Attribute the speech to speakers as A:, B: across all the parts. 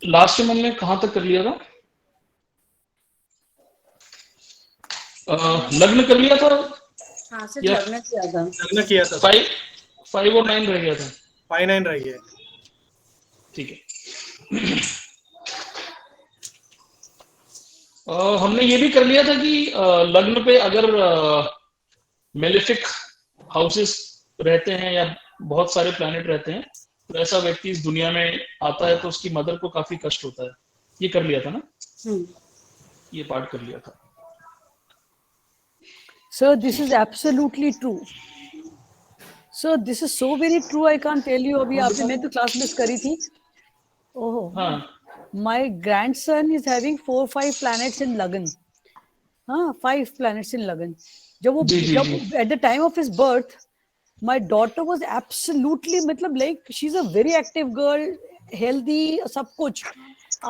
A: Last time हमने कहाँ तक कर लिया था? लग्न कर लिया था
B: हाँ सिर्फ
A: या
B: लग्न किया था।
C: लग्न किया था।
A: 5 और 9 रह गया था।
C: 5 9 रह गया।
A: ठीक है। हमने ये भी कर लिया था कि लग्न पे अगर मेलेफिक हाउसेस रहते हैं या बहुत सारे प्लैनेट रहते हैं तो ऐसा व्यक्ति इस दुनिया में आता है तो उसकी मदर को काफी कष्ट होता है। ये कर लिया था ना? ये पार्ट कर लिया था।
D: Sir, this is absolutely true. Sir, this is so very true. I can't tell you. अभी आपने मैं तो क्लास मिस करी थी. Oh,
A: हाँ
D: my grandson is having 4-5 planets in Lagan. हाँ, 5 planets in Lagan. जब at the time of his birth, my daughter was absolutely मतलब like she's a very active girl, healthy, सब कुछ.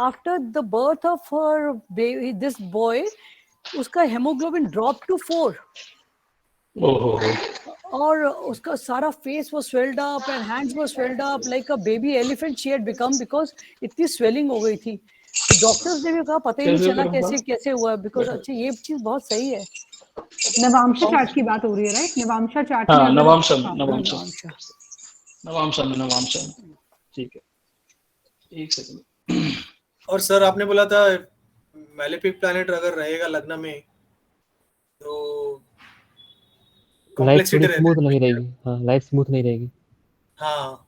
D: After the birth of her baby, this boy, उसका hemoglobin dropped to 4. और उसका सारा face was swelled up and hands were swelled up like a baby elephant she had become because इतनी swelling हो गई थी. तो डॉक्टर्स ने भी कहा पता ही नहीं चला कैसे हुआ बिकॉज अच्छा ये चीज बहुत सही है.
E: नवांशा चार्ट की बात हो रही है राइट? नवांशा चार्ट
A: हाँ,
E: में
A: नवांशा ठीक है. एक सेकंड.
C: और सर आपने बोला था मैलेफिक प्लैनेट अगर रहेगा लग्न में तो
F: लाइफ स्मूथ नहीं रहेगी. हाँ, लाइफ स्मूथ नहीं रहेगी.
C: हाँ,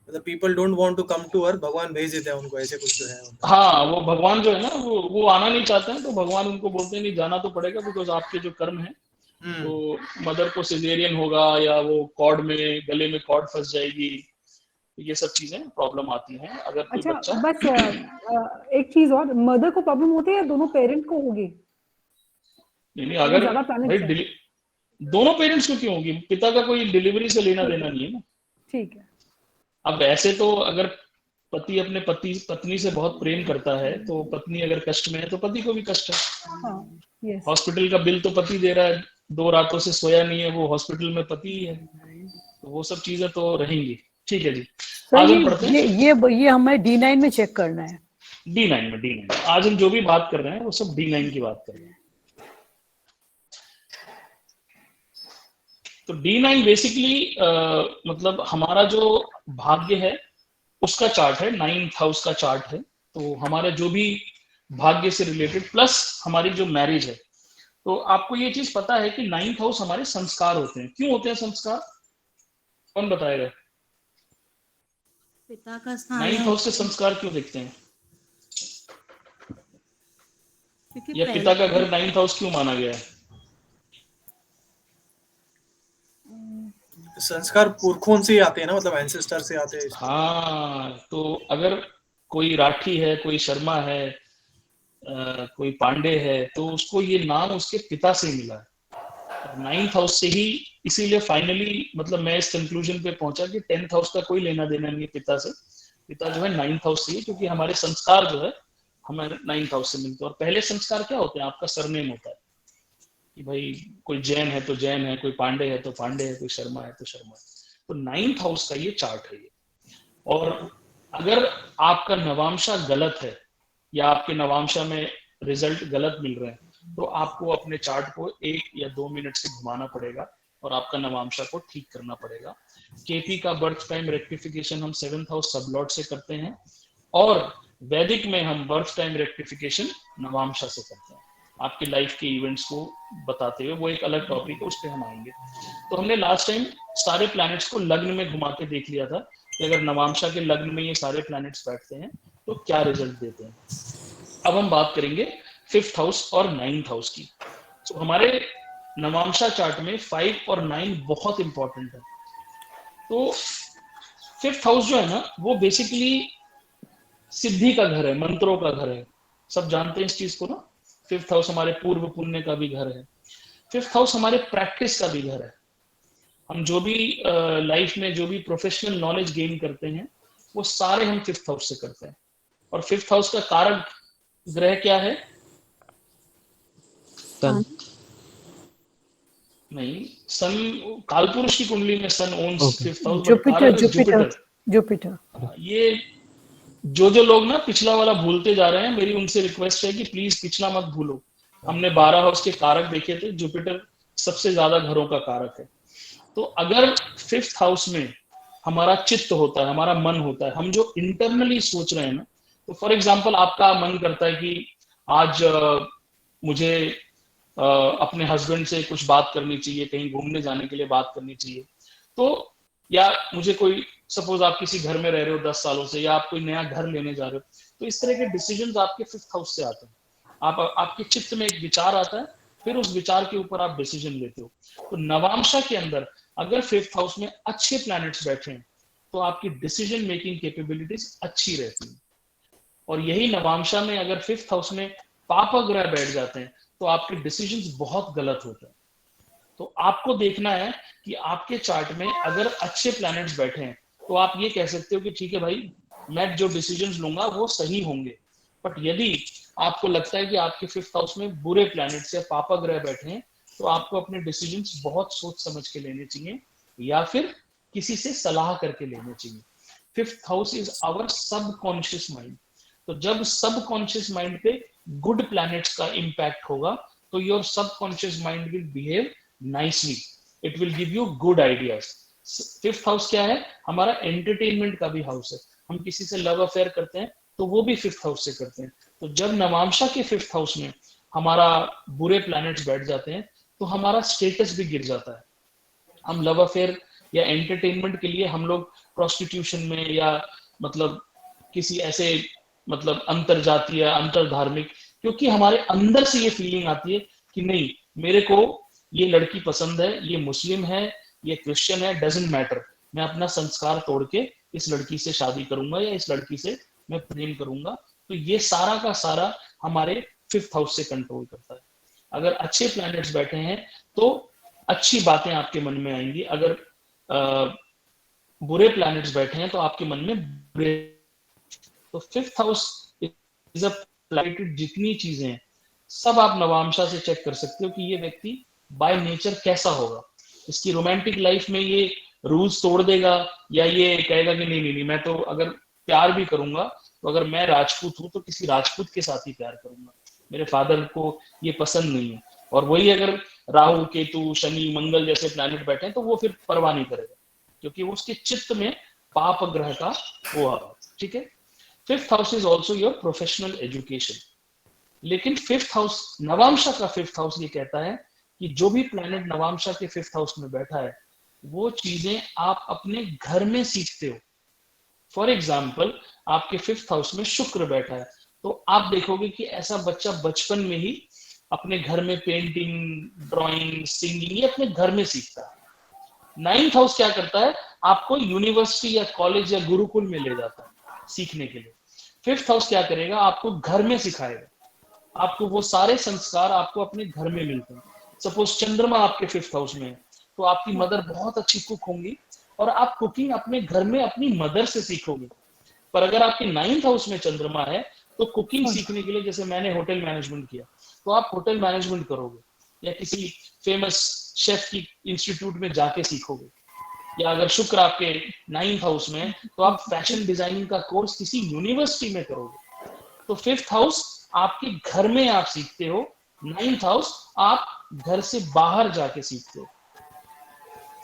C: मतलब people don't want to come to earth, भगवान भेज देते हैं उनको, ऐसे कुछ तो है.
A: हाँ, वो भगवान जो है ना वो आना नहीं चाहते हैं तो भगवान उनको बोलते हैं नहीं जाना तो पड़ेगा बिकॉज आपके जो कर्म है तो मदर को सिजेरियन होगा या वो कॉर्ड में गले में कॉर्ड फंस जाएगी. ये सब चीजें प्रॉब्लम आती हैं अगर कोई
E: अच्छा
A: बच्चा.
E: बस एक चीज और, मदर को प्रॉब्लम होती है या दोनों पेरेंट को होगी?
A: नहीं अगर भाई दोनों पेरेंट्स को क्यों होगी? पिता का कोई डिलीवरी से लेना देना नहीं है ना. ठीक है. अब ऐसे तो अगर पति अपने पत्नी से बहुत प्रेम करता है तो पत्नी अगर कष्ट में है तो पति को भी कष्ट है. हॉस्पिटल का बिल तो पति दे रहा है, 2 रातों से सोया नहीं है वो हॉस्पिटल में पति ही है, तो वो सब चीजें तो रहेंगी. ठीक है जी. आज हम पढ़ते हैं
D: ये हमें D9 में चेक करना है.
A: D9 आज हम जो भी बात कर रहे हैं वो सब D9 की बात कर रहे हैं. तो D9 बेसिकली मतलब हमारा जो भाग्य है उसका चार्ट है, 9th हाउस का चार्ट है. तो हमारा जो भी भाग्य से रिलेटेड प्लस हमारी जो मैरिज है, तो आपको ये चीज पता है कि 9th हाउस हमारे संस्कार होते हैं. क्यों होते हैं संस्कार? कौन बताएगा?
B: पिता का स्थान
A: 9th हाउस से संस्कार क्यों दिखते हैं? या पिता का घर 9th हाउस क्यों माना गया है?
C: संस्कार पुरखों से आते हैं ना, मतलब एंसेस्टर से आते हैं.
A: हाँ, तो अगर कोई राठी है, कोई शर्मा है, कोई पांडे है, तो उसको ये नाम उसके पिता से मिला है. 9th हाउस से ही, इसीलिए फाइनली मतलब मैं इस कंक्लूजन पे पहुंचा कि 10th हाउस का कोई लेना देना नहीं है पिता से. पिता जो है 9th हाउस से ही, क्योंकि हमारे संस्कार जो है हमारे 9th हाउस से मिलते हैं. और पहले संस्कार क्या होते हैं? आपका सरनेम होता है कि भाई कोई जैन है तो जैन है, कोई पांडे है तो पांडे है, कोई शर्मा है तो शर्मा है. तो 9th हाउस का ये चार्ट है ये. और अगर आपका नवांशा गलत है या आपके नवांशा में रिजल्ट गलत मिल रहे हैं तो आपको अपने चार्ट को 1 या 2 मिनट से घुमाना पड़ेगा और आपका नवांशा को ठीक करना पड़ेगा. केपी का बर्थ टाइम रेक्टिफिकेशन हम 7th हाउस सबलॉट से करते हैं और वैदिक में हम बर्थ टाइम रेक्टिफिकेशन नवांशा से करते हैं. आपकी लाइफ के इवेंट्स को बताते हुए, वो एक अलग टॉपिक है, उस पर हम आएंगे. तो हमने लास्ट टाइम सारे प्लैनेट्स को लग्न में घुमा के देख लिया था कि अगर नवांशा के लग्न में ये सारे प्लैनेट्स बैठते हैं तो क्या रिजल्ट देते हैं. अब हम बात करेंगे 5th हाउस और 9th हाउस की. तो हमारे नवांशा चार्ट में 5 और 9 बहुत इंपॉर्टेंट है. तो 5th हाउस जो है ना वो बेसिकली सिद्धि का घर है, मंत्रों का घर है. सब जानते हैं इस चीज को ना. 5th हाउस हमारे पूर्व पुण्य का भी घर है. 5th हाउस हमारे प्रैक्टिस का भी घर है. हम जो भी लाइफ में जो भी प्रोफेशनल नॉलेज गेन करते हैं वो सारे हम 5th हाउस से करते हैं. और 5th हाउस का कारक ग्रह क्या है?
F: सन.
A: नहीं, सन कालपुरुष की कुंडली में सन ओन्स 5th हाउस.
D: जुपिटर.
A: ये जो लोग ना पिछला वाला भूलते जा रहे हैं, मेरी उनसे रिक्वेस्ट है कि प्लीज पिछला मत भूलो। हमने 12 हाउस के कारक देखे थे, जुपिटर सबसे ज्यादा घरों का कारक है। तो अगर 5th हाउस में हमारा चित्त होता है, हमारा मन होता है, हम जो इंटरनली सोच रहे हैं ना, तो फॉर एग्जाम्पल आपका मन करता है कि आज मुझे अपने हस्बैंड से कुछ बात करनी चाहिए, कहीं घूमने जाने के लिए बात करनी चाहिए, तो या मुझे कोई, सपोज आप किसी घर में रह रहे हो 10 सालों से, या आप कोई नया घर लेने जा रहे हो, तो इस तरह के डिसीजंस आपके 5th हाउस से आते हैं। आपके चित्त में एक विचार आता है, फिर उस विचार के ऊपर आप डिसीजन लेते हो। तो नवांशा के अंदर अगर 5th हाउस में अच्छे प्लैनेट्स बैठे हैं तो आपकी डिसीजन मेकिंग कैपेबिलिटीज अच्छी रहती है। और यही नवांशा में अगर 5th हाउस में पाप ग्रह बैठ जाते हैं तो आपके डिसीजंस बहुत गलत होते हैं। तो आपको देखना है कि आपके चार्ट में अगर अच्छे प्लैनेट्स बैठे हैं तो आप ये कह सकते हो कि ठीक है भाई, मैं जो डिसीजंस लूंगा वो सही होंगे। बट यदि आपको लगता है कि आपके 5th हाउस में बुरे प्लैनेट्स या पापा ग्रह बैठे हैं तो आपको अपने डिसीजंस बहुत सोच समझ के लेने चाहिए, या फिर किसी से सलाह करके लेने चाहिए। 5th house is our subconscious mind. तो जब सबकॉन्शियस माइंड पे गुड प्लैनेट्स का इम्पैक्ट होगा तो your subconscious mind will behave nicely, it will give you good ideas. 5th house क्या है? हमारा एंटरटेनमेंट का भी हाउस है। हम किसी से लव अफेयर करते हैं तो वो भी 5th हाउस से करते हैं। तो जब नवांशा के 5th हाउस में हमारा बुरे प्लैनेट्स बैठ जाते हैं तो हमारा स्टेटस भी गिर जाता है। हम लव अफेयर या एंटरटेनमेंट के लिए हम लोग प्रोस्टिट्यूशन में, या मतलब किसी ऐसे मतलब अंतरजातीय या अंतर धार्मिक, क्योंकि हमारे अंदर से ये फीलिंग आती है कि नहीं, मेरे को ये लड़की पसंद है, ये मुस्लिम है, ये क्रिश्चियन है, डजंट मैटर, मैं अपना संस्कार तोड़ के इस लड़की से शादी करूंगा या इस लड़की से मैं प्रेम करूंगा। तो ये सारा का सारा हमारे 5th हाउस से कंट्रोल करता है। अगर अच्छे प्लैनेट्स बैठे हैं तो अच्छी बातें आपके मन में आएंगी। अगर बुरे प्लैनेट्स बैठे हैं तो आपके मन में बुरे। तो 5th house is a planet, जितनी चीजें हैं सब आप नवांशा से चेक कर सकते हो कि ये व्यक्ति बाय नेचर कैसा होगा। इसकी रोमांटिक लाइफ में ये रूल्स तोड़ देगा, या ये कहेगा कि नहीं नहीं नहीं, मैं तो अगर प्यार भी करूंगा तो अगर मैं राजपूत हूं तो किसी राजपूत के साथ ही प्यार करूंगा, मेरे फादर को ये पसंद नहीं है। और वही अगर राहु, केतु, शनि, मंगल जैसे प्लैनेट बैठे हैं तो वो फिर परवाह नहीं करेगा, क्योंकि वो उसके चित्त में पाप ग्रह का वो आ रहा। ठीक है। 5th house is also your professional education. लेकिन 5th हाउस, नवांशा का 5th हाउस ये कहता है कि जो भी प्लैनेट नवांशा के 5th हाउस में बैठा है वो चीजें आप अपने घर में सीखते हो। फॉर एग्जाम्पल, आपके 5th हाउस में शुक्र बैठा है तो आप देखोगे कि ऐसा बच्चा बचपन में ही अपने घर में पेंटिंग, ड्राइंग, सिंगिंग ये अपने घर में सीखता है। 9th हाउस क्या करता है? आपको यूनिवर्सिटी या कॉलेज या गुरुकुल में ले जाता है सीखने के लिए। 5th हाउस क्या करेगा? आपको घर में सिखाएगा। आपको वो सारे संस्कार आपको अपने घर में मिलते हैं। सपोज चंद्रमा आपके 5th हाउस में है तो आपकी मदर बहुत अच्छी कुक होंगी और आप कुकिंग अपने घर में अपनी मदर से सीखोगे। पर अगर आपके 9th हाउस में चंद्रमा है तो कुकिंग सीखने के लिए, जैसे मैंने होटल मैनेजमेंट किया तो आप होटल मैनेजमेंट करोगे या किसी फेमस शेफ की इंस्टीट्यूट में जाके सीखोगे। या अगर शुक्र आपके 9th हाउस में है तो आप फैशन डिजाइनिंग का कोर्स किसी यूनिवर्सिटी में करोगे। तो 5th हाउस आपके घर में आप सीखते हो, 9th हाउस आप घर से बाहर जाके सीखते हो।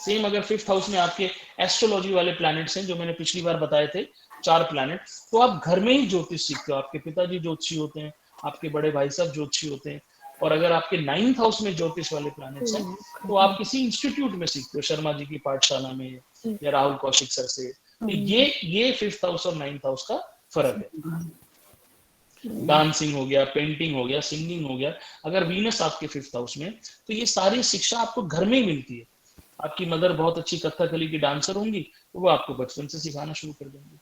A: सेम अगर 5th हाउस में आपके एस्ट्रोलॉजी वाले प्लैनेट्स हैं जो मैंने पिछली बार बताए थे, 4 प्लैनेट, तो आप घर में ही ज्योतिष सीखते हो। आपके पिताजी ज्योतिषी होते हैं, आपके बड़े भाई साहब ज्योतिषी होते हैं। और अगर आपके 9th हाउस में ज्योतिष वाले प्लैनेट्स हैं तो आप किसी इंस्टीट्यूट में सीखते हो, शर्मा जी की पाठशाला में या राहुल कौशिक सर से। तो ये 5th हाउस और 9th हाउस का फर्क है। डांसिंग हो गया, पेंटिंग हो गया, सिंगिंग हो गया। अगर वीनस आपके 5th हाउस में तो ये सारी शिक्षा आपको घर में ही मिलती है। आपकी मदर बहुत अच्छी कथकली की डांसर होंगी तो वो आपको बचपन से सिखाना शुरू कर देंगे।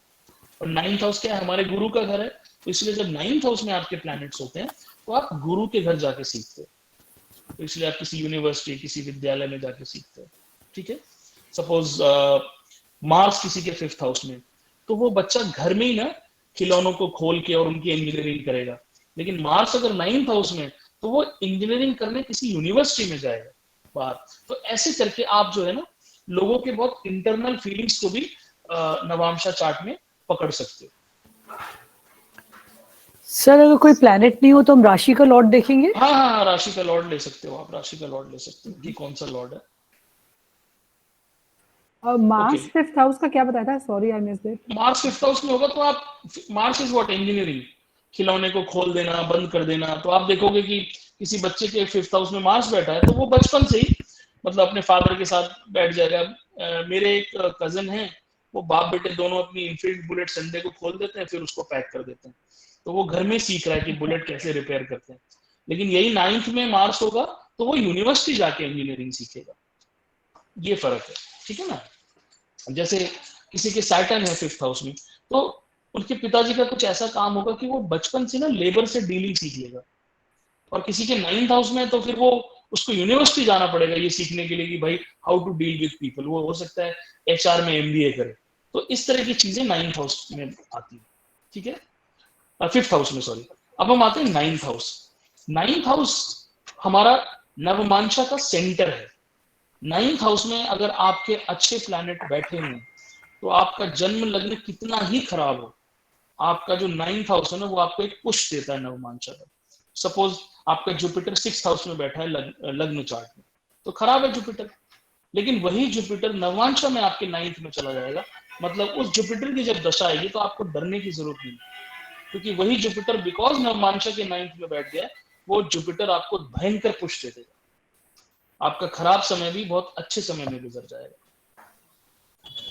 A: और 9th हाउस क्या है? हमारे गुरु का घर है। तो इसलिए जब 9th हाउस में आपके प्लैनेट्स होते हैं तो आप गुरु के घर जाके सीखते हो। तो इसलिए आप किसी यूनिवर्सिटी, किसी विद्यालय में जाके सीखते हो। ठीक है। सपोज मार्स किसी के 5th हाउस में तो वो बच्चा घर में ही ना खिलौनों को खोल के और उनकी इंजीनियरिंग करेगा। लेकिन मार्स अगर 9th हाउस में तो वो इंजीनियरिंग करने किसी यूनिवर्सिटी में जाएगा बाहर। तो ऐसे करके आप जो है ना लोगों के बहुत इंटरनल फीलिंग्स को भी नवांशा चार्ट में पकड़ सकते हो।
D: सर अगर कोई प्लैनेट नहीं हो तो हम राशि का लॉर्ड देखेंगे?
A: हाँ हाँ, राशि का लॉर्ड ले सकते हो आप, राशि का लॉर्ड ले सकते हो कि कौन सा लॉर्ड है।
E: और मार्स
A: Okay.
E: 5th हाउस का क्या बताया था? Sorry I missed it.
A: Mars 5th house में होगा तो आप, मार्स इज व्हाट, इंजीनियरिंग, खिलौने को खोल देना, बंद कर देना। तो आप देखोगे कि किसी बच्चे के 5th हाउस में मार्स बैठा है तो वो बचपन से ही मतलब अपने फादर के साथ बैठ जाएगा। मेरे एक कजन है, वो बाप बेटे दोनों अपनी इनफील्ड बुलेट संडे को खोल देते हैं, फिर उसको पैक कर देते हैं। तो वो घर में सीख रहा है कि बुलेट कैसे रिपेयर करते हैं। लेकिन यही 9th में मार्स होगा तो वो यूनिवर्सिटी जाके इंजीनियरिंग सीखेगा। ये फर्क है, ठीक है ना। जैसे किसी के सैटर्न है 5th हाउस में, तो उनके पिताजी का कुछ ऐसा काम होगा कि वो बचपन से ना लेबर से डीलिंग सीख लेगा। और किसी के 9th हाउस में तो फिर वो उसको यूनिवर्सिटी जाना पड़ेगा ये सीखने के लिए कि भाई how to deal with people. वो हो सकता है एचआर में एमबीए करे। तो इस तरह की चीजें 9th हाउस में आती है, ठीक है, 5th हाउस में, सॉरी। अब हम आते हैं 9th हाउस। 9th हाउस हमारा नवमांशा का सेंटर है। 9th हाउस में अगर आपके अच्छे प्लैनेट बैठे हैं तो आपका जन्म लग्न कितना ही खराब हो, आपका जो 9th हाउस है ना वो आपको एक पुश देता है नवमांशा का। सपोज आपका जुपिटर 6th हाउस में बैठा है लग्न चार्ट में, तो खराब है जुपिटर। लेकिन वही जुपिटर नवमांशा में आपके 9th में चला जाएगा, मतलब उस जुपिटर की जब दशा आएगी तो आपको डरने की जरूरत नहीं, क्योंकि वही जुपिटर बिकॉज नवमांशा के 9th में बैठ गया, वो जुपिटर आपको भयंकर पुश दे देगा। आपका खराब समय भी बहुत अच्छे समय में गुजर जाएगा।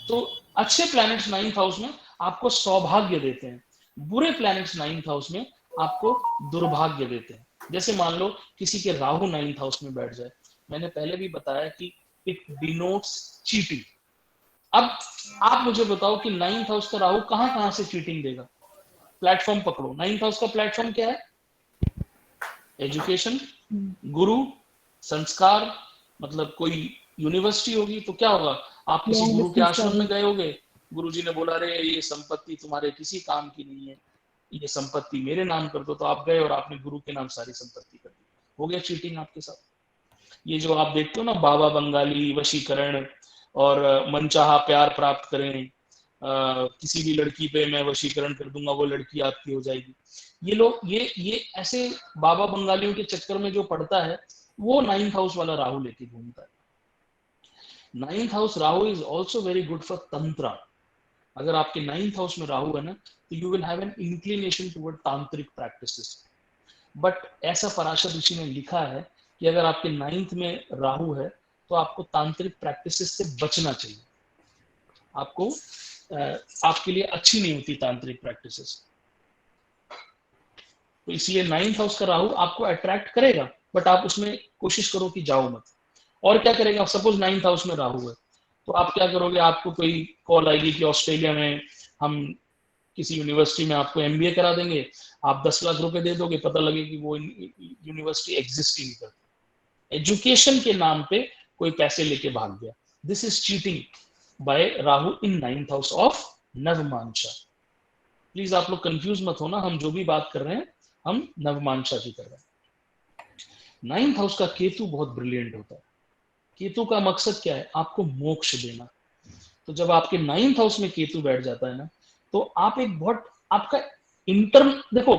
A: तो अच्छे प्लैनेट्स 9th हाउस में आपको सौभाग्य देते हैं, बुरे प्लैनेट्स 9th हाउस में आपको दुर्भाग्य देते हैं। जैसे मान लो किसी के राहु 9th हाउस में बैठ जाए, मैंने पहले भी बताया कि इट डिनोट्स चीटिंग। अब आप मुझे बताओ कि 9th हाउस का राहु कहां से चीटिंग देगा। प्लेटफॉर्म पकड़ो, 9th हाउस का प्लेटफॉर्म क्या है? एजुकेशन, गुरु, संस्कार, मतलब कोई यूनिवर्सिटी होगी तो क्या होगा, आप किसी गुरु के आश्रम में गए होगे, गुरुजी ने बोला रे ये संपत्ति तुम्हारे किसी काम की नहीं है, ये संपत्ति मेरे नाम कर दो, तो आप गए और आपने गुरु के नाम सारी संपत्ति कर दी, हो गया चीटिंग आपके साथ। ये जो आप देखते हो ना बाबा बंगाली, वशीकरण और मनचाहा प्यार प्राप्त करें, किसी भी लड़की पे मैं वशीकरण कर दूंगा वो लड़की आपकी हो जाएगी, ये लोग ये ऐसे बाबा बंगालियों के चक्कर में जो पड़ता है वो 9th हाउस वाला राहु लेके घूमता है। 9th house Rahu is also very good for tantra. अगर आपके 9th हाउस में राहु है ना तो you will have an inclination toward तांत्रिक प्रैक्टिसेस। बट ऐसा पराशर ऋषि ने लिखा है कि अगर आपके 9th में राहु है तो आपको तांत्रिक प्रैक्टिसेस से बचना चाहिए। आपको आपके लिए अच्छी नहीं होती तांत्रिक प्रैक्टिसेस। तो इसलिए 9th हाउस का राहु आपको अट्रैक्ट करेगा, बट आप उसमें कोशिश करो कि जाओ मत। और क्या करेगा, सपोज 9th हाउस में राहु है तो आप क्या करोगे, आपको कोई कॉल आएगी कि ऑस्ट्रेलिया में हम किसी यूनिवर्सिटी में आपको एमबीए करा देंगे, आप 10 लाख रुपए दे दोगे, पता लगे कि वो यूनिवर्सिटी एग्जिस्ट ही नहीं करती। एजुकेशन के नाम पे कोई पैसे लेके भाग गया। This is cheating by Rahu in 9th house of Navamsha. Please आप लोग कंफ्यूज मत होना, हम जो भी बात कर रहे हैं हम नवमांशा की कर रहे हैं। 9th हाउस का केतु बहुत ब्रिलियंट होता है। केतु का मकसद क्या है, आपको मोक्ष देना। तो जब आपके 9th हाउस में केतु बैठ जाता है ना तो आप एक बहुत आपका इंटरन, देखो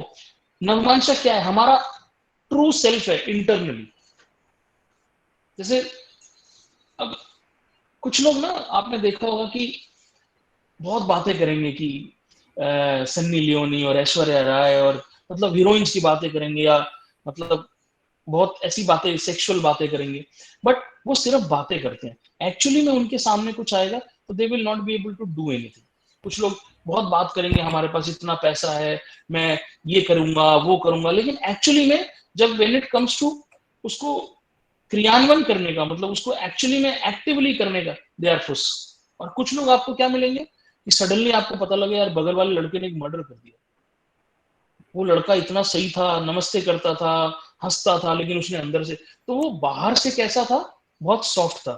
A: नवमांशा क्या है, हमारा ट्रू सेल्फ है इंटरनली। जैसे अब कुछ लोग ना आपने देखा होगा कि बहुत बातें करेंगे कि सन्नी लियोनी और ऐश्वर्या राय और मतलब हीरोइंस की बातें करेंगे, या मतलब बहुत ऐसी बातें सेक्सुअल बातें करेंगे, बट वो सिर्फ बातें करते हैं। एक्चुअली में उनके सामने कुछ आएगा तो they will not be able to do anything. कुछ लोग बहुत बात करेंगे हमारे पास इतना पैसा है, मैं ये करूंगा वो करूंगा, लेकिन एक्चुअली में जब व्हेन इट कम्स टू उसको क्रियान्वयन करने का, मतलब उसको एक्चुअली में एक्टिवली करने का, दे आर फुस। और कुछ लोग आपको क्या मिलेंगे कि सडनली आपको पता लगे यार बगल वाले लड़के ने एक मर्डर कर दिया, वो लड़का इतना सही था, नमस्ते करता था, हंसता था, लेकिन उसने अंदर से, तो वो बाहर से कैसा था, बहुत सॉफ्ट था,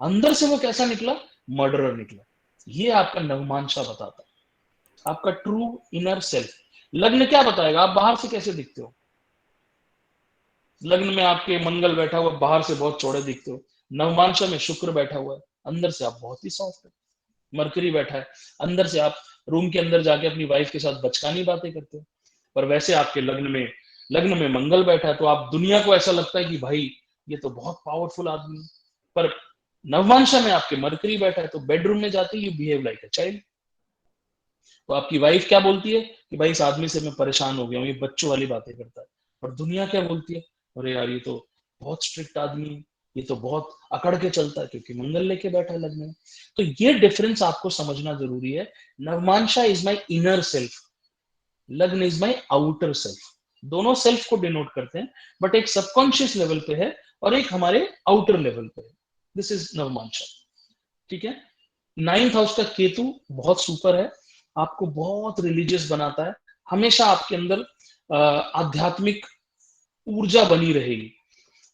A: अंदर से वो कैसा निकला, मर्डरर निकला। ये आपका नवमांशा बताता है, आपका ट्रू इनर सेल्फ। लग्न क्या बताएगा, आप बाहर से कैसे दिखते हो। लग्न में आपके मंगल बैठा हुआ, बाहर से बहुत चौड़े दिखते हो। नवमांशा में शुक्र बैठा हुआ है, अंदर से आप बहुत ही सॉफ्ट है। मरकरी बैठा है, अंदर से आप रूम के अंदर जाके अपनी वाइफ के साथ बचकानी बातें करते हो। पर वैसे आपके लग्न में मंगल बैठा है तो आप दुनिया को ऐसा लगता है कि भाई ये तो बहुत पावरफुल आदमी है। पर नवमांशा में आपके मरकरी बैठा है तो बेडरूम में जाते ही you behave like a child. तो आपकी वाइफ क्या बोलती है कि भाई इस आदमी से मैं परेशान हो गया हूँ, ये बच्चों वाली बातें करता है। और दुनिया क्या बोलती है, अरे यार ये तो बहुत स्ट्रिक्ट आदमी है, ये तो बहुत अकड़ के चलता है क्योंकि मंगल लेके बैठा है लग्न में। तो ये डिफरेंस आपको समझना जरूरी है। Navamsha is my inner self, लग्न इज माई आउटर सेल्फ। दोनों सेल्फ को डिनोट करते हैं, बट एक सबकॉन्शियस लेवल पे है और एक हमारे आउटर लेवल पे है। This is Navamsha. ठीक है। 9th हाउस का केतु बहुत सुपर है, आपको बहुत रिलीजियस बनाता है, हमेशा आपके अंदर आध्यात्मिक ऊर्जा बनी रहेगी।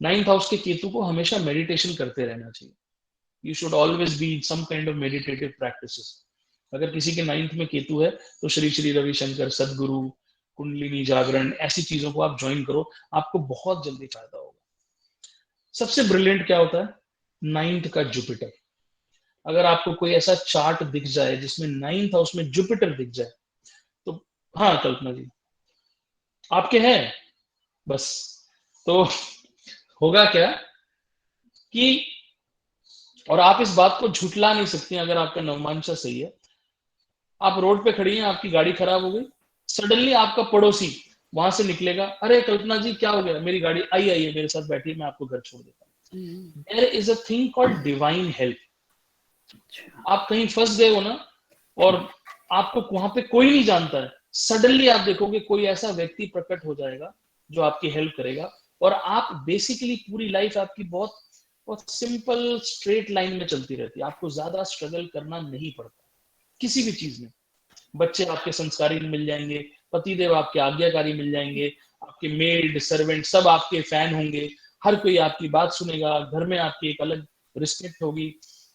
A: 9th हाउस के केतु को हमेशा मेडिटेशन करते रहना चाहिए। You should always be some kind of meditative practices. अगर किसी के 9th में केतु है तो श्री श्री रविशंकर, सदगुरु, कुंडलिनी जागरण, ऐसी चीजों को आप ज्वाइन करो, आपको बहुत जल्दी फायदा होगा। सबसे ब्रिलियंट क्या होता है, 9th का जुपिटर। अगर आपको कोई ऐसा चार्ट दिख जाए जिसमें 9th हाउस में जुपिटर दिख जाए तो हाँ कल्पना जी आपके हैं, बस तो होगा क्या कि, और आप इस बात को झुठला नहीं सकती अगर आपका नवमांशा सही है। आप रोड पे खड़ी हैं, आपकी गाड़ी खराब हो गई, सडनली आपका पड़ोसी वहां से निकलेगा, अरे कल्पना जी क्या हो गया, मेरी गाड़ी आइए मेरे साथ बैठिए, मैं आपको घर छोड़ देता हूँ। There is a thing called divine help. आप कहीं फंस गए हो ना और आपको वहां पे कोई नहीं जानता है, सडनली आप देखोगे कोई ऐसा व्यक्ति प्रकट हो जाएगा जो आपकी हेल्प करेगा, और आप बेसिकली पूरी लाइफ आपकी बहुत बहुत सिंपल स्ट्रेट लाइन में चलती रहती है। आपको ज्यादा स्ट्रगल करना नहीं पड़ता किसी भी चीज में। बच्चे आपके संस्कारी मिल जाएंगे, पतिदेव आपके आज्ञाकारी मिल जाएंगे, आपके मेड सर्वेंट सब आपके फैन होंगे, हर कोई आपकी बात सुनेगा, घर में आपकी एक अलग रिस्पेक्ट होगी,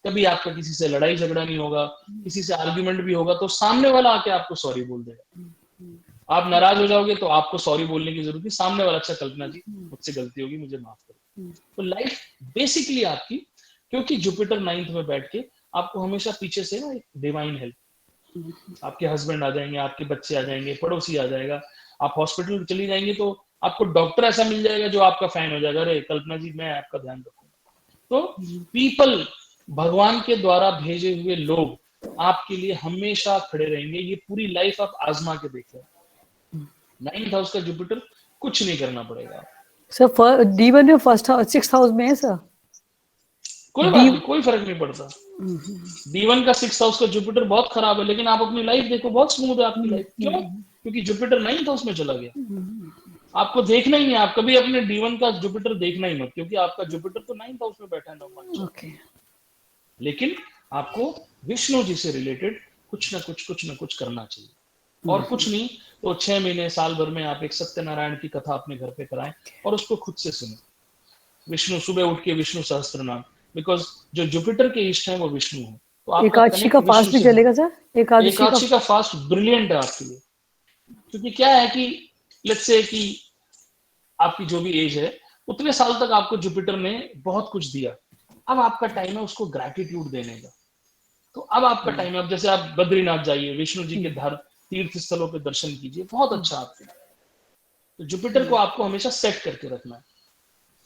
A: कभी आपका किसी से लड़ाई झगड़ा नहीं होगा, किसी से आर्ग्यूमेंट भी होगा तो सामने वाला आके आपको सॉरी बोल देगा। आप नाराज हो जाओगे तो आपको सॉरी बोलने की जरूरत है, सामने वाला अच्छा कल्पना जी मुझसे गलती होगी, मुझे माफ करो। तो लाइफ बेसिकली आपकी, क्योंकि जुपिटर 9th में बैठ के आपको हमेशा पीछे से ना एक डिवाइन हेल्प, आपके हस्बैंड आ जाएंगे, आपके बच्चे आ जाएंगे, पड़ोसी आ जाएगा, आप हॉस्पिटल चली जाएंगे तो आपको डॉक्टर ऐसा मिल जाएगा जो आपका फैन हो जाएगा, अरे कल्पना जी मैं आपका ध्यान रखूंगा। तो पीपल, भगवान के द्वारा भेजे हुए लोग आपके लिए हमेशा खड़े रहेंगे। ये पूरी लाइफ आप आजमा के देख लें। 9th हाउस का जुपिटर कुछ नहीं करना पड़ेगा
D: सर। D1 में फर्स्ट हाउस 6th हाउस में है सर,
A: कोई बात नहीं, कोई फर्क नहीं पड़ता। D1 का 6th हाउस का जुपिटर बहुत खराब है, लेकिन आप अपनी लाइफ देखो बहुत स्मूथ है आपकी लाइफ। क्यों? क्योंकि जुपिटर 9th हाउस में चला गया। आपको देखना ही है, आप कभी अपने D1 का जुपिटर देखना ही मत, क्योंकि आपका जुपिटर तो 9th हाउस में बैठा है नवमांशा। लेकिन आपको विष्णु जी से रिलेटेड कुछ ना कुछ करना चाहिए, और कुछ नहीं तो 6 महीने साल भर में आप एक सत्यनारायण की कथा अपने घर पे कराएं और उसको खुद से सुने। विष्णु, सुबह उठ के विष्णु सहस्त्र नाम, बिकॉज जो जुपिटर के इष्ट हैं वो विष्णु है। तो आपका
D: एकादशी का फास्ट भी चलेगा सर?
A: एकादशी का फास्ट ब्रिलियंट है आपके लिए, क्योंकि क्या है कि लेट्स से कि आपकी जो भी एज है उतने साल तक आपको जुपिटर ने बहुत कुछ दिया, अब आपका टाइम है उसको ग्रैटिट्यूड देने का। तो अब आपका टाइम है, अब जैसे आप बद्रीनाथ जाइए, विष्णु जी के तीर्थ स्थलों पे दर्शन कीजिए, बहुत अच्छा आपके लिए। तो जुपिटर को आपको हमेशा सेट करके रखना है।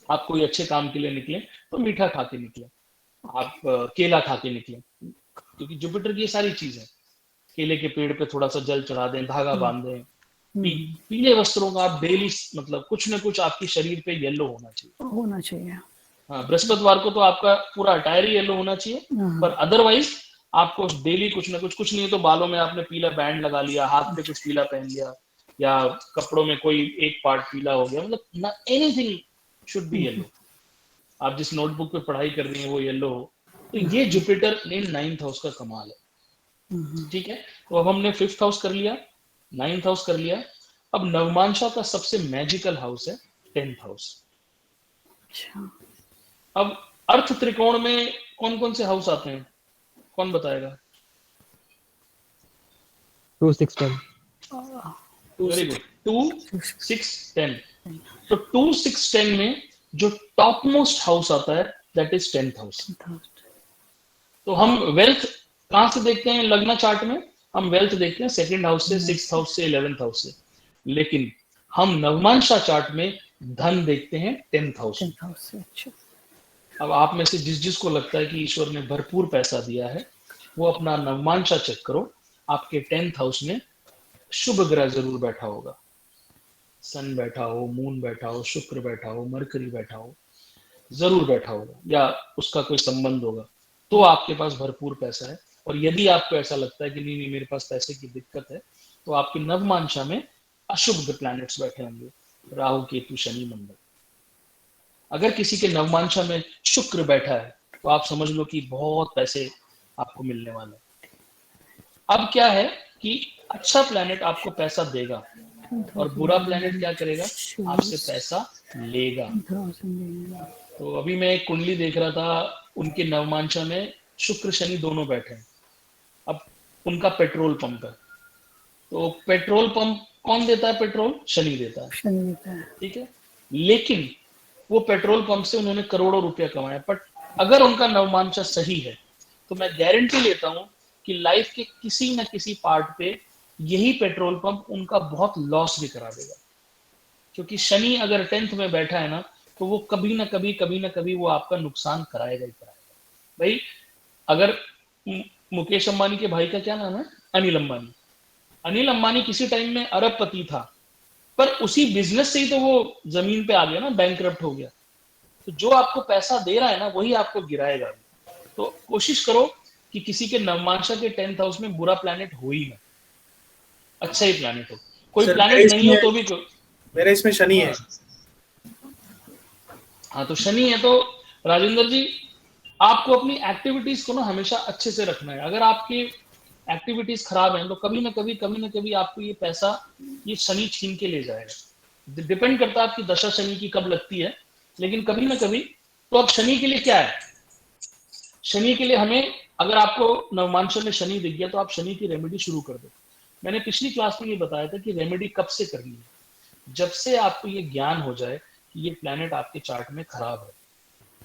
A: आप कोई अच्छे काम के लिए निकले तो मीठा खा के निकले, आप केला खा के निकले, क्योंकि जुपिटर की ये सारी चीज है। केले के पेड़ पे थोड़ा सा जल चढ़ा दें, धागा बांध दें, पीले वस्त्रों का आप डेली, मतलब कुछ ना कुछ आपके शरीर पे येलो होना चाहिए। हाँ, बृहस्पतिवार को तो आपका पूरा अटायर ही येलो होना चाहिए, पर अदरवाइज आपको डेली कुछ ना कुछ नहीं तो बालों में आपने पीला बैंड लगा लिया, हाथ पे कुछ पीला पहन लिया, या कपड़ों में कोई एक पार्ट पीला हो गया, मतलब एनीथिंग शुड बी येलो। आप जिस नोटबुक पे पढ़ाई कर रही हैं वो येलो हो। तो ये जुपिटर इन 9th हाउस का कमाल है। ठीक है, तो अब हमने 5th हाउस कर लिया, 9th हाउस कर लिया, अब नवमांशा का सबसे मैजिकल हाउस है 10th हाउस। अब अर्थ त्रिकोण में कौन कौन से हाउस आते हैं, कौन बताएगा?
F: 2, 6, 10।
A: Very good, 2, 6, 10। तो 2, 6, 10 में जो टॉप मोस्ट हाउस आता है दैट इज 10th हाउस। तो हम वेल्थ कहां से देखते हैं लग्न चार्ट में? हम वेल्थ देखते हैं 2nd हाउस से, 6th हाउस से, 11th हाउस से। लेकिन हम नवमांशा चार्ट में धन देखते हैं 10th हाउस।
D: 10th house से, अच्छा।
A: अब आप में से जिसको लगता है कि ईश्वर ने भरपूर पैसा दिया है, वो अपना नवमांशा चेक करो, आपके 10th हाउस में शुभ ग्रह जरूर बैठा होगा। सन बैठा हो, मून बैठा हो, शुक्र बैठा हो, मरकरी बैठा हो, जरूर बैठा होगा या उसका कोई संबंध होगा, तो आपके पास भरपूर पैसा है। और यदि आपको ऐसा लगता है कि नहीं नहीं मेरे पास पैसे की दिक्कत है, तो आपकी नवमांशा में अशुभ प्लैनेट्स बैठे होंगे, राहु, केतु, शनि, मंगल। अगर किसी के नवमांशा में शुक्र बैठा है तो आप समझ लो कि बहुत पैसे आपको मिलने वाले हैं। अब क्या है कि अच्छा प्लैनेट आपको पैसा देगा और बुरा प्लैनेट क्या करेगा, आपसे पैसा लेगा। तो अभी मैं एक कुंडली देख रहा था, उनके नवमांशा में शुक्र शनि दोनों बैठे हैं। अब उनका पेट्रोल पंप है, तो पेट्रोल पंप कौन देता है? पेट्रोल शनि देता है,
D: शनि देता है,
A: ठीक है। लेकिन वो पेट्रोल पंप से उन्होंने करोड़ों रुपया कमाया, बट अगर उनका नवमांशा सही है तो मैं गारंटी लेता हूं कि लाइफ के किसी न किसी पार्ट पे यही पेट्रोल पंप उनका बहुत लॉस भी करा देगा। क्योंकि शनि अगर 10th में बैठा है ना, तो वो कभी ना कभी वो आपका नुकसान कराएगा ही कराएगा। भाई अगर मुकेश अंबानी के भाई का क्या नाम है, अनिल अंबानी, अनिल अंबानी किसी टाइम में अरबपति था, पर उसी बिजनेस से ही तो वो जमीन पे आ गया ना, बैंकरप्ट हो गया। तो जो आपको पैसा दे रहा है ना, वही आपको गिराएगा। तो कोशिश करो कि किसी के नवमांशा के 10th हाउस में बुरा प्लैनेट हो ही ना, अच्छा ही प्लैनेट हो। कोई प्लैनेट नहीं हो तो भी
C: मेरे इसमें शनि है।
A: हाँ, तो शनि है तो राजेंद्र जी आपको अपनी एक्टिविटीज को ना हमेशा अच्छे से रखना है। अगर आपकी एक्टिविटीज खराब है तो कभी ना कभी आपको ये पैसा, ये शनि छीन के ले जाएगा। डिपेंड करता है आपकी दशा शनि की कब लगती है, लेकिन कभी ना कभी। तो अब शनि के लिए क्या है, शनि के लिए हमें, अगर आपको नवमांशा में शनि दिख गया तो आप शनि की रेमेडी शुरू कर दो। मैंने पिछली क्लास में ये बताया था कि रेमेडी कब से करनी है, जब से आपको ये ज्ञान हो जाए कि ये प्लैनेट आपके चार्ट में खराब है,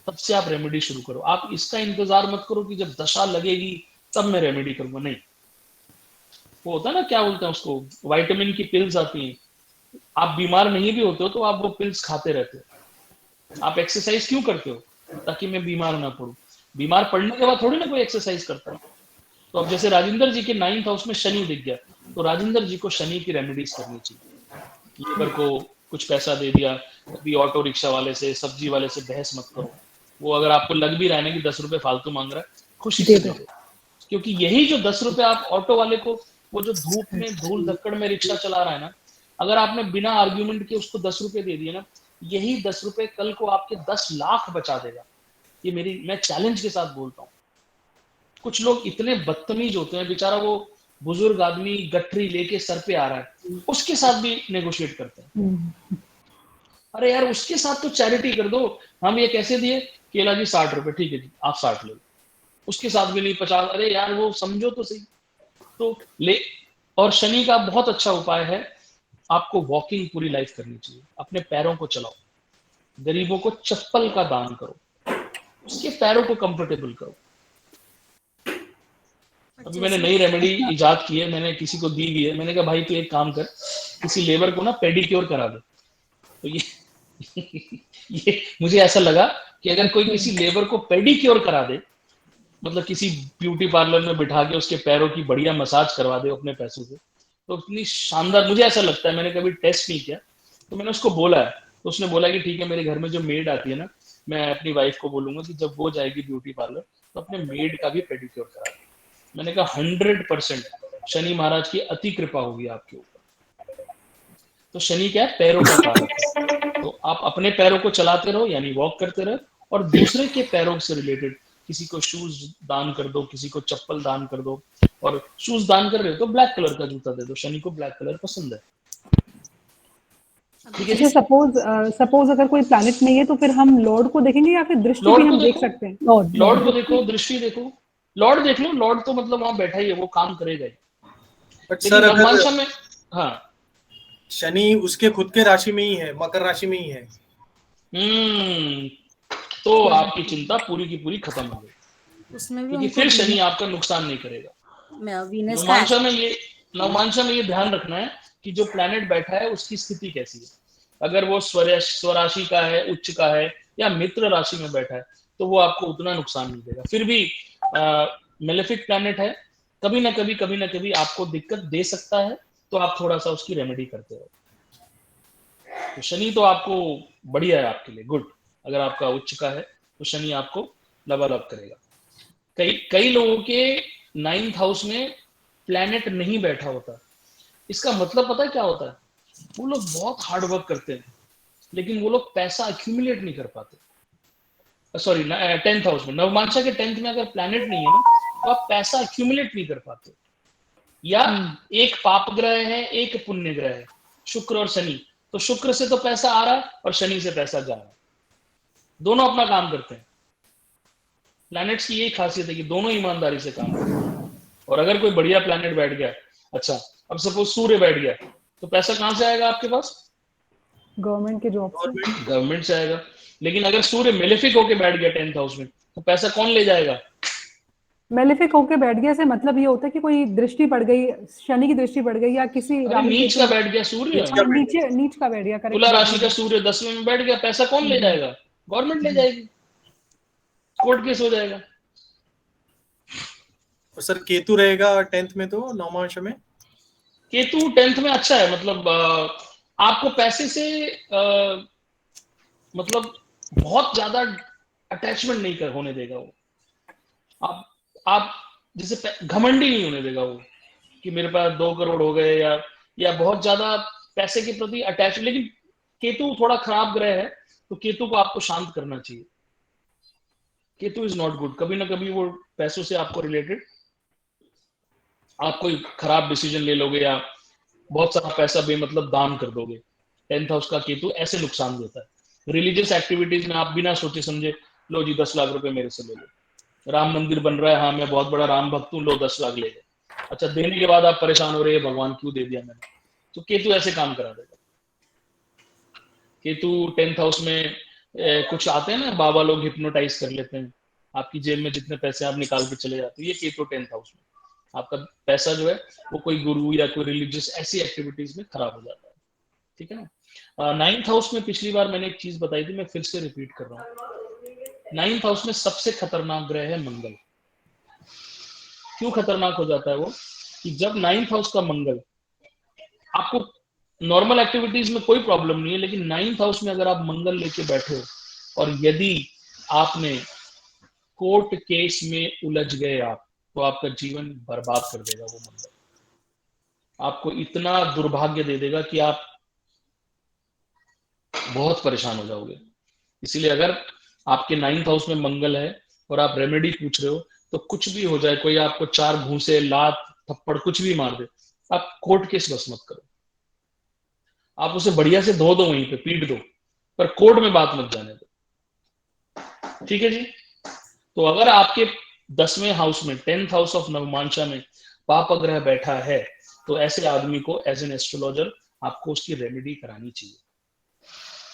A: तब से आप रेमेडी शुरू करो। आप इसका इंतजार मत करो कि जब दशा लगेगी तब मैं रेमेडी करूंगा, नहीं। वो होता है ना, क्या बोलते हैं उसको, विटामिन की पिल्स आती हैं, आप बीमार नहीं भी होते हो तो आप वो पिल्स खाते रहते हो। आप एक्सरसाइज क्यों करते हो? ताकि मैं बीमार ना पड़ूं। बीमार पड़ने के बाद थोड़ी ना कोई एक्सरसाइज करता है। तो अब जैसे राजेंद्र जी के 9th हाउस में शनि दिख गया, तो राजेंद्र जी को शनि की रेमेडीज करनी चाहिए। लेबर को कुछ पैसा दे दिया, अभी ऑटो रिक्शा वाले से, सब्जी वाले से बहस मत करो। वो अगर आपको लग भी रहा है ना कि 10 रुपए फालतू मांग रहा है, खुशी से दे दो। क्योंकि यही जो 10 रुपए आप ऑटो वाले को, वो जो धूप में धूल धक्कड़ में रिक्शा चला रहा है ना, अगर आपने बिना आर्ग्यूमेंट के उसको 10 रुपए दे दिए ना, यही 10 रुपए कल को आपके 10 लाख बचा देगा। ये मैं चैलेंज के साथ बोलता हूँ। कुछ लोग इतने बदतमीज होते हैं, बेचारा वो बुजुर्ग आदमी गठरी लेके सर पे आ रहा है, उसके साथ भी नेगोशिएट करते हैं। अरे यार उसके साथ तो चैरिटी कर दो। हम ये कैसे दिए, केला जी 60 रुपए, ठीक है जी आप 60 ले लो। उसके साथ भी नहीं 50, अरे यार वो समझो तो सही। तो ले। और शनि का बहुत अच्छा उपाय है, आपको वॉकिंग पूरी लाइफ करनी चाहिए, अपने पैरों को चलाओ, गरीबों को चप्पल का दान करो, उसके पैरों को कंफर्टेबल करो। अभी मैंने नई रेमेडी इजाद की है, मैंने किसी को दी भी है। मैंने कहा भाई तू एक काम कर, किसी लेबर को ना पेडिक्योर करा दे। तो ये मुझे ऐसा लगा कि अगर कोई किसी लेबर को पेडिक्योर करा दे, मतलब किसी ब्यूटी पार्लर में बिठा के उसके पैरों की बढ़िया मसाज करवा दे अपने पैसों से, तो इतनी शानदार, मुझे ऐसा लगता है। मैंने कभी टेस्ट नहीं किया, तो मैंने उसको बोला है, तो उसने बोला कि ठीक है, मेरे घर में जो मेड आती है ना, मैं अपनी वाइफ को बोलूंगा कि जब वो जाएगी ब्यूटी पार्लर तो अपने मेड का भी पेडिक्योर करा दे। मैंने कहा 100% शनि महाराज की अति कृपा होगी आपके ऊपर। तो शनि क्या है, पैरों का कारक है। तो आप अपने पैरों को चलाते रहो, यानी वॉक करते रहो, और दूसरे के पैरों से रिलेटेड किसी को शूज दान कर दो, किसी को चप्पल दान कर दो। और शूज दान कर रहे हो तो ब्लैक कलर का जूता दे दो, शनि को ब्लैक कलर पसंद है। ठीक है।
E: सपोज अगर कोई प्लैनेट नहीं है तो फिर हम लॉर्ड को देखेंगे या फिर दृष्टि भी हम देख सकते हैं?
A: लॉर्ड को देखो, दृष्टि देखो, लॉर्ड देख लो। लॉर्ड तो मतलब वहां बैठा ही है, वो काम करेगा ही।
C: बट सर अगर
A: में हाँ
C: शनि उसके खुद के राशि में ही है, मकर राशि में ही है,
A: तो आपकी चिंता पूरी की पूरी खत्म हो गई।
B: उसमें भी
A: क्योंकि फिर शनि आपका नुकसान नहीं करेगा।
B: वीनस
A: नवमांशा में ये नवमांशा में ये ध्यान रखना है कि जो प्लैनेट बैठा है उसकी स्थिति कैसी है। अगर वो स्वराशि का है, उच्च का है या मित्र राशि में बैठा है तो वो आपको उतना नुकसान नहीं देगा। फिर भी मेलेफिक प्लैनेट है, कभी ना कभी आपको दिक्कत दे सकता है, तो आप थोड़ा सा उसकी रेमेडी करते रहो। तो शनि तो आपको बढ़िया है आपके लिए, गुड। अगर आपका उच्च का है तो शनि आपको डबल अप करेगा। कई लोगों के 9th हाउस में प्लैनेट नहीं बैठा होता, इसका मतलब पता है क्या होता है? वो लोग बहुत हार्ड वर्क करते हैं लेकिन वो लोग पैसा एक्यूमुलेट नहीं कर पाते। सॉरी, 10th हाउस में, नवमांशा के 10th में अगर प्लैनेट नहीं है ना तो आप पैसा एक्यूमुलेट नहीं कर पाते। या एक पाप ग्रह है, एक पुण्य ग्रह है, शुक्र और शनि, तो शुक्र से तो पैसा आ रहा है और शनि से पैसा जा रहा है, दोनों अपना काम करते हैं। प्लैनेट्स की यही खासियत है कि दोनों ईमानदारी से काम करते हैं। और अगर कोई बढ़िया प्लैनेट बैठ गया, अच्छा अब सपोज सूर्य बैठ गया, तो पैसा कहां से आएगा आपके पास?
E: गवर्नमेंट के जॉब से,
A: गवर्नमेंट से आएगा। लेकिन अगर सूर्य मेलेफिक होके बैठ गया 10th हाउस में तो पैसा कौन ले जाएगा?
E: मेलेफिक होके बैठ गया से मतलब ये होता है कि कोई दृष्टि पड़ गई, शनि की दृष्टि पड़ गई या किसी
A: अरे नीच का बैठ गया सूर्य,
E: नीच का बैठ गया,
A: तुला राशि का सूर्य 10वें में बैठ गया, पैसा कौन ले जाएगा? गवर्नमेंट ले जाएगी, कोर्ट केस हो जाएगा।
C: और सर केतु रहेगा 10th में, तो नवमांश में
A: केतु 10th में अच्छा है, मतलब आपको पैसे से मतलब बहुत ज्यादा अटैचमेंट नहीं होने देगा वो। आप जैसे घमंडी नहीं होने देगा वो कि मेरे पास 2 करोड़ हो गए या बहुत ज्यादा पैसे के प्रति अटैच। लेकिन केतु थोड़ा खराब ग्रह है, तो केतु को आपको शांत करना चाहिए। Ketu is not good. कभी ना कभी वो पैसों से आपको रिलेटेड आप कोई खराब डिसीजन ले लोगे या बहुत सारा पैसा बेमतलब दान कर दोगे। 10th हाउस का केतु ऐसे नुकसान देता है। रिलीजियस एक्टिविटीज में आप बिना सोचे समझे, लो जी 10 लाख रुपए मेरे से ले लो, राम मंदिर बन रहा है, हाँ मैं बहुत बड़ा राम भक्त हूँ, लो 10 लाख ले गए। अच्छा, देने के बाद आप परेशान हो रहे हैं, भगवान क्यों दे दिया मैंने? तो केतु ऐसे काम करा देगा। केतु 10th हाउस में कुछ आते हैं ना, बाबा लोग हिप्नोटाइज कर लेते हैं, आपकी जेब में जितने पैसे आप निकाल के चले जाते हैं। ये केतु 10th हाउस में आपका पैसा जो है वो कोई गुरु या कोई रिलीजियस ऐसी एक्टिविटीज में खराब हो जाता है। ठीक है ना। 9th हाउस में पिछली बार मैंने एक चीज बताई थी, मैं फिर से रिपीट कर रहा हूँ। 9th हाउस में सबसे खतरनाक ग्रह है मंगल। क्यों खतरनाक हो जाता है वो? कि जब 9th हाउस का मंगल, आपको नॉर्मल एक्टिविटीज में कोई प्रॉब्लम नहीं है, लेकिन 9th हाउस में अगर आप मंगल लेके बैठे हो और यदि आपने कोर्ट केस में उलझ गए आप, तो आपका जीवन बर्बाद कर देगा वो मंगल। आपको इतना दुर्भाग्य दे देगा कि आप बहुत परेशान हो जाओगे। इसीलिए अगर आपके 9th हाउस में मंगल है और आप रेमेडी पूछ रहे हो, तो कुछ भी हो जाए, कोई आपको 4 घूंसे, लात, थप्पड़ कुछ भी मार दे, आप कोर्ट केस बस मत करो। आप उसे बढ़िया से धो दो, वहीं पे पीट दो, पर कोर्ट में बात मत जाने दो। ठीक है जी। तो अगर आपके 10वें हाउस में, 10th हाउस ऑफ नवमांशा में पाप ग्रह बैठा है, तो ऐसे आदमी को एज एन एस्ट्रोलॉजर आपको उसकी रेमेडी करानी चाहिए।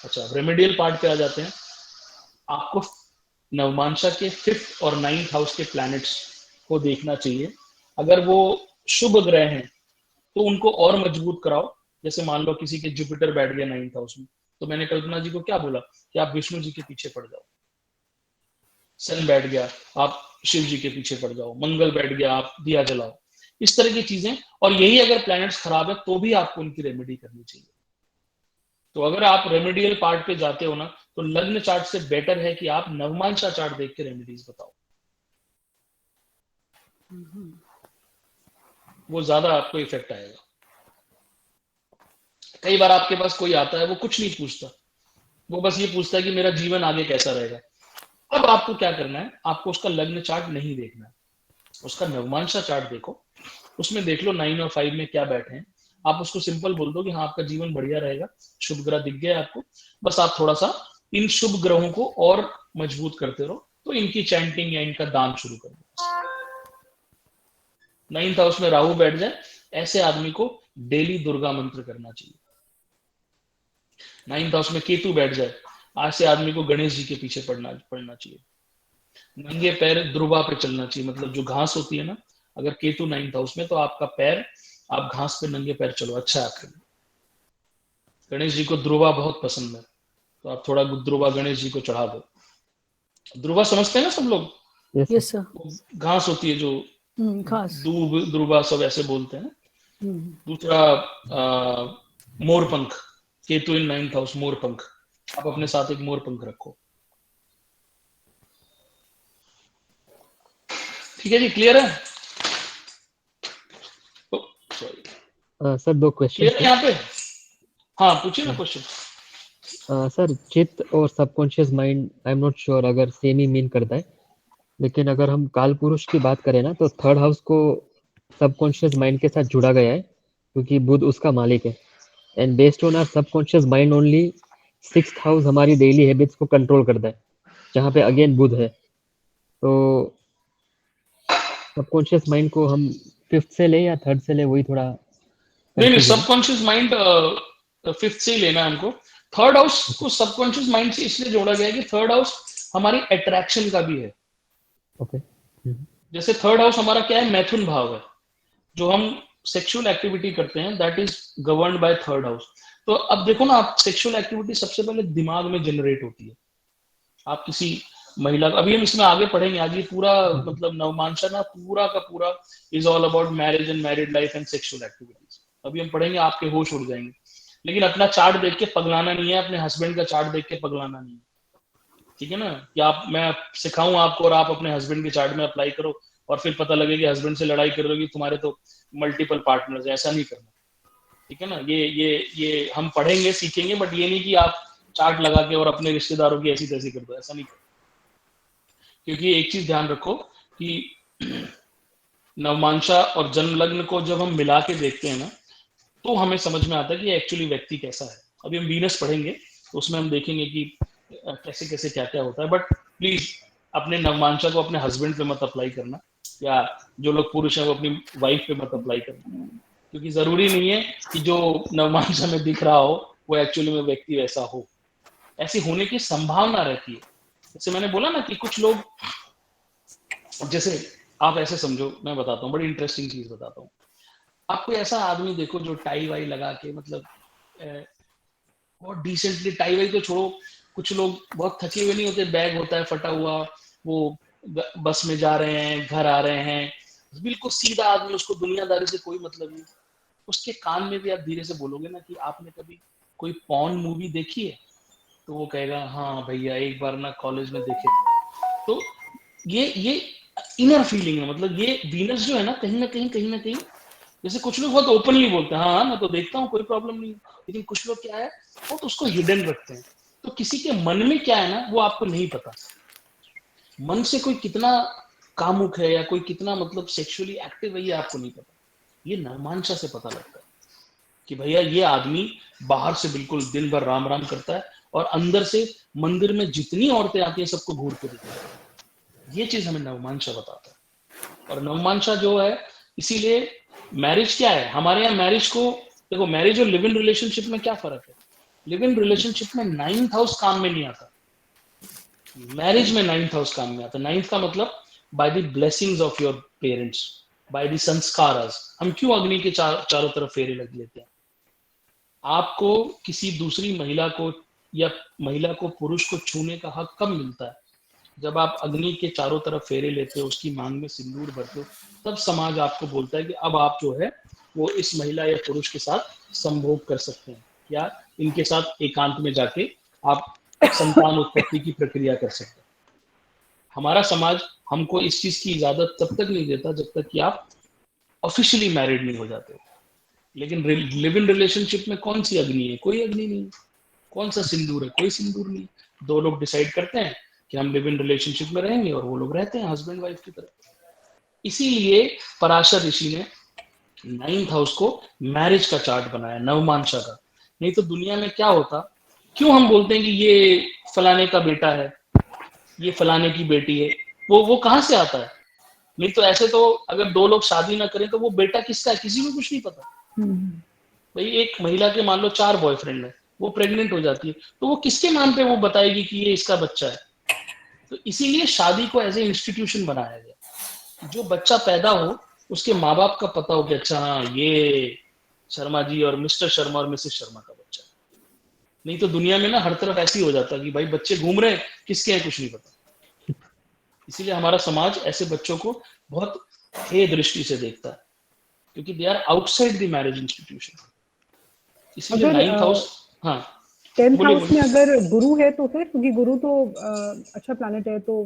A: अच्छा, रेमेडियल पार्ट पे आ जाते हैं। आपको नवमांशा के 5th और 9th हाउस के प्लैनेट्स को देखना चाहिए। अगर वो शुभ ग्रह हैं तो उनको और मजबूत कराओ। जैसे मान लो किसी के जुपिटर बैठ गया 9th हाउस में, तो मैंने कल्पना जी को क्या बोला कि आप विष्णु जी के पीछे पड़ जाओ। सन बैठ गया, आप शिव जी के पीछे पड़ जाओ। मंगल बैठ गया, आप दिया जलाओ। इस तरह की चीजें। और यही अगर प्लैनेट्स खराब है तो भी आपको उनकी रेमेडी करनी चाहिए। तो अगर आप रेमेडियल पार्ट पे जाते हो ना, तो लग्न चार्ट से बेटर है कि आप नवमांशा चार्ट देख के रेमेडीज बताओ, वो ज्यादा आपको इफेक्ट आएगा। कई बार आपके पास कोई आता है, वो कुछ नहीं पूछता, वो बस ये पूछता है कि मेरा जीवन आगे कैसा रहेगा। अब आपको क्या करना है, आपको उसका लग्न चार्ट नहीं देखना है, उसका नवमांशा चार्ट देखो। उसमें देख लो 9 और 5 में क्या बैठे हैं। आप उसको सिंपल बोल दो कि हाँ आपका जीवन बढ़िया रहेगा, शुभ ग्रह दिख गया आपको, बस आप थोड़ा सा इन शुभ ग्रहों को और मजबूत करते रहो, तो इनकी चैंटिंग या इनका दान शुरू कर दो। 9th हाउस में राहु बैठ जाए, ऐसे आदमी को डेली दुर्गा मंत्र करना चाहिए। 9th हाउस में केतु बैठ जाए, ऐसे आदमी को गणेश जी के पीछे पड़ना चाहिए। नंगे पैर ध्रुवा पे चलना चाहिए, मतलब जो घास होती है ना, अगर केतु 9th हाउस में, तो आपका पैर आप घास पे नंगे पैर चलो, अच्छा है आपके लिए। गणेश जी को ध्रुवा बहुत पसंद है, तो आप थोड़ा ध्रुवा गणेश जी को चढ़ा दो। ध्रुवा समझते हैं ना सब लोग,
F: यस
D: Yes, sir.
A: वो घास होती है जो
D: खास.
A: दूब ध्रुवा सब ऐसे बोलते हैं। दूसरा मोरपंख, केतु इन 9th हाउस, मोरपंख, आप अपने साथ एक मोरपंख रखो। ठीक है जी, क्लियर है? सॉरी
F: सर 2 क्वेश्चन
A: क्लियर है
F: थे।
A: यहाँ पे? हाँ पूछिए ना क्वेश्चन।
F: सर चित्त और subconscious mind I am not sure अगर सेम ही मीन करता है, लेकिन अगर हम काल पुरुष की बात करें ना तो 3rd हाउस को सबकॉन्शियस माइंड के साथ जुड़ा गया है क्योंकि बुध उसका मालिक है। And based on our subconscious mind only 6th house हमारी डेली हैबिट्स को कंट्रोल करता है, जहाँ पे अगेन बुध है। तो सबकॉन्शियस माइंड को हम 5th से ले या 3rd से ले, वही थोड़ा
A: नहीं
F: confusion है।
A: सबकॉन्शियस माइंड 5th से ही लेना है हमको। 3rd हाउस को सबकॉन्शियस माइंड से इसलिए जोड़ा गया है कि 3rd हाउस हमारी अट्रैक्शन का भी है।
F: ओके।
A: जैसे 3rd हाउस हमारा क्या है, मैथुन भाव है, जो हम सेक्सुअल एक्टिविटी करते हैं that is governed bye 3rd house. तो अब देखो ना, आप सेक्सुअल एक्टिविटी सबसे पहले दिमाग में जनरेट होती है। आप किसी महिला, अभी हम इसमें आगे पढ़ेंगे, आज ये पूरा मतलब नवमांशा ना पूरा का पूरा is all about marriage and married life and sexual activities. अभी हम पढ़ेंगे, आपके होश उड़ जाएंगे। लेकिन अपना चार्ट देख के पगलाना नहीं है, अपने हस्बैंड का चार्ट देख के पगलाना नहीं है, ठीक है ना? कि आप, मैं सिखाऊं आपको और आप अपने हस्बैंड के चार्ट में अप्लाई करो और फिर पता लगे कि हस्बैंड से लड़ाई कर रहे हो कि तुम्हारे तो मल्टीपल पार्टनर्स, ऐसा नहीं करना, ठीक है ना? ये हम पढ़ेंगे सीखेंगे, बट ये नहीं कि आप चार्ट लगा के और अपने रिश्तेदारों की ऐसी तैसी कर दो, ऐसा नहीं करना। क्योंकि एक चीज ध्यान रखो कि नवमांशा और जन्म लग्न को जब हम मिला के देखते हैं ना, तो हमें समझ में आता है कि एक्चुअली व्यक्ति कैसा है। अभी हम वीनस पढ़ेंगे तो उसमें हम देखेंगे कि कैसे कैसे क्या क्या होता है। बट प्लीज अपने नवमांशा को अपने हस्बैंड पे मत अप्लाई करना, या जो लोग पुरुष हैं वो अपनी वाइफ पे मत अप्लाई करना, क्योंकि जरूरी नहीं है कि जो नवमांशा में दिख रहा हो वो एक्चुअली में व्यक्ति वैसा हो। ऐसी होने की संभावना रहती है। जैसे मैंने बोला ना कि कुछ लोग, जैसे आप ऐसे समझो, मैं बताता हूँ, बड़ी इंटरेस्टिंग चीज बताता हूँ। आप कोई ऐसा आदमी देखो जो टाई वाई लगा के, मतलब बहुत डिसेंटली, टाई वाई तो छोड़ो, कुछ लोग बहुत थके हुए नहीं होते, बैग होता है फटा हुआ, वो बस में जा रहे हैं, घर आ रहे हैं, बिल्कुल सीधा आदमी, उसको दुनियादारी से कोई मतलब नहीं। उसके कान में भी आप धीरे से बोलोगे ना कि आपने कभी कोई पॉर्न मूवी देखी है, तो वो कहेगा हाँ भैया एक बार ना कॉलेज में देखे। तो ये इनर फीलिंग है। मतलब ये वीनस जो है ना, कहीं ना कहीं जैसे कुछ लोग बहुत ओपनली बोलते हैं हाँ मैं तो देखता हूँ, कोई प्रॉब्लम नहीं, लेकिन कुछ लोग क्या है, वो तो उसको हिडन रखते हैं। तो किसी के मन में क्या है ना, वो आपको नहीं पता। मन से कोई कितना कामुक है या कोई कितना मतलब सेक्सुअली एक्टिव है, ये आपको नहीं पता। ये नवमांशा से पता लगता है कि भैया ये आदमी बाहर से बिल्कुल दिन भर राम राम करता है और अंदर से मंदिर में जितनी औरतें आती हैं सबको घूर के देता है। ये चीज हमें नवमांशा बताता है। और नवमांशा जो है, इसीलिए मैरिज क्या है हमारे यहाँ, मैरिज को देखो, मैरिज और लिव इन रिलेशनशिप में क्या फर्क है? लिव इन रिलेशनशिप में 9th हाउस काम में नहीं आता, मैरिज में 9th हाउस काम में आता। 9th का मतलब by the blessings of your parents, by the संस्कारास। हम क्यों अग्नि के चारों तरफ फेरे लग लेते हैं? आपको किसी दूसरी महिला को या महिला को पुरुष को छूने का हक कब मिलता है? जब आप अग्नि के चारों तरफ फेरे लेते हो, उसकी मांग में सिंदूर भरते हो, तब समाज आपको बोलता है कि अब आप जो है वो इस महिला या पुरुष के साथ संभोग कर सकते हैं, या इनके साथ एकांत में जाके आप संतान उत्पत्ति की प्रक्रिया कर सकते हैं। हमारा समाज हमको इस चीज की इजाजत तब तक नहीं देता जब तक कि आप ऑफिशियली मैरिड नहीं हो जाते हो। लेकिन लिव इन रिलेशनशिप में कौन सी अग्नि है? कोई अग्नि नहीं। कौन सा सिंदूर है? कोई सिंदूर नहीं। दो लोग डिसाइड करते हैं कि हम लिव इन रिलेशनशिप में रहेंगे और वो लोग रहते हैं हस्बैंड वाइफ की तरह। इसीलिए पराशर ऋषि ने 9th हाउस को मैरिज का चार्ट बनाया, नवमांशा का। नहीं तो दुनिया में क्या होता, क्यों हम बोलते हैं कि ये फलाने का बेटा है, ये फलाने की बेटी है, वो कहाँ से आता है? नहीं तो ऐसे तो अगर दो लोग शादी ना करें तो वो बेटा किसका है किसी को कुछ नहीं पता। भाई एक महिला के मान लो 4 बॉयफ्रेंड है, वो प्रेग्नेंट हो जाती है, तो वो किसके नाम पे वो बताएगी कि ये इसका बच्चा है? तो इसीलिए शादी को एज ए इंस्टीट्यूशन बनाया गया। जो बच्चा पैदा हो उसके माँ बाप का पता हो कि अच्छा हाँ ये शर्मा जी और मिस्टर शर्मा और मिसेस शर्मा का बच्चा। नहीं तो दुनिया में ना हर तरफ ऐसी हो जाता कि भाई बच्चे घूम रहे हैं, किसके हैं कुछ नहीं पता। इसीलिए हमारा समाज ऐसे बच्चों को बहुत हे दृष्टि से देखता है, क्योंकि they are outside the marriage institution. इसीलिए
E: अगर
A: 9th हाउस, हाँ
E: 10th
A: बोलिए
E: हाउस में
A: बोलिए।
E: अगर गुरु है तो फिर, क्योंकि गुरु तो अच्छा प्लैनेट है, तो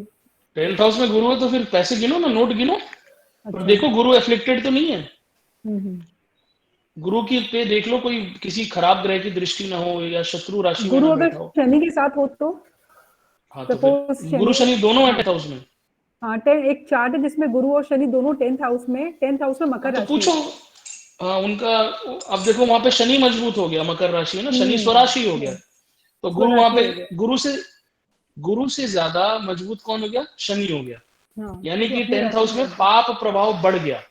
A: 10th हाउस में गुरु है तो फिर पैसे गिनो ना, नोट गिनो और
E: अच्छा।
A: देखो गुरु एफ्लिक्टेड तो नहीं है।
E: हम्म।
A: गुरु की पे देख लो कोई किसी खराब ग्रह की दृष्टि ना हो या शत्रु राशि में
E: गुरु
A: ना
E: अगर
A: बैठा हो।
E: शनि के साथ हो तो,
A: हाँ तो
E: सपोज
A: फिर गुरु
E: शनि,
A: शनि दोनों है
E: हाँ
A: 10th हाउस में।
E: हाँ, एक चार्ट है जिसमें गुरु और शनि दोनों 10th हाउस में, 10th हाउस में
A: हाँ
E: मकर
A: तो
E: राशि
A: पूछो,
E: है।
A: हाँ उनका, अब देखो वहां पे शनि मजबूत हो गया, मकर राशि है ना, शनि स्वराशि हो गया। तो गुरु वहां
E: स्वराशि
A: पे
E: हो गया।
A: गुरु से ज्यादा मजबूत कौन हो गया? शनि हो गया।
E: हाँ,
A: यानी
E: जो
A: कि
E: अपनी
A: 10th
E: राशि
A: हाउस
E: में
A: में
E: बैठ गया।
A: पाप प्रभाव बढ़ गया।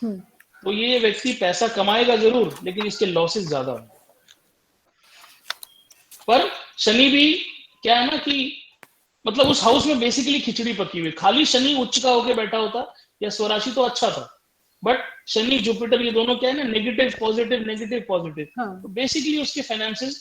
E: हम्म।
A: तो ये व्यक्ति पैसा कमाएगा जरूर, लेकिन इसके लॉसेस ज्यादा होंगे। पर शनि भी क्या है ना कि मतलब उस हाउस में बेसिकली खिचड़ी पकी हुई, खाली शनि उच्च का होके बैठा होता या स्वराशि तो अच्छा था, बट शनि जुपिटर ये दोनों क्या है ना, नेगेटिव पॉजिटिव नेगेटिव पॉजिटिव,
E: हाँ।
A: तो बेसिकली उसके फाइनेंसेस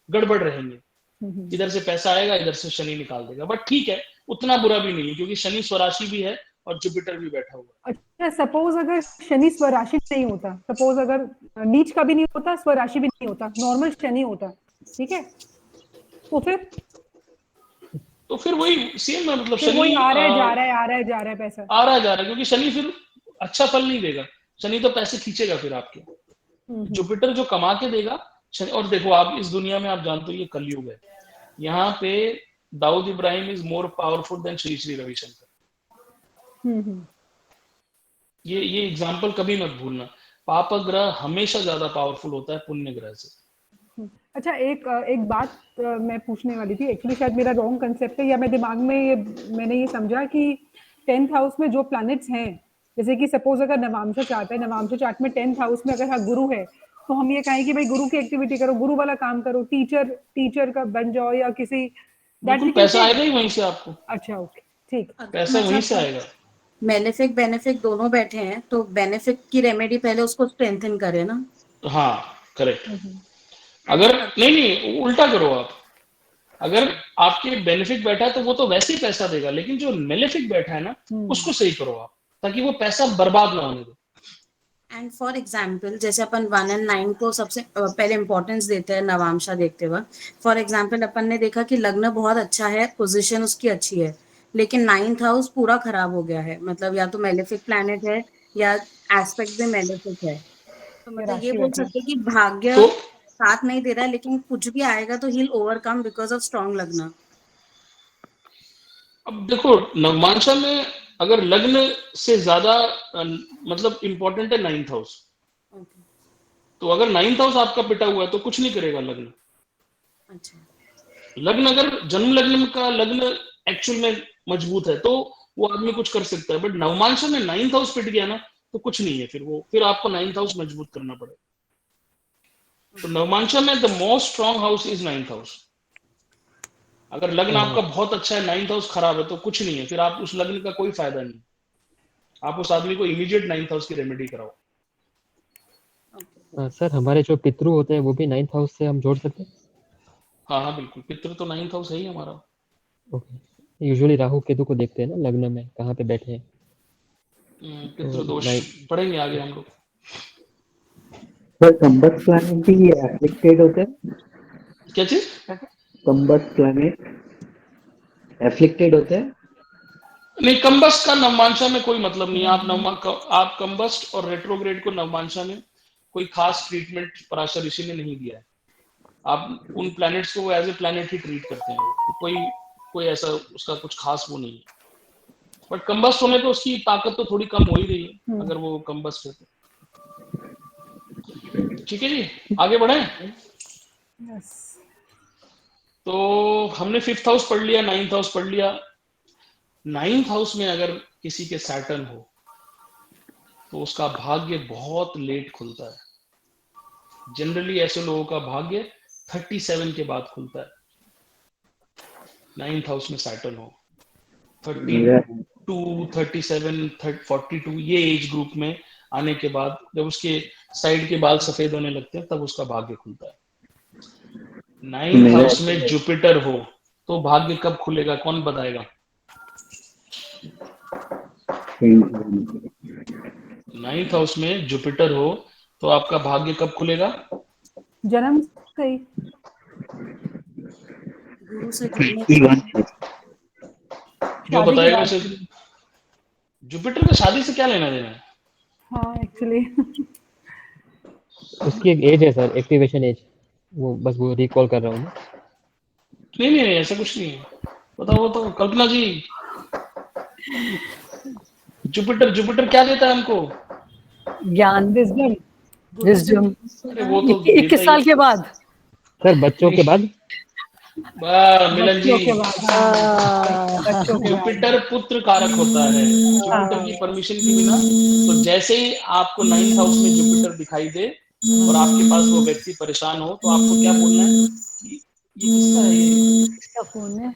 A: गड़बड़ रहेंगे।
E: हम्म।
A: इधर से पैसा आएगा, इधर से शनि निकाल देगा, बट ठीक है, उतना बुरा भी नहीं है क्योंकि शनि स्वराशि भी है और जुपिटर भी बैठा हुआ है।
E: अच्छा, सपोज अगर शनि स्वराशि नहीं होता, सपोज अगर नीच का भी नहीं होता, स्वराशि भी नहीं होता, नॉर्मल शनि होता, ठीक है, तो
A: तो फिर वही सेम है, मतलब
E: फिर वही
A: शनि
E: आ रहा है जा रहा है, आ रहा है जा रहा है पैसा।
A: आ रहा जा रहा है, क्योंकि शनि फिर अच्छा फल नहीं देगा। शनि तो पैसे खींचेगा फिर आपके।
E: हम्म।
A: जुपिटर जो कमा के देगा शनि। और देखो आप इस दुनिया में आप जानते हो ये कलयुग है, यहाँ पे Dawood Ibrahim is more powerful than Shri Shri Ravishankar.
E: Hmm.
A: ये एग्जाम्पल कभी मत भूलना। पाप ग्रह हमेशा ज्यादा पावरफुल होता है पुण्य ग्रह से।
E: अच्छा, एक बात मैं पूछने वाली थी, एक्चुअली शायद मेरा रॉन्ग कंसेप्ट है, या मैं दिमाग में ये, मैंने ये समझा कि 10th हाउस में जो प्लैनेट्स हैं, जैसे कि सपोज अगर नवांशा चार्ट है, नवांशा चार्ट में 10th हाउस में अगर हाँ गुरु है, तो हम ये कहें कि भाई गुरु की एक्टिविटी करो, गुरु वाला काम करो, टीचर का बन जाओ, या किसी, दैट
A: बिल्कुल
E: वी कैन
A: पैसा
E: से।
A: आएगा ही वहीं से आपको,
E: अच्छा, ओके, ठीक।
A: पैसा वहीं से
B: मतलब
A: आएगा।
B: बेनिफिक बेनिफिक दोनों बैठे हैं, तो बेनिफिक की रेमेडी पहले उसको स्ट्रेंथन करे ना।
A: हाँ करेक्ट। अगर
B: ऐसा।
A: नहीं नहीं उल्टा करो आप, अगर आपके बेनिफिट बैठा है तो वो तो वैसे ही पैसा देगा, लेकिन जो मेलेफिक बैठा है ना उसको सही करो आप, ताकि वो पैसा बर्बाद ना होने दो।
B: एंड फॉर एग्जाम्पल, जैसे अपन 1 और 9 को सबसे पहले इंपॉर्टेंस देते हैं नवांशा देखते वक्त। फॉर एग्जाम्पल अपन ने देखा कि लग्न बहुत अच्छा है, पोजीशन उसकी अच्छी है, लेकिन 9th हाउस पूरा खराब हो गया है, मतलब या तो मेलेफिक प्लैनेट है या एस्पेक्ट में मेलेफिक है। तो
E: ये
B: मतलब ये
E: राशि
B: बोल
E: बैठा है।
B: सकते हैं कि भाग्य
A: तो
B: साथ नहीं दे रहा है, लेकिन कुछ भी आएगा तो ही ओवरकम बिकॉज ऑफ स्ट्रॉन्ग लग्न।
A: अब देखो नवमांशा में अगर लग्न से ज्यादा मतलब इंपॉर्टेंट है 9th हाउस,
B: ओके।
A: तो अगर 9th हाउस आपका पिटा हुआ है तो कुछ नहीं करेगा लग्न।
B: अच्छा।
A: लग्न अगर जन्म लग्न का लग्न एक्चुअल में मजबूत है तो वो आदमी कुछ कर सकता है, बट नवमांशा में 9th हाउस पिट गया ना तो कुछ नहीं है, फिर वो फिर आपको 9th हाउस मजबूत करना पड़ेगा। तो नवमांशा में the most strong house is 9th house. अगर लग्न आपका बहुत अच्छा है 9th हाउस खराब है तो कुछ नहीं है, फिर आप उस लग्न का कोई फायदा नहीं। आप उस आदमी को इमीडिएट 9th हाउस की रेमेडी कराओ।
F: सर हमारे जो पितृ होते हैं वो भी 9th हाउस से हम जोड़ सकते हैं?
A: हाँ हाँ बिल्कुल, पितृ तो 9th हाउस है ही हमारा।
F: ओके, यूजुअली राहु केतु को देखते हैं ना लग्न में कहाँ पे बैठे हैं, तो
A: पितृ दोष
F: नाइन।
A: पढ़ेंगे आगे हम लोग।
G: सर कंबस प्लैनेट भी एफ्लिक्टेड होते हैं?
A: क्या चीज?
G: कंबस प्लैनेट एफ्लिक्टेड होते हैं?
A: नहीं, कंबस्ट का नवमांशा में कोई मतलब नहीं है। आप कंबस्ट और रेट्रोग्रेड को नवमांशा में कोई खास ट्रीटमेंट पराशर ऋषि ने नहीं दिया है। आप उन प्लैनेट्स को वो एज ए प्लैनेट ही ट्रीट करते हैं, तो कोई ऐसा उसका कुछ खास वो नहीं है। बट कंबस्ट होने पे उसकी ताकत तो थोड़ी कम हो ही रही है अगर वो कंबस्ट है तो। ठीक है जी, आगे बढ़े।
E: यस।
A: तो हमने 5th हाउस पढ़ लिया, 9th हाउस पढ़ लिया। 9th हाउस में अगर किसी के सैटर्न हो तो उसका भाग्य बहुत लेट खुलता है। जनरली ऐसे लोगों का भाग्य 37 के बाद खुलता है, 9th हाउस में सैटर्न हो।
G: मेरा
A: 32, 37, 42 ये एज ग्रुप में आने के बाद जब उसके साइड के बाल सफेद होने लगते हैं तब उसका भाग्य खुलता है। 9th
G: मेरा
A: हाउस में जुपिटर हो तो भाग्य कब खुलेगा, कौन बताएगा? 9th हाउस में जुपिटर हो तो आपका भाग्य कब खुलेगा?
E: जन्म से ही।
B: गुरु से जुड़ने
G: 21
A: जो
E: शादी के
A: बताएगा
E: बाद।
A: उसे। जुपिटर का शादी से क्या लेना देना है?
E: हाँ एक्चुअली
F: उसकी एक एज है सर, एक्टिवेशन एज, वो बस वो रिकॉल कर रहा हूँ मैं।
A: नहीं नहीं नहीं, ऐसा कुछ नहीं है। बताओ बताओ कल्पना जी, जुपिटर जुपिटर क्या देता है हमको?
D: ज्ञान, विजडम, विजडम।
A: अरे वो तो देता
D: 21
A: ही
D: साल
A: है।
D: के बाद।
F: सर बच्चों के बाद
A: वाह मिलन जी,
E: बच्चों के बाद, हाँ, बच्चों के बाद।
A: जुपिटर पुत्र कारक होता है। जुपिटर की परमिशन के बिना, तो जैसे ही आपको 9th हाउस में जुपिटर दिखाई दे और आपके पास वो व्यक्ति परेशान हो तो आपको क्या बोलना है कि ये किसका है ये?
D: इसका फोन है।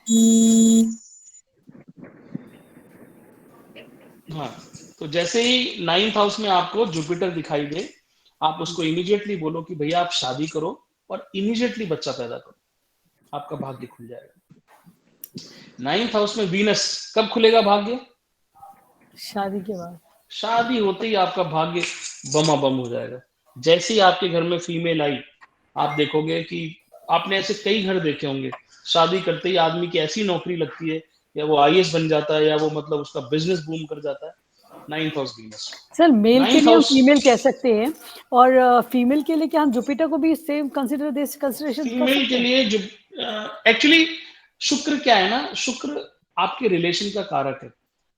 A: हाँ, तो जैसे ही 9th हाउस में आपको जुपिटर दिखाई दे आप उसको इमीडिएटली बोलो कि भैया आप शादी करो और इमीडिएटली बच्चा पैदा करो, आपका भाग्य खुल जाएगा। 9th हाउस में वीनस, कब खुलेगा भाग्य?
D: शादी के बाद।
A: शादी होते ही आपका भाग्य बम हो जाएगा। जैसे ही आपके घर में फीमेल आई, आप देखोगे कि आपने ऐसे कई घर देखे होंगे, शादी करते ही आदमी की ऐसी नौकरी लगती है या वो आईएएस बन जाता है या वो मतलब उसका बिजनेस बूम कर जाता है। 9th house Venus.
D: Sir mail के
A: 9th
D: लिए हम
A: हाउस
D: फीमेल कह सकते हैं, और फीमेल के लिए क्या हम जुपिटर को भी सेम कंसिडरेशन कर
A: फीमेल
D: सकते
A: के
D: हैं?
A: लिए जो एक्चुअली शुक्र क्या है ना, शुक्र आपके रिलेशन का कारक है,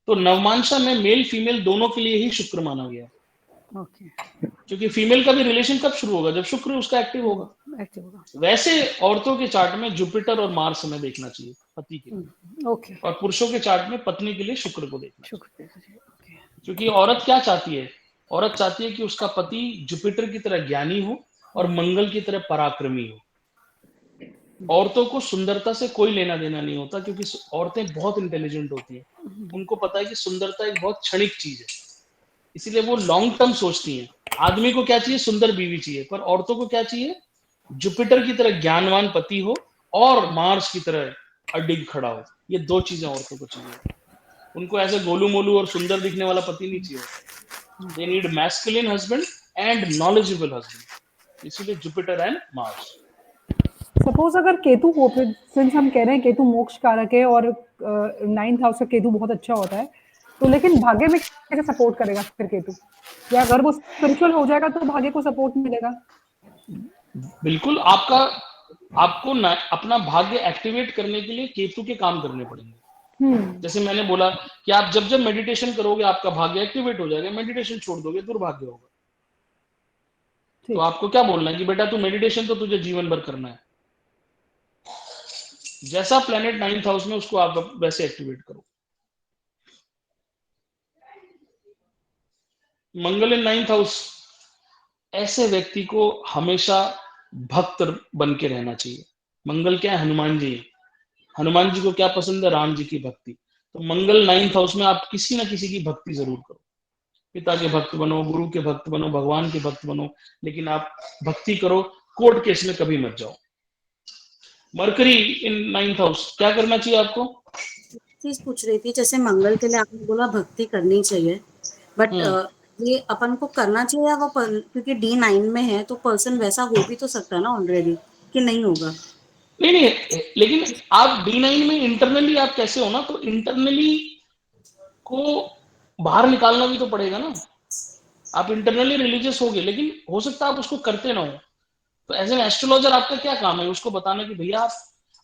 A: तो नवमांशा में मेल फीमेल दोनों के लिए ही शुक्र माना गया है।
D: ओके,
A: क्योंकि फीमेल का भी रिलेशन कब शुरू होगा? जब शुक्र उसका एक्टिव होगा।
D: एक्टिव होगा।
A: वैसे औरतों के चार्ट में जुपिटर और मार्स हमें देखना चाहिए पति के लिए,
D: ओके,
A: और पुरुषों के चार्ट में पत्नी के लिए शुक्र को देखना चाहिए।
D: शुक्र। ओके,
A: क्योंकि औरत क्या चाहती है? औरत चाहती है कि उसका पति जुपिटर की तरह ज्ञानी हो और मंगल की तरह पराक्रमी हो। औरतों को सुंदरता से कोई लेना देना नहीं होता, क्योंकि औरतें बहुत इंटेलिजेंट होती हैं। उनको पता है कि सुंदरता एक बहुत क्षणिक चीज है, इसीलिए वो लॉन्ग टर्म सोचती हैं। आदमी को क्या चाहिए? सुंदर बीवी चाहिए। पर औरतों को क्या चाहिए? जुपिटर की तरह ज्ञानवान पति हो और मार्स की तरह अडिग खड़ा हो। ये दो चीजें औरतों को चाहिए। उनको ऐसे गोलू मोलू और सुंदर दिखने वाला पति नहीं चाहिए। They need masculine husband and knowledgeable husband. इसीलिए जुपिटर एंड मार्स।
E: सपोज अगर केतु हो, सिंस हम कह रहे हैं केतु मोक्ष कारक है और 9th हाउस का केतु बहुत अच्छा होता है, तो लेकिन भाग्य में कैसे सपोर्ट करेगा फिर केतु? या अगर वो स्पिरिचुअल हो जाएगा तो भाग्य को सपोर्ट मिलेगा?
A: बिल्कुल, आपको अपना भाग्य एक्टिवेट करने के लिए केतु के काम करने पड़ेंगे। जैसे मैंने बोला कि आप जब जब मेडिटेशन करोगे आपका भाग्य एक्टिवेट हो जाएगा। मेडिटेशन छोड़ दोगे दुर्भाग्य होगा। तो
E: ठीक।
A: आपको क्या बोलना है कि बेटा तू मेडिटेशन तो तुझे जीवन भर करना है। जैसा प्लेनेट 9th हाउस में उसको आप वैसे एक्टिवेट करो। मंगल इन 9th हाउस, ऐसे व्यक्ति को हमेशा भक्त बन के रहना चाहिए। मंगल क्या है? हनुमान जी। हनुमान जी को क्या पसंद है? राम जी की भक्ति। तो मंगल 9th हाउस में आप किसी ना किसी की भक्ति जरूर करो। पिता के भक्त बनो, गुरु के भक्त बनो, भगवान के भक्त बनो, लेकिन आप भक्ति करो। कोर्ट केस में कभी मत जाओ। मरकरी इन 9th हाउस, क्या करना चाहिए आपको?
B: चीज पूछ रही थी, जैसे मंगल के लिए आपने बोला भक्ति करनी चाहिए, बट ये अपन को करना चाहिए वो क्योंकि D9 में है तो पर्सन वैसा हो भी तो सकता है ना ऑलरेडी, कि नहीं होगा?
A: नहीं नहीं, लेकिन आप D9 में इंटरनली आप कैसे हो ना, तो इंटरनली को बाहर निकालना भी तो पड़ेगा ना। आप इंटरनली रिलीजियस होगे लेकिन हो सकता है आप उसको करते ना हो। तो एज एन एस्ट्रोलॉजर आपका क्या काम है? उसको बताना कि भैया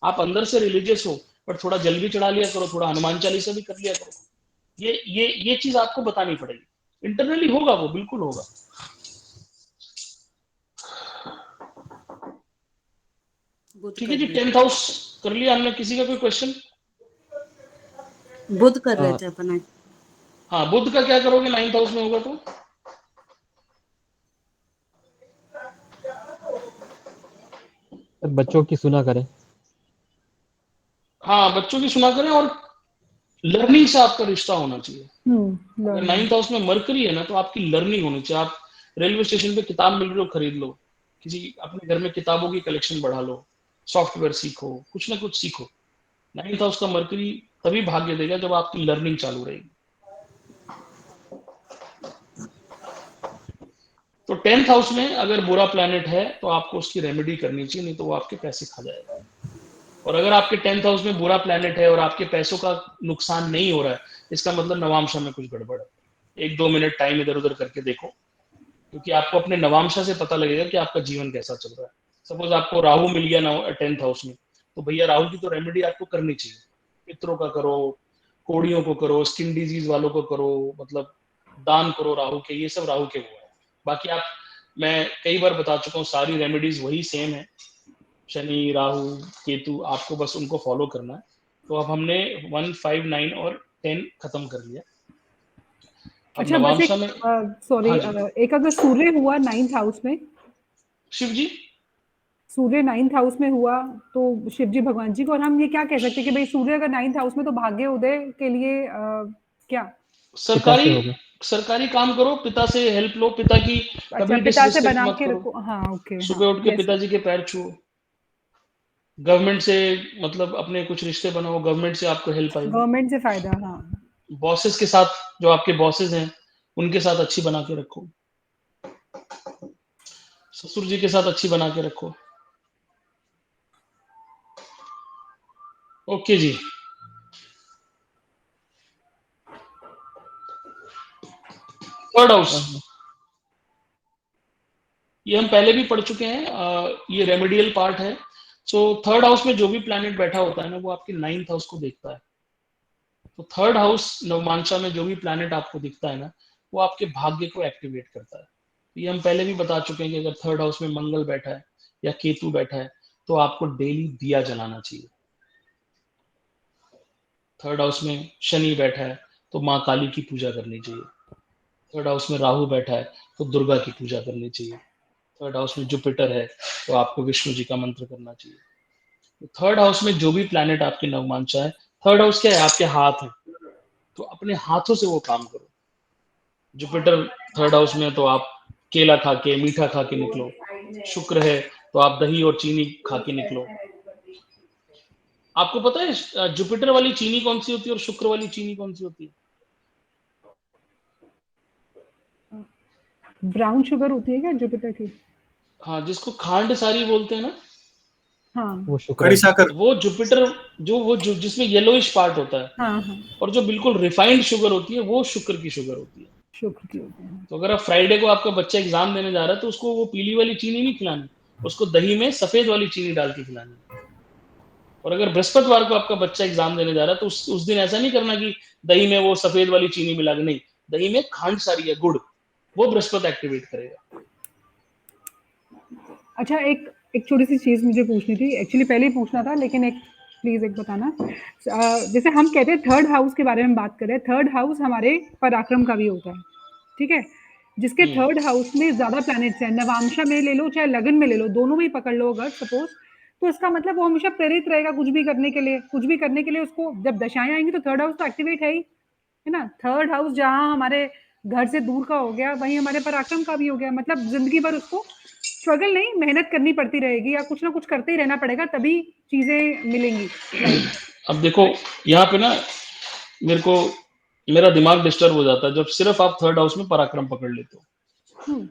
A: आप अंदर से रिलीजियस हो, पर थोड़ा जल भी चढ़ा लिया करो, थोड़ा हनुमान चालीसा भी कर लिया करो। ये चीज आपको बतानी पड़ेगी। इंटरनली होगा, वो बिल्कुल होगा।
B: बुध
A: ठीक है
B: कर
A: जी,
B: रहे
A: 10th हाउस कर लिया हमने। किसी का कोई क्वेश्चन?
B: बुध कर रहे थे अपन।
A: हाँ, बुध का क्या करोगे 9th हाउस में होगा तो?
F: सर बच्चों की सुना करें।
A: हाँ, बच्चों की सुना करें। और लर्निंग से आपका रिश्ता होना चाहिए। अगर
E: learning.
A: 9th हाउस में मरकरी है ना, तो आपकी लर्निंग होनी चाहिए। आप रेलवे स्टेशन पे किताब मिल रही हो, खरीद लो, किसी अपने घर में किताबों की कलेक्शन बढ़ा लो, सॉफ्टवेयर सीखो, कुछ ना कुछ सीखो। 9th हाउस का मरकरी तभी भाग्य देगा जब आपकी लर्निंग चालू रहेगी। तो 10th हाउस में अगर बुरा प्लैनेट है तो आपको उसकी रेमेडी करनी चाहिए, नहीं तो वो आपके पैसे खा जाएगा। और अगर आपके 10th हाउस में बुरा प्लैनेट है और आपके पैसों का नुकसान नहीं हो रहा है, इसका मतलब नवांशा में कुछ गड़बड़ है। 1-2 मिनट टाइम इधर उधर करके देखो, क्योंकि आपको अपने नवांशा से पता लगेगा कि आपका जीवन कैसा चल रहा है। सपोज आपको राहु मिल गया 10th हाउस में, तो भैया राहु की तो रेमेडी आपको करनी चाहिए। पितरों का करो, कोड़ियों को करो, स्किन डिजीज वालों को करो, मतलब दान करो राहु के, ये सब राहु के हुआ है। बाकी आप, मैं कई बार बता चुका हूँ, सारी रेमेडीज वही सेम है, शनि राहु केतु, आपको बस उनको फॉलो करना है। तो अब हमने 1, 5, 9 और 10 खत्म कर लिया। अब
E: अच्छा, बस
A: नवांशा
E: एक
A: में,
E: सॉरी,
A: हाँ जी,
E: एक अगर सूर्य हुआ 9th हाउस में,
A: शिव जी,
E: सूर्य 9th हाउस में हुआ तो शिव जी भगवान जी को, और हम ये क्या कह सकते हैं कि भाई सूर्य अगर 9th हाउस में तो भाग्य उदय के लिए क्या?
F: पिता
A: सरकारी
F: से होगा।
A: सरकारी काम करो, पिता से हेल्प लो, पिता की
E: अच्छा,
A: कभी
E: पिता से
A: डिसरिस्पेक्ट
E: बना
A: मत
E: के
A: करो।
E: रखो। हाँ, ओके, हाँ,
A: सुबह उठ के
E: यस,
A: पिताजी के पैर छुओ, गवर्नमेंट से मतलब अपने कुछ रिश्ते बनाओ, गवर्नमेंट से आपको हेल्प आएगी।
E: गवर्नमेंट से फायदा, हाँ।
A: बॉसेस के साथ, जो आपके बॉसेस हैं उनके साथ अच्छी बना के रखो, ससुर जी के साथ अच्छी बना के रखो। ओके जी। थर्ड हाउस,
F: हाँ,
A: ये हम पहले भी पढ़ चुके हैं, ये रेमेडियल पार्ट है। सो थर्ड हाउस में जो भी प्लैनेट बैठा होता है ना, वो आपके 9th हाउस को देखता है। तो थर्ड हाउस नवमांशा में जो भी प्लैनेट आपको दिखता है ना, वो आपके भाग्य को एक्टिवेट करता है। तो ये हम पहले भी बता चुके हैं कि अगर थर्ड हाउस में मंगल बैठा है या केतु बैठा है, तो आपको डेली दिया जलाना चाहिए। थर्ड हाउस में शनि बैठा है तो माँ काली की पूजा करनी चाहिए। थर्ड हाउस में राहु बैठा है तो दुर्गा की पूजा करनी चाहिए। थर्ड हाउस में जुपिटर है तो आपको विष्णु जी का मंत्र करना चाहिए। तो थर्ड हाउस में जो भी प्लैनेट आपकी नवमांशा है, थर्ड हाउस क्या है, आपके हाथ है, तो अपने हाथों से वो काम करो। जुपिटर थर्ड हाउस में है तो आप केला खा के, मीठा खा के निकलो। शुक्र है तो आप दही और चीनी खा के निकलो। आपको पता है जुपिटर वाली चीनी कौन सी होती है और शुक्र वाली चीनी कौन सी होती है?
E: ब्राउन शुगर होती है क्या जुपिटर की?
A: हाँ, जिसको खांड सारी बोलते हैं ना,
E: हाँ,
F: वो शुक्र
C: खड़ी
F: है।
C: साकर।
A: वो जुपिटर, जो जिसमें येलोइश पार्ट होता है,
E: हाँ, हाँ,
A: और जो बिल्कुल रिफाइंड शुगर होती है वो शुक्र की शुगर होती है।
E: शुक्र की होती है।
A: तो अगर आप फ्राइडे को आपका बच्चा एग्जाम देने जा रहा है, तो उसको वो पीली वाली चीनी नहीं खिलानी, उसको दही में सफेद वाली चीनी डाल के खिलानी। और अगर बृहस्पतिवार को आपका बच्चा एग्जाम देने जा रहा है, तो उस दिन ऐसा नहीं करना कि दही में वो सफेद वाली चीनी मिला के, नहीं, दही में खांड सारी है, गुड़, वो बृहस्पति एक्टिवेट करेगा।
E: अच्छा, एक एक छोटी सी चीज मुझे पूछनी थी, एक्चुअली पहले ही पूछना था, लेकिन एक प्लीज एक बताना। जैसे हम कहते हैं थर्ड हाउस के बारे में बात करें, थर्ड हाउस हमारे पराक्रम का भी होता है, ठीक है? जिसके थर्ड हाउस में ज्यादा प्लैनेट्स हैं, नवांशा में ले लो चाहे लगन में ले लो, दोनों में ही पकड़ लो अगर सपोज, तो इसका मतलब वो हमेशा प्रेरित रहेगा कुछ भी करने के लिए, कुछ भी करने के लिए। उसको जब दशाएं आएंगी तो थर्ड हाउस तो एक्टिवेट है ना? थर्ड हाउस जहां हमारे घर से दूर का हो गया, वहीं हमारे पराक्रम का भी हो गया। मतलब जिंदगी भर उसको स्ट्रगल नहीं, मेहनत करनी पड़ती रहेगी, या कुछ ना कुछ करते ही रहना पड़ेगा, तभी चीजें मिलेंगी लाइफ में।
A: अब देखो, यहाँ पे ना मेरे को, मेरा दिमाग डिस्टर्ब हो जाता है जब सिर्फ आप थर्ड हाउस में पराक्रम पकड़ लेते हो।
E: हम्म,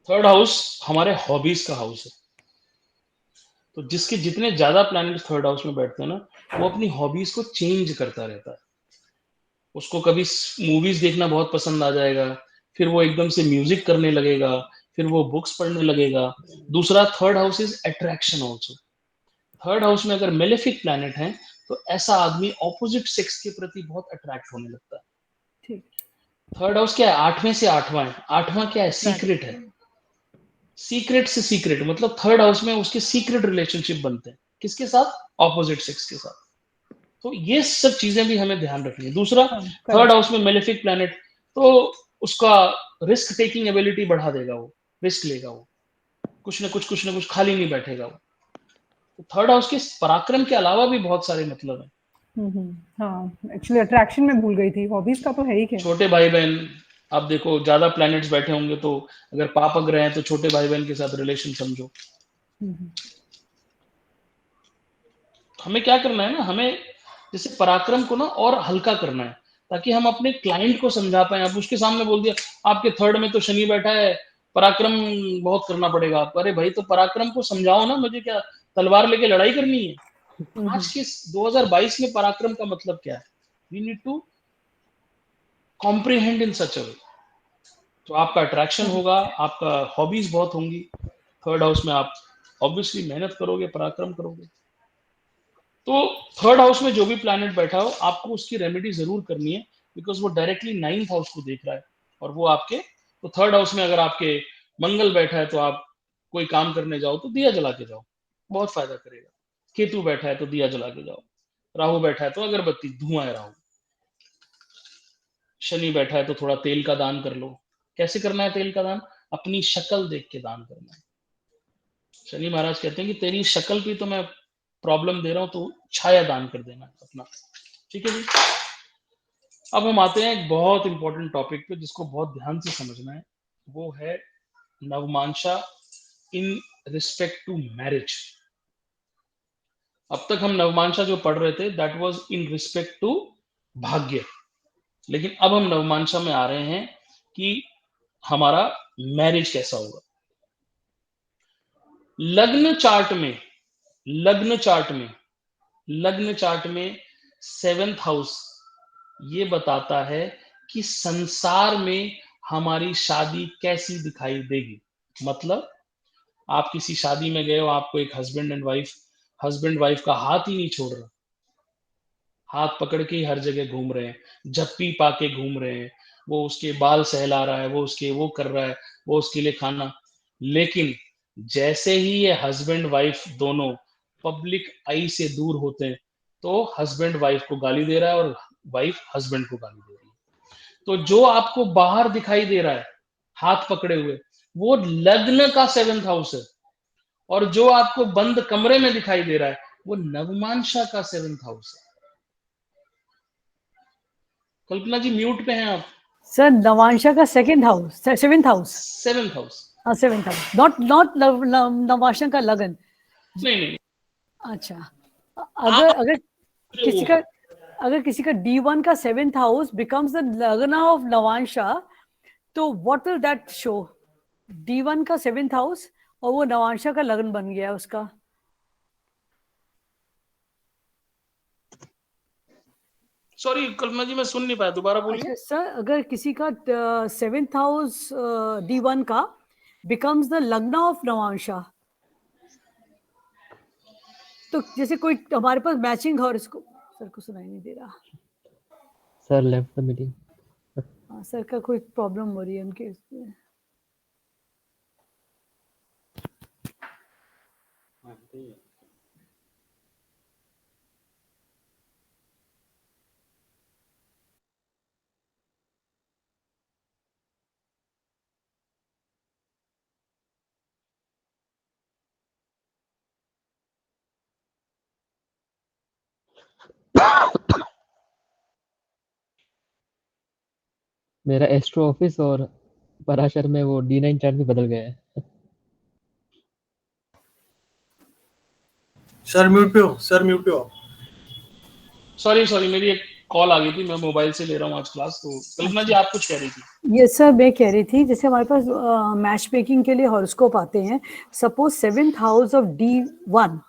A: थर्ड हाउस हमारे हॉबीज का हाउस है। तो जिसके जितने ज्यादा प्लैनेट थर्ड हाउस में बैठते हैं ना, वो अपनी हॉबीज को चेंज करता रहता है। उसको कभी मूवीज देखना बहुत पसंद आ जाएगा, फिर वो एकदम से म्यूजिक करने लगेगा, फिर वो बुक्स पढ़ने लगेगा। दूसरा, third house is attraction also. Third house में अगर मेलेफिक प्लैनेट है, तो ऐसा आदमी ऑपोजिट सेक्स के प्रति बहुत अट्रैक्ट होने लगता है।
E: ठीक,
A: थर्ड हाउस क्या है, आठवें से आठवां है। आठवां क्या है, सीक्रेट है।
E: अट्रैक्ट,
A: सीक्रेट से सीक्रेट मतलब थर्ड हाउस में उसके सीक्रेट रिलेशनशिप बनते हैं, किसके साथ, ऑपोजिट सेक्स के साथ। तो ये सब चीजें भी हमें ध्यान रखनी है। दूसरा,
E: हाँ,
A: थर्ड
E: करेक्ट,
A: हाउस में मेलेफिक प्लैनेट, तो उसका रिस्क टेकिंग एबिलिटी बढ़ा देगा, वो रिस्क लेगा, वो कुछ ना कुछ खाली नहीं बैठेगा वो। तो थर्ड हाउस के पराक्रम के अलावा भी बहुत सारे मतलब हैं।
E: हाँ एक्चुअली अट्रैक्शन में भूल गई थी, हॉबीज का तो है ही क्या।
A: छोटे भाई बहन, आप देखो ज्यादा प्लैनेट्स बैठे होंगे तो अगर पाप ग्रह हैं तो छोटे भाई बहन के साथ रिलेशन समझो। हमें क्या करना है ना, हमें जैसे पराक्रम को ना और हल्का करना है ताकि हम अपने क्लाइंट को समझा पाए। आप उसके सामने बोल दिया आपके थर्ड में तो शनि बैठा है, पराक्रम बहुत करना पड़ेगा आपको। अरे भाई तो पराक्रम को समझाओ ना, मुझे क्या तलवार लेके लड़ाई करनी है। आज के 2022 में पराक्रम का मतलब क्या है? वी नीड टू कॉम्प्रिहेंड इन सच अ वे। तो आपका अट्रैक्शन होगा, आपका हॉबीज बहुत होंगी। थर्ड हाउस में आप ऑब्वियसली मेहनत करोगे, पराक्रम करोगे। तो थर्ड हाउस में जो भी प्लैनेट बैठा हो आपको उसकी रेमेडी जरूर करनी है, बिकॉज वो डायरेक्टली नाइन्थ हाउस को देख रहा है और वो आपके, तो थर्ड हाउस में अगर आपके मंगल बैठा है तो आप कोई काम करने जाओ तो दिया जला के जाओ, बहुत फायदा करेगा। केतु बैठा है तो दिया जला के जाओ, राहु बैठा है तो अगरबत्ती, धुआं है राहु। शनि बैठा है तो थोड़ा तेल का दान कर लो। कैसे करना है तेल का दान? अपनी शक्ल देख के दान करना है। शनि महाराज कहते हैं कि तेरी शक्ल की तो मैं प्रॉब्लम दे रहा हूं, तो छाया दान कर देना अपना। ठीक है जी। अब हम आते हैं एक बहुत इंपॉर्टेंट टॉपिक पे जिसको बहुत ध्यान से समझना है, वो है नवमांशा इन रिस्पेक्ट टू मैरिज। अब तक हम नवमांशा जो पढ़ रहे थे that was in respect to भाग्य, लेकिन अब हम नवमांशा में आ रहे हैं कि हमारा मैरिज कैसा होगा। लग्न चार्ट में, लग्न चार्ट में, लग्न चार्ट में 7th हाउस ये बताता है कि संसार में हमारी शादी कैसी दिखाई देगी। मतलब आप किसी शादी में गए हो, आपको एक हस्बैंड वाइफ का हाथ ही नहीं छोड़ रहा, हाथ पकड़ के ही हर जगह घूम रहे हैं, झप्पी पाके घूम रहे हैं, वो उसके बाल सहला रहा है, वो उसके वो कर रहा है, वो उसके लिए खाना। लेकिन जैसे ही ये हस्बैंड वाइफ दोनों पब्लिक आई से दूर होते हैं तो हस्बैंड वाइफ को गाली दे रहा है और वाइफ हस्बैंड को गाली दे रही है। तो जो आपको बाहर दिखाई दे रहा है हाथ पकड़े हुए, वो लग्न का 7th हाउस है, और जो आपको बंद कमरे में दिखाई दे रहा है वो नवमांशा का 7th हाउस है। कल्पना जी म्यूट पे हैं आप।
D: सर नवांशा का second house, 7th house,
A: 7th house,
D: हाँ 7th हाउस, नॉट नवांशा का लगन।
A: नहीं
D: अच्छा, अगर अगर किसी का अगर किसी का D1 का 7th हाउस बिकम्स द लगन ऑफ नवांशा, तो what will that show? D1 का 7th हाउस और वो नवांशा का लगन बन गया उसका।
A: सॉरी कल्पना जी मैं सुन नहीं पाया, दोबारा बोलिए।
D: अच्छा सर, अगर किसी का 7th हाउस D1 का बिकम्स द लग्न ऑफ नवांशा, तो जैसे कोई हमारे पास मैचिंग हॉरोस्कोप, सर को सुनाई नहीं दे रहा।
F: Sir left the meeting.
D: हाँ सर का कोई प्रॉब्लम हो रही है उनके इसमें।
F: मेरा एस्ट्रो ऑफिस और पराशर में वो D9 चार्ट भी बदल गया है।
C: सर म्यूट पे हो, सर म्यूट पे हो।
A: सॉरी मेरी एक कॉल आ गई थी, मैं मोबाइल से ले रहा हूँ आज क्लास। तो कल्पना जी आप कुछ कह रही थी।
D: ये सर मैं कह रही थी, जैसे हमारे पास मैच मेकिंग के लिए हॉरोस्कोप आते हैं, suppose 7th house of D1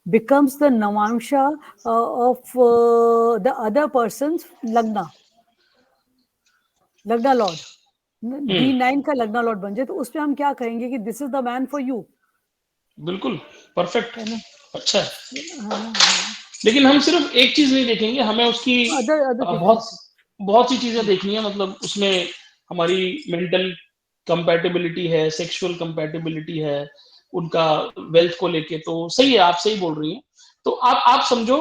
D: becomes the navansha of the other person's lagna Lord, D9 का लग्ना लॉर्ड बन जाए, तो उसमें हम क्या कहेंगे कि this is the man for you.
A: बिल्कुल परफेक्ट,
D: है ना?
A: अच्छा है।
D: हाँ,
A: लेकिन हम सिर्फ एक चीज नहीं देखेंगे, हमें उसकी
D: अदर
A: बहुत सी चीजें देखनी है। मतलब उसमें हमारी मेंटल कंपैटिबिलिटी है, सेक्सुअल कंपैटिबिलिटी है, उनका वेल्थ को लेके। तो सही है, आप सही बोल रही हैं। तो आप समझो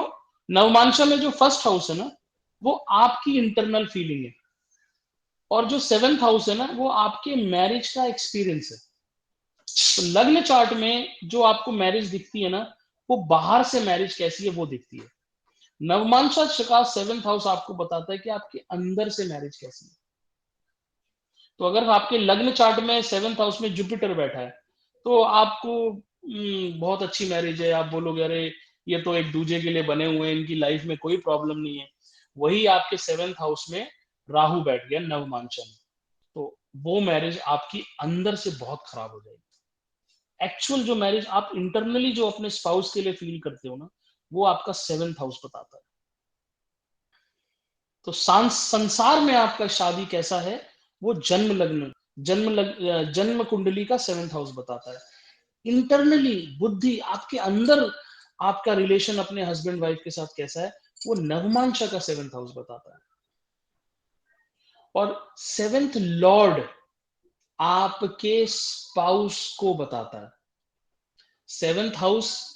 A: नवमांशा में जो फर्स्ट हाउस है ना वो आपकी इंटरनल फीलिंग है, और जो 7th हाउस है ना वो आपके मैरिज का एक्सपीरियंस है। तो लग्न चार्ट में जो आपको मैरिज दिखती है ना, वो बाहर से मैरिज कैसी है वो दिखती है। नवमांशा का 7th हाउस आपको बताता है कि आपके अंदर से मैरिज कैसी है। तो अगर आपके लग्न चार्ट में 7th हाउस में जुपिटर बैठा है तो आपको बहुत अच्छी मैरिज है, आप बोलोगे अरे ये तो एक दूजे के लिए बने हुए हैं, इनकी लाइफ में कोई प्रॉब्लम नहीं है। वही आपके 7th हाउस में राहु बैठ गया नवमांशा में, तो वो मैरिज आपकी अंदर से बहुत खराब हो जाएगी। एक्चुअल जो मैरिज आप इंटरनली जो अपने स्पाउस के लिए फील करते हो ना, वो आपका 7th हाउस बताता है। तो संसार में आपका शादी कैसा है वो जन्म कुंडली का 7th हाउस बताता है। इंटरनली बुद्धि आपके अंदर आपका रिलेशन अपने हस्बैंड वाइफ के साथ कैसा है वो नवमांशा का 7th हाउस बताता है। और 7th लॉर्ड आपके स्पाउस को बताता है। 7th हाउस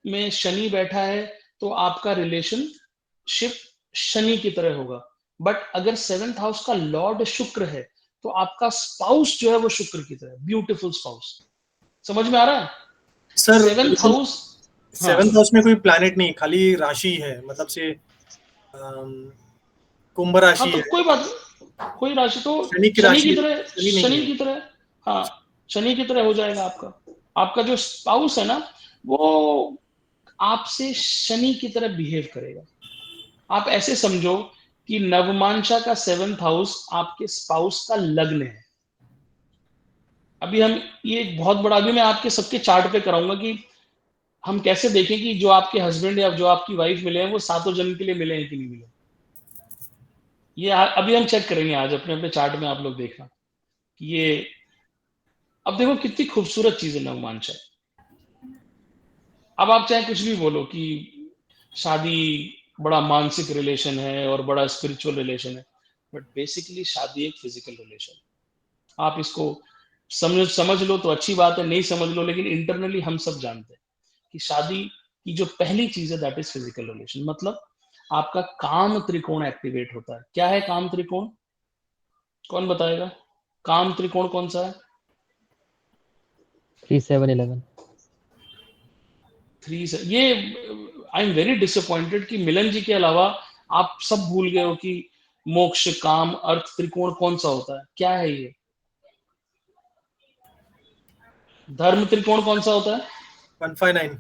A: में शनि बैठा है तो आपका रिलेशनशिप शनि की तरह होगा, बट अगर 7th हाउस का लॉर्ड शुक्र है तो आपका स्पाउस जो है वो शुक्र की तरह, ब्यूटीफुल स्पाउस। समझ में आ रहा है?
C: सर
A: 7th हाउस, हाँ
C: 7th हाउस में कोई प्लैनेट नहीं, खाली राशि है, मतलब से कुंभ
A: हाँ
C: राशि
A: तो
C: है,
A: कोई बात नहीं, कोई राशि तो
C: शनि की
A: शनि
C: राशि,
A: की तरह,
C: शनि नहीं
A: शनि
C: है।
A: की तरह, हाँ शनि की तरह हो जाएगा आपका। आपका जो स्पाउस है ना वो आपसे शनि की तरह बिहेव करेगा। आप ऐसे समझो कि नवमांशा का 7th हाउस आपके स्पाउस का लग्न है। अभी हम ये एक बहुत बड़ा, अभी मैं आपके सबके चार्ट पे कराऊंगा कि हम कैसे देखें कि जो आपके हस्बैंड या जो आपकी वाइफ मिले हैं वो सातों जन्म के लिए मिले हैं कि नहीं मिले। ये अभी हम चेक करेंगे आज अपने अपने चार्ट में, आप लोग देखना कि ये, अब देखो कितनी खूबसूरत चीज है नवमांशा। अब आप चाहे कुछ भी बोलो कि शादी बड़ा मानसिक रिलेशन है और बड़ा स्पिरिचुअल रिलेशन है, बट बेसिकली शादी एक फिजिकल रिलेशन है। आप इसको समझ लो तो अच्छी बात है, नहीं समझ लो, लेकिन इंटरनली हम सब जानते हैं कि शादी की जो पहली चीज है दैट इज फिजिकल रिलेशन। मतलब आपका काम त्रिकोण एक्टिवेट होता है। क्या है काम त्रिकोण? कौन बताएगा? काम त्रिकोण कौन सा है?
F: 3 7 11।
A: 3 से ये, आई एम वेरी डिसअपॉइंटेड कि मिलन जी के अलावा आप सब भूल गए हो कि मोक्ष, काम, अर्थ त्रिकोण कौन सा होता है। क्या है ये? धर्म त्रिकोण कौन सा होता है?
C: 159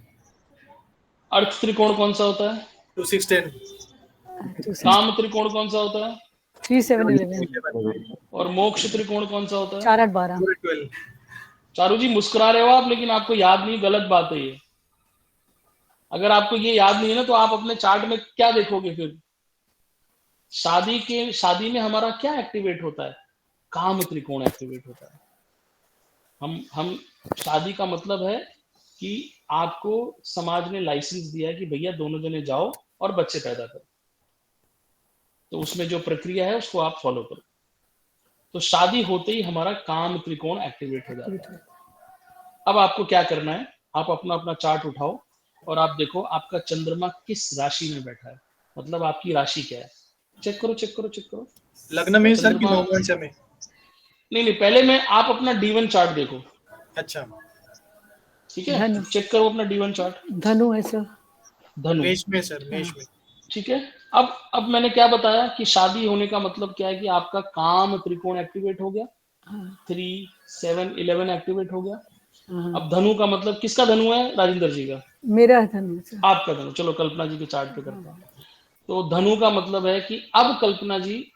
A: अर्थ त्रिकोण कौन सा होता है?
C: 2610
A: काम त्रिकोण कौन सा होता है?
D: 3 7 11
A: और मोक्ष त्रिकोण कौन सा होता है?
D: 4 8 12।
C: 12
A: चारू जी मुस्कुरा रहे हो आप, लेकिन आपको याद नहीं, गलत बात है ये। अगर आपको ये याद नहीं है ना तो आप अपने चार्ट में क्या देखोगे फिर? शादी में हमारा क्या एक्टिवेट होता है? काम त्रिकोण एक्टिवेट होता है। हम शादी का मतलब है कि आपको समाज ने लाइसेंस दिया है कि भैया दोनों जने जाओ और बच्चे पैदा करो, तो उसमें जो प्रक्रिया है उसको आप फॉलो करो। तो शादी होते ही हमारा काम त्रिकोण एक्टिवेट हो जाता है। अब आपको क्या करना है, आप अपना अपना चार्ट उठाओ और आप देखो आपका चंद्रमा किस राशि में बैठा है, मतलब आपकी राशि क्या है। चेक करो चेक करो चेक करो।
C: लग्न में सर कि
A: चंद्रमा,
C: नवमांशा में?
A: नहीं पहले मैं, आप अपना D1 चार्ट देखो,
C: अच्छा,
A: ठीक है?
D: धनु
A: चेक करो अपना D1 चार्ट।
D: धनु है सर।
A: धनु,
C: मेष में सर, मेष में।
A: ठीक है। अब मैंने क्या बताया कि शादी होने का मतलब क्या है कि आपका काम त्रिकोण एक्टिवेट हो गया, 3 7 11 एक्टिवेट हो गया। अब धनु का मतलब, किसका धनु है? राजेंद्र जी का।
D: मेरा है धनु सर।
A: आपका धनु, चलो कल्पना जी के चार्ट पे करता हूँ। तो धनु का मतलब है कि अब कल्पना जी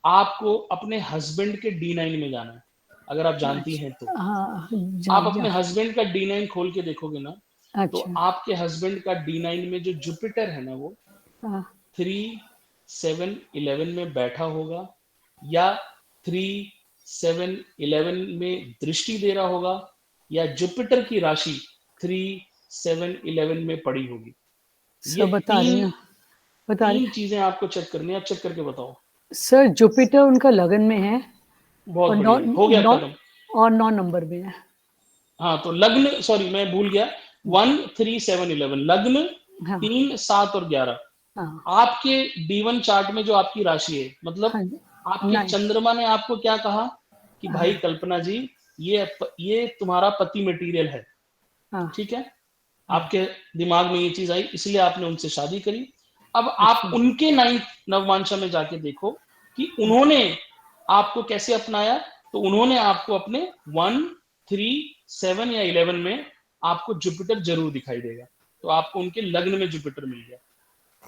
A: आपको अपने हस्बैंड के D9 में जाना है, अगर आप जानती हैं तो।
D: हाँ
A: आप अपने हस्बैंड का D9 खोल के देखोगे ना, तो
D: अच्छा
A: आपके हस्बैंड का D9 में जो जुपिटर है ना वो
D: हाँ
A: 3 7 11 में बैठा होगा, या 3 7 11 में दृष्टि दे रहा होगा, या जुपिटर की राशि 3 7 11 में पड़ी होगी। ये
D: सब बता रहे हैं, बता रहे
A: तीन चीजें आपको चेक करनी है। आप चेक करके बताओ।
D: सर। जुपिटर उनका लगन में है
A: बहुत
D: और
A: बढ़िया, हो गया खत्म।
D: और 9 नंबर में है।
A: हाँ तो लग्न, सॉरी मैं भूल गया, 1 3 7 11 लग्न,
D: हाँ
A: 3 7 और 11।
D: हाँ
A: आपके D1 चार्ट में जो आपकी राशि है, मतलब
D: हाँ
A: आपके
D: 9
A: चंद्रमा ने आपको क्या कहा कि भाई कल्पना जी ये तुम्हारा पति मटेरियल है,
D: हाँ
A: ठीक है? आपके दिमाग में ये चीज आई, इसलिए आपने उनसे शादी करी। अब आप उनके नवमांशा में जाके देखो कि उन्होंने आपको कैसे अपनाया। तो उन्होंने आपको अपने 1, 3, 7 या 11 में आपको जुपिटर जरूर दिखाई देगा। तो आपको उनके लग्न में जुपिटर मिल गया।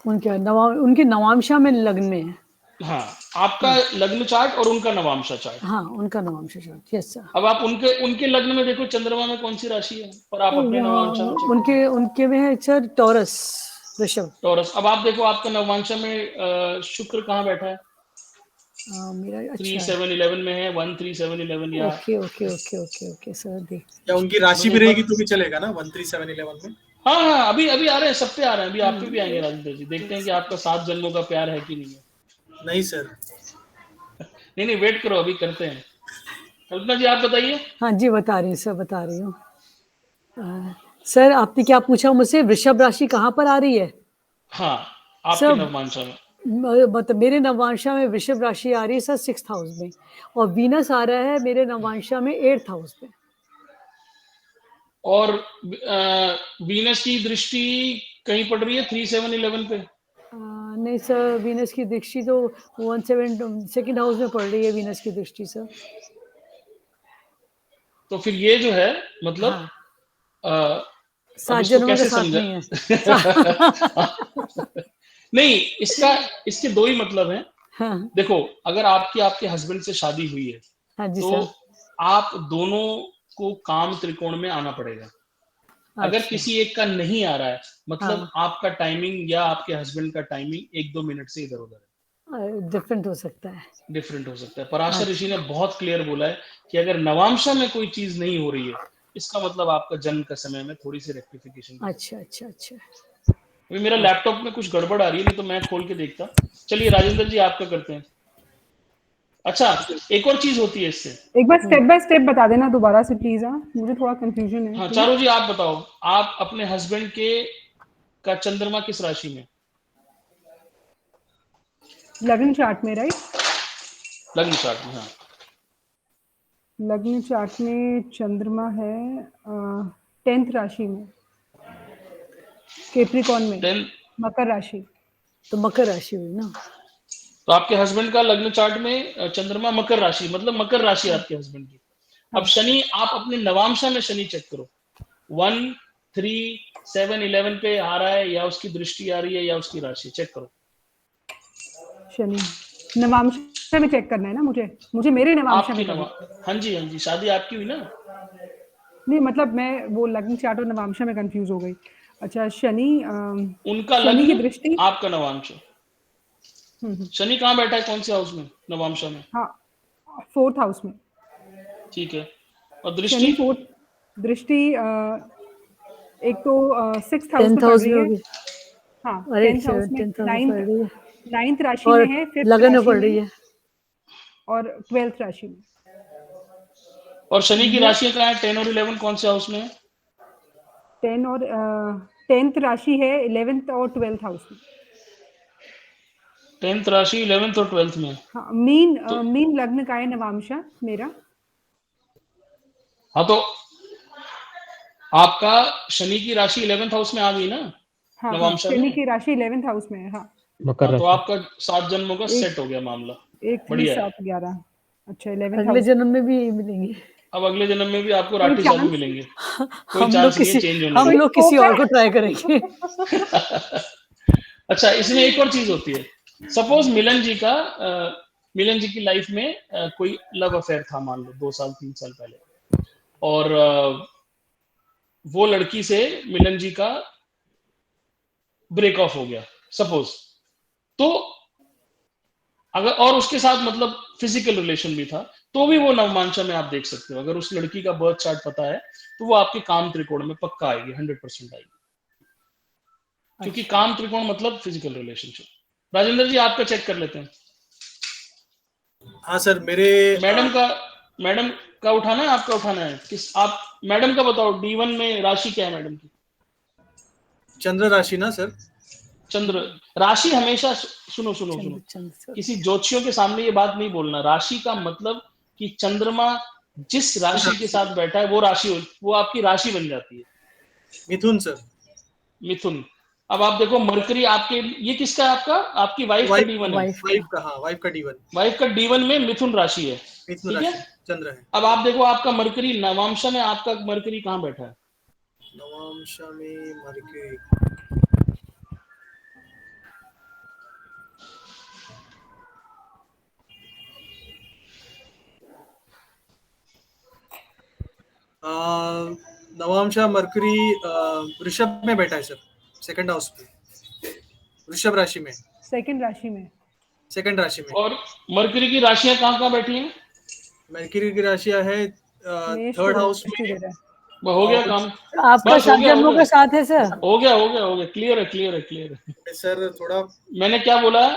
D: उनके नवांशा में लग्न में है।
A: हाँ, आपका लग्न चार्ट और उनका नवांशा चार्ट।
D: हाँ, उनका नवांशा चार्ट, यस सर।
A: अब आप उनके लग्न में देखो चंद्रमा में कौन सी राशि है, और आप अपने नवांशा में चेक
D: उनके में है सर टॉरस, वृषभ।
A: टॉरस। अब आप देखो आपका नवांशा में शुक्र कहाँ बैठा है?
D: मेरा
A: 3,
D: अच्छा
A: 7, 11 में है। 1, 3, 7, 11 या
D: ओके सर देख।
C: या उनकी राशि भी रहेगी तो भी चलेगा ना 1, 3, 7, 11 में।
A: हाँ, अभी आ रहे हैं, सब पे आ रहे हैं, अभी आप पे भी आएंगे राजेंद्र जी। देखते हैं कि आपका 7 जन्मों का प्यार है कि नहीं है।
C: नहीं सर,
A: नहीं वेट करो, अभी करते हैं। कल्पना जी आप बताइए।
D: हाँ जी, बता रही हूँ सर। आपने क्या पूछा मुझसे, वृषभ राशि कहाँ पर आ रही है?
A: हाँ, आपके
D: सर,
A: नवमांशा में।
D: मतलब मेरे नवांशा में वृषभ राशि आ रही है सर 6th हाउस में, और वीनस आ रहा है मेरे नवांशा में 8th हाउस में।
A: और वीनस की दृष्टि कहीं पड़ रही है 3, 7, 11 पे?
D: नहीं सर, वीनस की दृष्टि तो 1, 7 2nd हाउस में पड़ रही है वीनस की दृष्टि सर।
A: तो फिर ये जो है मतलब
D: हाँ।
A: अब
D: 7
A: इसको
D: जन्मों
A: कैसे
D: का साथ
A: समझा?
D: नहीं है।
A: नहीं, इसके दो ही मतलब हैं।
D: हाँ
A: देखो, अगर आपके हस्बैंड से शादी हुई है,
D: हाँ जी
A: तो
D: सर।
A: आप दोनों को काम त्रिकोण में आना पड़ेगा। अगर
D: अच्छा।
A: किसी एक का नहीं आ रहा है, मतलब
D: हाँ।
A: आपका टाइमिंग या आपके हस्बैंड का टाइमिंग 1-2 मिनट से इधर उधर है,
D: डिफरेंट हो सकता है।
A: डिफरेंट हो सकता है। पराशर ऋषि ने बहुत क्लियर बोला है कि अगर नवांशा में कोई चीज नहीं हो रही है, इसका मतलब आपका जन्म का समय में थोड़ी सी रेक्टिफिकेशन।
D: अच्छा।
A: अभी मेरा लैपटॉप में कुछ गड़बड़ आ रही है, नहीं तो मैं खोल के देखता। चलिए राजेंद्र जी आपका करते हैं। अच्छा, एक और चीज होती है इससे।
E: एक बार स्टेप बाय स्टेप बता देना दोबारा से प्लीज। मुझे थोड़ा कंफ्यूजन है।
A: हाँ,
E: please।
A: चारू जी आप बताओ, आप अपने हस्बैंड का चंद्रमा किस राशि में?
E: लग्न चार्ट में, राइट?
A: लग्न चार्ट में, हाँ।
E: लग्न चार्ट में चंद्रमा है 10th राशि में, कैप्रिकॉर्न में,
A: 10।
E: मकर राशि।
D: तो मकर राशि हुई ना।
A: तो आपके हस्बैंड का लग्न चार्ट में चंद्रमा मकर राशि, मतलब मकर राशि आपके हस्बैंड की। अब शनि, आप अपने नवांशा में शनि चेक करो। 1, 3, 7, 11 पे आ रहा है, या उसकी दृष्टि आ रही है, या उसकी राशि चेक करो।
E: शनि नवांशा में चेक करना है ना मुझे मेरे नवांशा
A: आपकी
E: में करना।
A: हाँ जी, शादी आपकी हुई ना।
E: नहीं, मतलब मैं वो लग्न चार्ट और नवांशा में कंफ्यूज हो गई। अच्छा, शनि
A: उनका
E: शनि की
A: लग्न,
E: दृष्टि।
A: आपका नवांश। शनि कहाँ बैठा है, कौन से हाउस में? नवांशा में।
E: हाँ, 4th हाउस में।
A: ठीक है, और दृष्टि?
E: शनि 4th दृष्टि एक तो 6th हाउस में
D: 10th
E: पड़
D: हाउस
E: रही
D: में
E: है।
D: होगी।
E: हाँ,
D: अरे
E: 10th हाउस में,
D: 10th हाउस में पड़ रही है,
E: 9th राशि
D: और
E: में है, 5th
D: लगन में
E: राशि
D: पड़
E: में,
D: रही है।
E: और 12th राशि में।
A: और शनि की राशि कहाँ है? 10 और 11 कौन से हाउस में है?
E: 10 और 10th राशि है 11th और 12th हाउस में।
A: 10th राशि 11th और 12th में।
E: हाँ, मीन
A: तो
E: मीन लग्न का है नवांशा मेरा।
A: हाँ, तो आपका शनि की राशि 11th हाउस में आ गई ना,
E: हाँ,
A: नवांशा
E: शनि
A: में।
E: की राशि 11th हाउस में है। हाँ,
F: मकर
A: हाँ, तो
F: राशि।
A: आपका 7 जन्मों का
E: एक
A: सेट हो गया मामला।
E: 1, 3,
A: बढ़िया है।
E: 7, 11। अच्छा, 11th
D: अगले
E: हाउस।
D: जन्म में भी यही मिलेंगे।
A: अब अगले जन्म में भी आपको
E: कोई
A: राठी साधु
E: चांस?
A: मिलेंगे। कोई चांस नहीं है चेंज होने
D: हम
A: का।
D: लोग किसी और को ट्राई करेंगे।
A: अच्छा, इसमें एक और चीज होती है। सपोज मिलन जी की लाइफ में कोई लव अफेयर था, मान लो 2 साल 3 साल पहले, और वो लड़की से मिलन जी का ब्रेक ऑफ हो गया सपोज। तो अगर, और उसके साथ मतलब फिजिकल रिलेशन भी था, तो भी वो नवमांशा में आप देख सकते हो। अगर उस लड़की का बर्थ चार्ट पता है, तो वो आपके काम त्रिकोण में पक्का आएगी, 100% आएगी। क्योंकि काम त्रिकोण मतलब फिजिकल रिलेशनशिप। राजेंद्र जी आपका चेक कर लेते हैं।
C: हाँ सर, मेरे
A: मैडम का उठाना है, आपका उठाना है? किस, आप मैडम का बताओ। D1 में राशि क्या है मैडम की?
C: चंद्र राशि ना सर।
A: चंद्र राशि। हमेशा सुनो, किसी ज्योतिषियों के सामने ये बात नहीं बोलना। राशि का मतलब कि चंद्रमा जिस राशि के साथ बैठा है, वो आपकी राशि बन जाती है।
C: मिथुन सर।
A: मिथुन। अब आप देखो मरकरी आपके, ये किसका है आपका, आपकी वाइफ का D1 है,
D: वाइफ
C: वाइफ का, हाँ वाइफ का D1,
A: वाइफ का D1 में मिथुन राशि है,
C: मिथुन
A: ठीक है।
C: राशि चंद्र है।
A: अब आप देखो आपका मरकरी नवांशा में, आपका मरकरी कहाँ बैठा है,
C: नवांशा में मरकरी, नवांशा मरकरी ऋषभ में बैठा है सर, सेकंड हाउस में, ऋषभ राशि में,
E: सेकंड राशि में।
C: सेकंड राशि में।
A: और मरकरी की राशियां कहाँ कहाँ बैठी हैं,
C: मरकरी की राशियां है
E: मेष
C: थर्ड
E: को
C: हाउस
E: दृष्टि
C: में।
E: दे रहा है।
A: वो हो गया काम,
D: आपका
A: बस हो
D: साथ
A: गया, हो
D: जन्मों
A: गया,
D: का साथ है सर।
A: हो गया, हो गया, हो गया, क्लियर है, क्लियर है, क्लियर है।
C: सर थोड़ा
A: मैंने क्या बोला,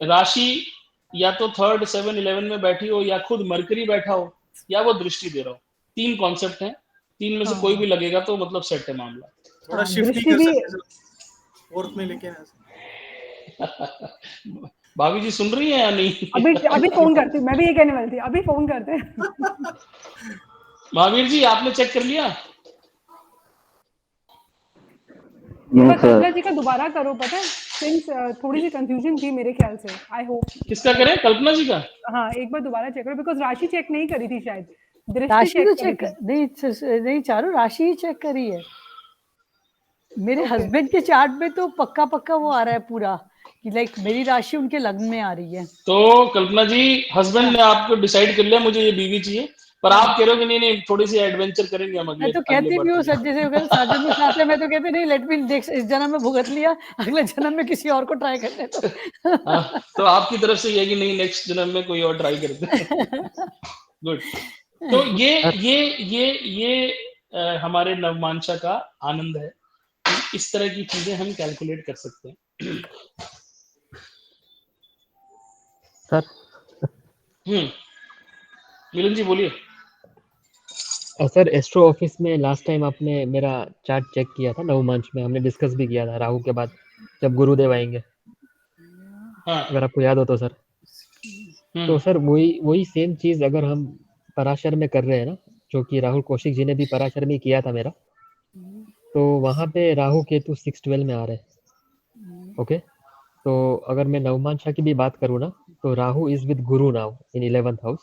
A: राशि या तो 3rd 7 11 में बैठी हो, या खुद मरकरी बैठा हो, या वो दृष्टि दे रहा हो, 3 कॉन्सेप्ट हैं, 3 में से कोई भी लगेगा तो मतलब सेट है मामला।
C: थोड़ा
E: हाँ,
C: शिफ्ट ही
E: दृष्टि
C: कर
E: भी
C: सकते हैं सर, फोर्थ में लेके ना।
A: भाभी जी सुन रही है या नहीं?
E: अभी फोन करती हूँ, मैं भी ये कहने वाली थी, अभी फोन करते हैं।
A: महावीर जी आपने चेक कर लिया?
E: एक बार कल्पना जी का दोबारा करो, पता है सिंस थोड़ी सी कंफ्यूजन थी मेरे ख्याल से, आई होप।
A: किसका करें, कल्पना जी का?
E: हाँ एक बार दोबारा चेक करो, बिकॉज राशि चेक नहीं करी थी शायद, दृष्टि
D: राशि तो
E: चेक करी
D: चेक
E: थी।
D: नहीं चारों राशि ही चेक करी है। मेरे
E: Okay.
D: हस्बैंड के चार्ट में तो पक्का पक्का वो आ रहा है पूरा कि लाइक मेरी राशि उनके लग्न में आ रही है।
A: तो कल्पना जी हस्बैंड ने आपको डिसाइड कर लिया मुझे ये बीवी चाहिए, पर आप कह रहे हो कि नहीं नहीं थोड़ी सी एडवेंचर करेंगे हम
D: मैं
A: अगले
D: तो
A: अगले
D: कहती भी हूँ
A: बर्थ
D: सर,
A: में।
D: जैसे अगर साजन में साथ है, मैं तो कहती नहीं, लेट मी देख, इस जन्म में भुगत लिया, अगले जन्म में किसी और को ट्राई करने दो।
A: हाँ, तो आपकी तरफ से ये है कि नहीं नेक्स्ट जन्म में कोई और ट्राई करते हैं। गुड। तो ये हमारे नवमांशा का आनंद है कि इस तरह की चीजें हम कैलकुलेट कर सकते हैं।
F: सर
A: मिलन जी बोलिए।
F: सर एस्ट्रो ऑफिस में लास्ट टाइम आपने मेरा चार्ट चेक किया था, नवमांश में हमने डिस्कस भी किया था राहु के बाद जब गुरुदेव आएंगे,
A: हाँ।
F: अगर आपको याद हो तो सर। तो सर वही सेम चीज अगर हम पराशर में कर रहे हैं ना, जो कि राहुल कौशिक जी ने भी पराशर में किया था मेरा, तो वहां पे राहु केतु 6-12 में आ रहे हैं। ओके, तो अगर मैं नवमांशा की भी बात करूँ ना, तो Rahu is with Guru now in 11th house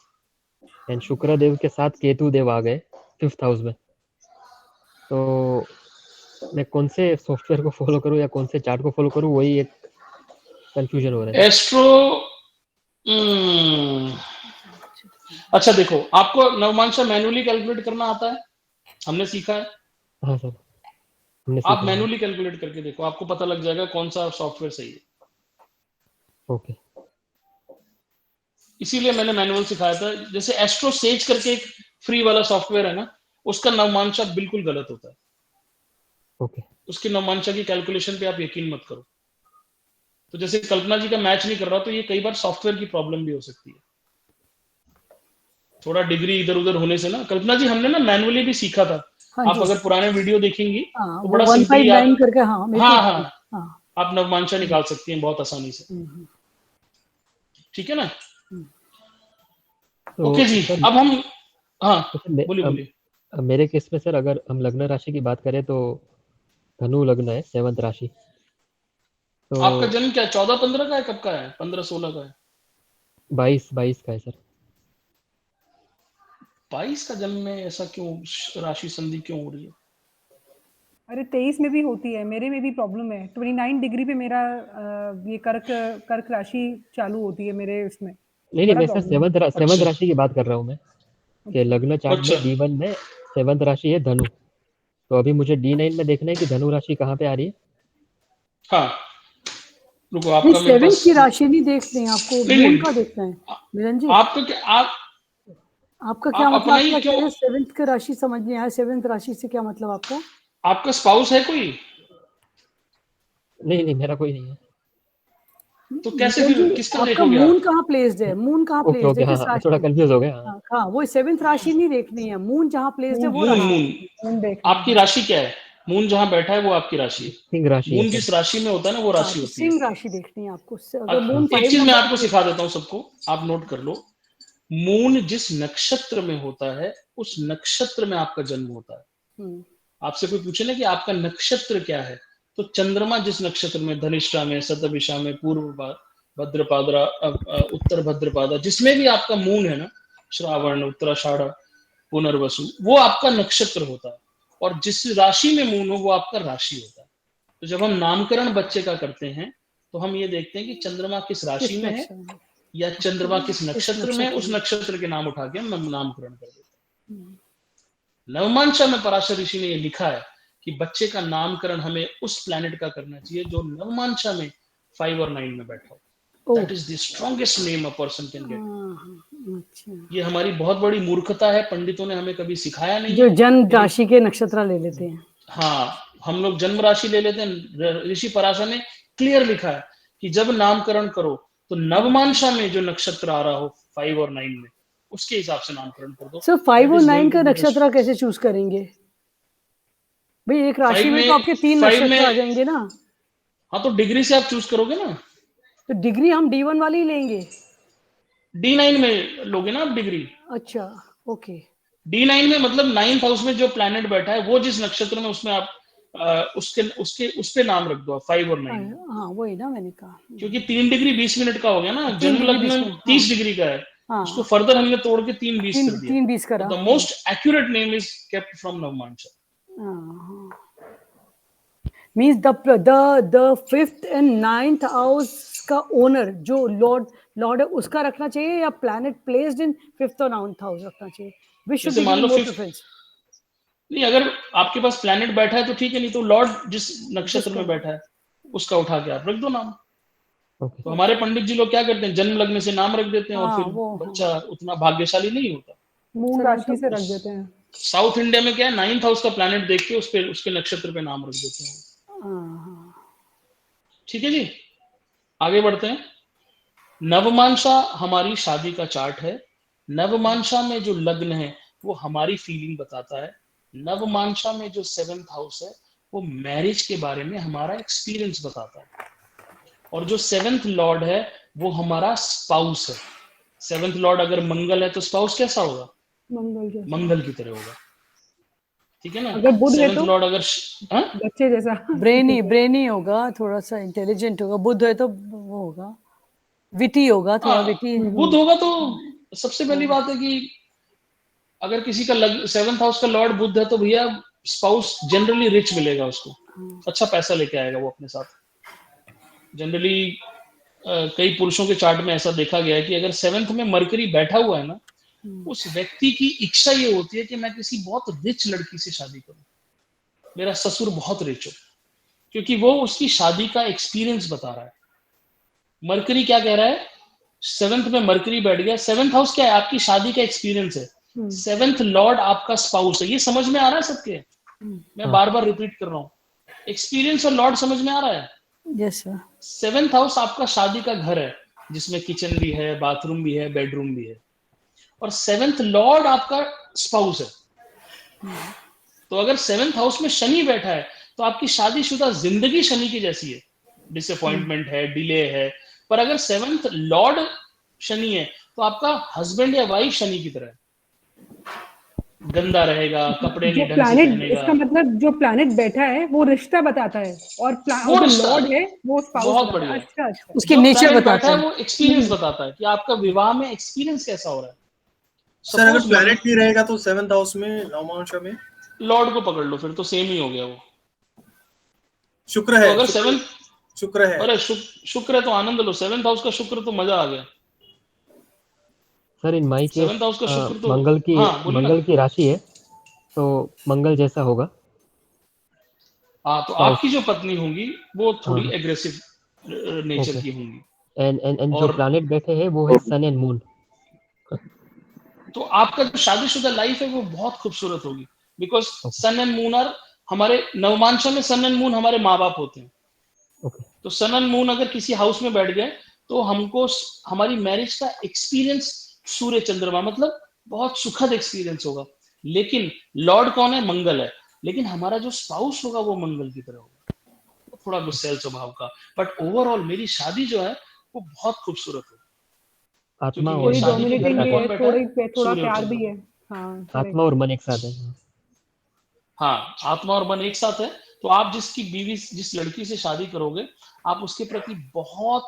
F: and शुक्र देव के साथ केतु देव आ गए 5th हाउस में। तो मैं कौन से सॉफ्टवेयर को फॉलो करूँ या कौन से चार्ट को फॉलो करूँ, वही एक कंफ्यूजन हो रहा है।
A: एस्ट्रो अच्छा देखो, आपको नवमांशा मैन्युअली कैलकुलेट करना आता है, हमने सीखा है।
F: हाँ सर, हमने
A: आप
F: सीखा है।
A: मैन्युअली कैलकुलेट करके देखो, आपको पता लग जाएगा कौन सा सॉफ्टवेयर सही है।
F: ओके,
A: इसीलिए मैंने मैनुअल सिखाया था। जैसे एस्ट्रो सेज करके एक फ्री वाला सॉफ्टवेयर है ना, उसका नवमांशा बिल्कुल गलत होता है।
F: ओके,
A: उसकी नवमांशा की कैलकुलेशन पे आप यकीन मत करो। तो जैसे कल्पना जी का मैच नहीं कर रहा, तो ये कई बार सॉफ्टवेयर की प्रॉब्लम भी हो सकती है, थोड़ा डिग्री इधर उधर होने से ना। कल्पना जी हमने ना मैनुअली भी सीखा था।
D: हाँ
A: आप
D: जी।
A: अगर पुराने वीडियो देखेंगी
D: हाँ,
A: तो
D: वो
A: बड़ा सिंपली
D: 159
A: आप
D: करके, हाँ मेरे
A: हाँ
D: को
A: हाँ
D: हाँ।
A: आप नवमांशा निकाल सकती हैं बहुत आसानी से, ठीक है ना।
F: तो
A: ओके जी,
F: सर,
A: अब हम हाँ
F: तो सर
A: बोलिए बोलिए।
F: मेरे केस में सर अगर हम लग्न राशि की बात करें तो धनु लग्न है, 7th राशि। तो
A: आपका जन्म क्या 14-15 का है, कब का है, 15-16 का है?
F: 22 का है सर।
A: 22 का जन्म में ऐसा क्यों राशि संधि क्यों हो रही है?
E: अरे 23 में भी होती है, मेरे में भी प्रॉब्लम है। 29 डिग्री पे मेरा ये कर्क राशि चालू होती है मेरे उसमें।
F: नहीं
E: बड़ा
F: मैं सर
E: प्रॉब्लम है।
F: 7th राशि की बात कर रहा हूँ मैं, कि लग्न चार्ट
A: अच्छा
F: में D1 में 7th राशि है धनु। तो अभी मुझे D9 में देखना है कि धनु राशि कहाँ पे आ रही है।
A: हाँ, रुको
D: नहीं,
A: आपका मेरे
D: 7th
A: पास
D: की राशि नहीं देखनी है आपको,
A: नहीं
D: मून
A: नहीं
D: का देखना है मिलन जी।
A: आपका क्या
D: आपका क्या
A: आप
D: मतलब,
A: अपना
D: आप
A: ही
D: क्या कह
A: क्यों,
D: रहे हैं? 7th की राशि समझ नहीं आया, 7th राशि से क्या मतलब आपका?
A: आपका स्पाउस है कोई?
F: नहीं मेरा कोई नहीं है।
A: तो कैसे
D: मिलन
A: फिर
D: जी,
A: किसका
D: आपका
A: देखोगे
D: मून
A: आप?
D: कहाँ प्लेस्ड है? मून कहाँ
F: ओके
D: प्लेस्ड
F: ओके,
D: है,
F: हाँ
D: किस
F: हाँ, मैं थोड़ा
D: राशि में?
F: कंफ्यूज हो गया। हाँ
D: हाँ, वो 7th राशि नहीं देखनी है, मून जहाँ प्लेस्ड है वो
A: मून
D: राशि।
A: मून
E: मून देखना
A: आपकी
E: है।
A: राशि क्या है? मून जहां बैठा है वो आपकी राशि है।
F: सिंह राशि है
A: मून
F: सर।
A: जिस राशि में होता है ना वो
D: हाँ,
A: राशि
D: तो
A: होती है।
D: सिंह राशि देखनी है आपको। अगर
A: अच्छा,
D: मून
A: एक
D: 5
A: चीज मैं
D: नंबर
A: आपको सिखा देता हूँ सबको, आप नोट कर लो। मून जिस नक्षत्र में होता है उस नक्षत्र में आपका जन्म होता है। आपसे कोई पूछे ना कि आपका नक्षत्र क्या है, तो चंद्रमा जिस नक्षत्र में, धनिष्ठा में, शतभिषा में, पूर्व भद्रपाद्रा, उत्तर भद्रपादा, जिसमें भी आपका मून है ना, श्रावण, उत्तराषाढ़, पुनर्वसु, वो आपका नक्षत्र होता है। और जिस राशि में मून हो वो आपका राशि होता है। तो जब हम नामकरण बच्चे का करते हैं तो हम ये देखते हैं कि चंद्रमा किस राशि में है या चंद्रमा किस नक्षत्र में, उस नक्षत्र के नाम उठा के हम नामकरण कर देते हैं। नवमांशा में पराशर ऋषि ने ये लिखा है कि बच्चे का नामकरण हमें उस प्लैनेट का करना चाहिए जो नवमांशा में 5 और 9 में बैठा हो। That is the strongest name a person can get. ये हमारी बहुत बड़ी मूर्खता है, पंडितों ने हमें कभी सिखाया नहीं।
D: जो जन्म राशि के नक्षत्र ले लेते हैं।
A: हाँ, हम लोग जन्म राशि ले लेते हैं। ऋषि पराशर ने क्लियर लिखा है कि जब नामकरण करो तो नवमांशा में जो नक्षत्र आ रहा हो 5 और 9 में, उसके हिसाब से नामकरण कर दो।
D: सर 5 और 9 का नक्षत्र कैसे चूज करेंगे भाई? एक राशि में तो आपके 3 नक्षत्र आ जाएंगे ना।
A: हाँ, तो डिग्री से आप चूज करोगे ना।
D: तो डिग्री हम D1 वाली ही लेंगे।
A: D9 में लोगे ना आप डिग्री।
D: अच्छा, ओके।
A: D9 में मतलब 9th हाउस में जो प्लैनेट बैठा है वो जिस नक्षत्र में, उसमें आप उस पे नाम रख दो 5 और 9।
D: हाँ, वही ना मैंने कहा,
A: क्योंकि 3 डिग्री 20 मिनट का हो गया ना। जन्म लग्न 30 डिग्री का है, उसको फर्दर हमने तोड़ के 3-20 कर दिया।
D: 3-20 करा।
A: The most accurate name is kept from Navamsha.
D: Means the 5th and 9th house का ओनर जो लॉर्ड है उसका रखना चाहिए या प्लैनेट प्लेस्ड इन 5th और 9th हाउस रखना चाहिए? Which should be given more preference?
A: नहीं, अगर आपके पास प्लैनेट बैठा है तो ठीक है, नहीं तो लॉर्ड जिस नक्षत्र में बैठा है उसका उठा के आप रख दो नाम। तो हमारे पंडित जी लोग क्या करते हैं, जन्म लग्न से नाम रख देते हैं और फिर बच्चा उतना भाग्यशाली नहीं होता,
E: मून राशि से रख देते हैं।
A: साउथ इंडिया में क्या है, 9th हाउस का प्लैनेट देख के उसके नक्षत्र पे नाम रख देते हैं। ठीक है जी, आगे बढ़ते हैं। नवमांशा हमारी शादी का चार्ट है। नवमांशा में जो लग्न है वो हमारी फीलिंग बताता है। नवमांशा में जो 7th हाउस है वो मैरिज के बारे में हमारा एक्सपीरियंस बताता है। और जो 7th लॉर्ड है वो हमारा स्पाउस है। 7th लॉर्ड अगर मंगल है तो स्पाउस कैसा होगा? मंगल की तरह होगा। ठीक है ना।
E: अगर बुध है
A: 7th
E: तो
A: लॉर्ड अगर
E: बच्चे जैसा
D: ब्रेनी होगा, थोड़ा सा इंटेलिजेंट होगा। बुध है तो वो होगा, विटी होगा, थोड़ा विटी।
A: बुध होगा तो सबसे पहली बात है कि अगर किसी का 7th हाउस का लॉर्ड बुध है तो भैया स्पाउस जनरली रिच मिलेगा उसको, अच्छा पैसा लेके आएगा वो अपने साथ। जनरली कई पुरुषों के चार्ट में ऐसा देखा गया है कि अगर 7th में मरकरी बैठा हुआ है ना, उस व्यक्ति की इच्छा ये होती है कि मैं किसी बहुत रिच लड़की से शादी करूं, मेरा ससुर बहुत रिच हो, क्योंकि वो उसकी शादी का एक्सपीरियंस बता रहा है। मरकरी क्या कह रहा है? 7th में मरकरी बैठ गया। 7th हाउस क्या है? आपकी शादी का एक्सपीरियंस है। 7th लॉर्ड आपका स्पाउस है। ये समझ में आ रहा है सबके? मैं बार बार रिपीट कर रहा हूँ, एक्सपीरियंस और लॉर्ड समझ में आ रहा है?
D: Yes sir.
A: 7th हाउस आपका शादी का घर है जिसमें किचन भी है, बाथरूम भी है, बेडरूम भी है। और 7th लॉर्ड आपका स्पाउस है। तो अगर 7th हाउस में शनि बैठा है तो आपकी शादीशुदा जिंदगी शनि की जैसी है, डिसअपॉइंटमेंट है, डिले है। पर अगर 7th लॉर्ड शनि है तो आपका हस्बैंड या वाइफ शनि की तरह है, गंदा रहेगा, कपड़े नहीं ढंग से पहनेगा।
E: इसका मतलब जो प्लैनेट बैठा है वो रिश्ता बताता है और जो लॉर्ड है वो स्पाउस।
A: बहुत बढ़िया।
E: अच्छा,
D: उसकी नेचर बताता है,
A: वो एक्सपीरियंस बताता है कि आपका विवाह में एक्सपीरियंस कैसा हो रहा है।
C: सर अगर प्लैनेट नहीं रहेगा तो 7th हाउस में, नवमांशा में
A: लॉर्ड को पकड़ लो, फिर तो सेम ही हो गया वो।
C: शुक्र है,
A: तो अगर 7th
C: शुक्र है,
A: अरे शुक्र है तो आनंद लो। 7th हाउस का शुक्र तो मजा आ गया
F: sir. In my case
A: 7th house का शुक्र तो
F: मंगल की राशि है तो मंगल जैसा होगा।
A: हाँ, तो आपकी जो पत्नी होंगी वो थोड़ी एग्रेसिव नेचर की होंगी।
F: एंड जो प्लैनेट बैठे हैं वो है सन एंड मून।
A: तो आपका जो शादीशुदा लाइफ है वो बहुत खूबसूरत होगी, because sun and moon are हमारे नवमांशा में, सन एंड मून हमारे माँ बाप होते हैं। तो सन एंड मून अगर किसी हाउस में बैठ गए तो हमको हमारी मैरिज का एक्सपीरियंस सूर्य चंद्रमा मतलब बहुत सुखद एक्सपीरियंस होगा। लेकिन लॉर्ड कौन है? मंगल है। लेकिन हमारा जो स्पाउस होगा वो मंगल की तरह होगा, थोड़ा गुस्सैल स्वभाव का। बट ओवरऑल मेरी शादी जो है वो बहुत खूबसूरत है।
F: आत्मा
E: थोड़ी डोमिनेटिंग भी है, थोड़ा प्यार भी है।
F: आत्मा और मन एक साथ है।
A: हाँ, आत्मा और मन एक साथ है। तो आप जिस लड़की से शादी करोगे, आप उसके प्रति बहुत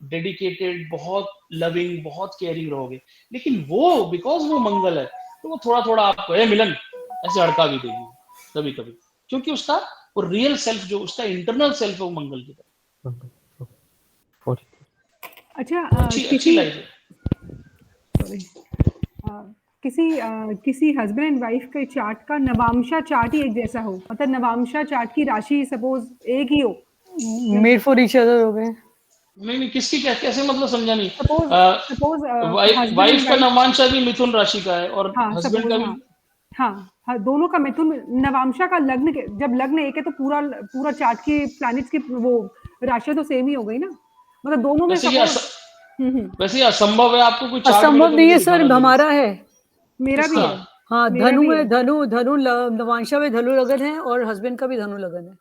A: डेडिकेटेड, बहुत लविंग, बहुत केयरिंग रहोगे। लेकिन वो बिकॉज वो मंगल है, तो वो थोड़ा थोड़ा आपको मिलन ऐसे हड़का भी देगी कभी कभी, क्योंकि उसका वो रियल सेल्फ, जो उसका इंटरनल सेल्फ है, वो मंगल की तरह।
E: अच्छा
A: अच्छी लाइफ है।
E: सॉरी किसी हस्बैंड एंड वाइफ के चार्ट का नवांशा चार्ट ही एक जैसा हो, मतलब नवांशा चार्ट की राशि सपोज एक ही हो,
D: मेड फॉर ईच अदर हो गए।
A: नहीं, किसकी कैसे, मतलब समझा नहीं।
E: सपोज
A: वाइफ का नवांशा भी मिथुन राशि का है और
E: हाँ
A: हस्बैंड
E: सपोज
A: का भी।
E: हाँ दोनों का मिथुन, नवांशा का लग्न जब लग्न एक है तो पूरा चार्ट की प्लैनेट्स की वो राशि तो सेम ही हो गई ना, मतलब दोनों में
A: वैसे ये असंभव है, आपको कोई चार्ट मिले
D: असंभव
A: तो
D: नहीं
A: मुझे
D: है
A: दिखाना
D: सर,
A: जरूर।
D: हमारा है।
E: मेरा भी है।
D: हाँ,
E: मेरा
D: धनु
E: भी
D: है,
E: है।
D: धनु नवांशा में धनु लगन है और हस्बैंड का भी धनु लगन है।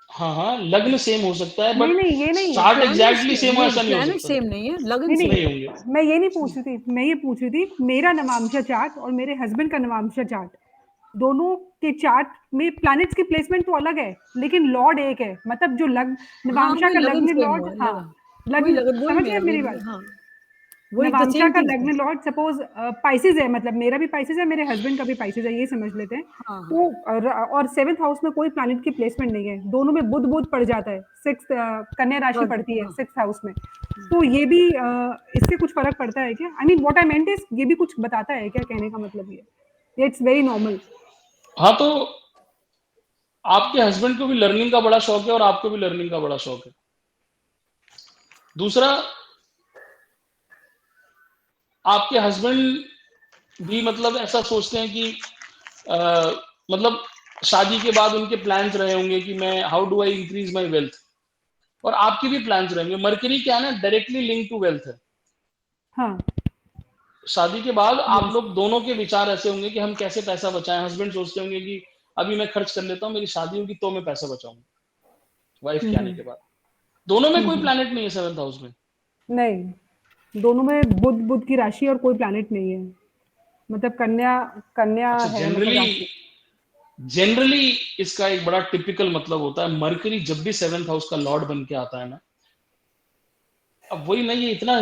A: हाँ, लग्न सेम हो सकता है, बट
E: नहीं ये नहीं,
A: चार्ट एग्जैक्टली सेम हो ऐसा नहीं हो
D: प्लैनेट
A: सकता।
D: सेम नहीं है, लगन
E: नहीं
A: नहीं होंगे।
E: मैं ये नहीं पूछ रही थी, मैं ये पूछ रही थी मेरा नवांशा चार्ट और मेरे हस्बैंड का नवांशा चार्ट, दोनों के चार्ट में प्लैनेट्स की प्लेसमेंट तो अलग है लेकिन लॉर्ड एक है, मतलब जो नवांशा का लग्न लॉर्ड, हाँ लग्न, समझ गए मेरी बात।
D: हाँ,
E: नवांशा का लग्न लॉर्ड सपोज पाइसेस है, मतलब मेरा भी पाइसेस है, मेरे हस्बैंड का भी पाइसेस है, ये समझ लेते हैं। तो और 7th हाउस में कोई प्लैनेट की प्लेसमेंट नहीं है, दोनों में बुध पड़ जाता है, 6th कन्या राशि पड़ती है 6th हाउस में, तो ये भी इससे कुछ फर्क पड़ता है क्या? I mean what I meant is, ये भी कुछ बताता है क्या, कहने का मतलब ये इट्स वेरी नॉर्मल।
A: हाँ, तो आपके हस्बैंड को भी लर्निंग का बड़ा शौक है और आपको भी लर्निंग का बड़ा शौक है। दूसरा, आपके हस्बैंड भी मतलब ऐसा सोचते हैं कि मतलब शादी के बाद उनके प्लान्स रहे होंगे कि मैं how do I increase my wealth, और आपके भी प्लान्स रहेंगे। मरकरी क्या है ना, डायरेक्टली लिंक टू वेल्थ है।
E: हाँ
A: शादी के बाद आप लोग दोनों के विचार ऐसे होंगे कि हम कैसे पैसा बचाएं। हस्बैंड सोचते होंगे कि अभी मैं खर्च कर लेता हूँ, मेरी शादी होगी तो मैं पैसा बचाऊंगा वाइफ के आने के बाद। दोनों में कोई प्लैनेट नहीं है 7th हाउस में।
E: नहीं, दोनों में बुध की राशि और कोई प्लैनेट नहीं है, मतलब कन्या
A: अच्छा,
E: है, मतलब राशि।
A: जनरली इसका एक बड़ा टिपिकल मतलब होता है, मरकरी जब भी 7th हाउस का लॉर्ड बन के आता है ना, अब वही ना, ये इतना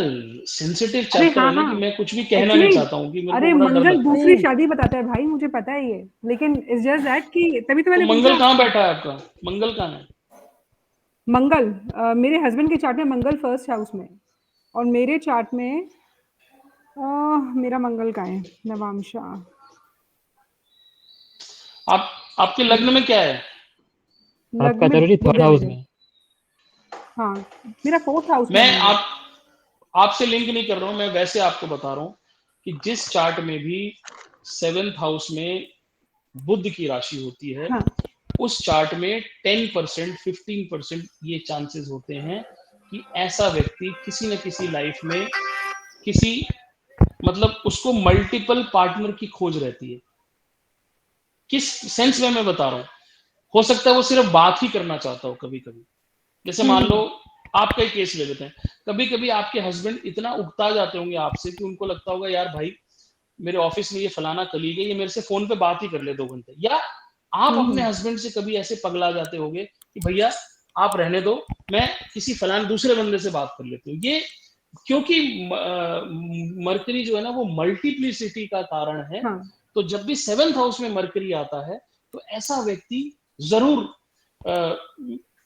A: सेंसिटिव चैप्टर है ना कि मैं कुछ भी कहना नहीं चाहता हूँ कि मेरे को
E: अरे
A: बड़ा डर
E: मंगल
A: लगता है।
E: दूसरी शादी बताता है भाई, मुझे पता है ये, लेकिन इट्स जस्ट दैट कि तभी तो
A: तो
E: मैंने
A: मंगल
E: पूछा।
A: कहाँ बैठा है आपका? मंगल कहाँ है?
E: मंगल मेरे हस्बैंड के चार्ट में मंगल 1st हाउस में, और मेरे चार्ट में मेरा मंगल का है नवांशा।
A: आपके लग्न में क्या है?
F: आपका
E: लग्न में
F: ऑलरेडी
E: बुध
F: थर्ड
E: है
F: हाउस
E: मेरे।
F: में।
E: हाँ मेरा 4th हाउस में
A: मैं
E: मंगल।
A: आपसे लिंक नहीं कर रहा हूं, मैं वैसे आपको बता रहा हूं कि जिस चार्ट में भी 7th हाउस में बुध की राशि होती है,
E: हाँ
A: उस चार्ट में 10% 15% ये चांसेस होते हैं कि ऐसा व्यक्ति किसी न किसी लाइफ में किसी, मतलब उसको मल्टीपल पार्टनर की खोज रहती है। किस सेंस में मैं बता रहा हूं, हो सकता है वो सिर्फ बात ही करना चाहता हो कभी कभी। जैसे मान लो आपका ही केस ले लेते हैं, कभी कभी आपके हस्बैंड इतना उकता जाते होंगे आपसे कि उनको लगता होगा यार भाई मेरे ऑफिस में ये फलाना कलीग है, ये मेरे से फोन पे बात ही कर ले 2 घंटे। या आप अपने हस्बैंड से कभी ऐसे पगला जाते होंगे कि भैया आप रहने दो, मैं किसी फलाने दूसरे बंदे से बात कर लेती हूँ। ये क्योंकि मरकरी जो है ना वो मल्टीप्लिसिटी का कारण है।
E: हाँ
A: तो जब भी 7th हाउस में मरकरी आता है तो ऐसा व्यक्ति जरूर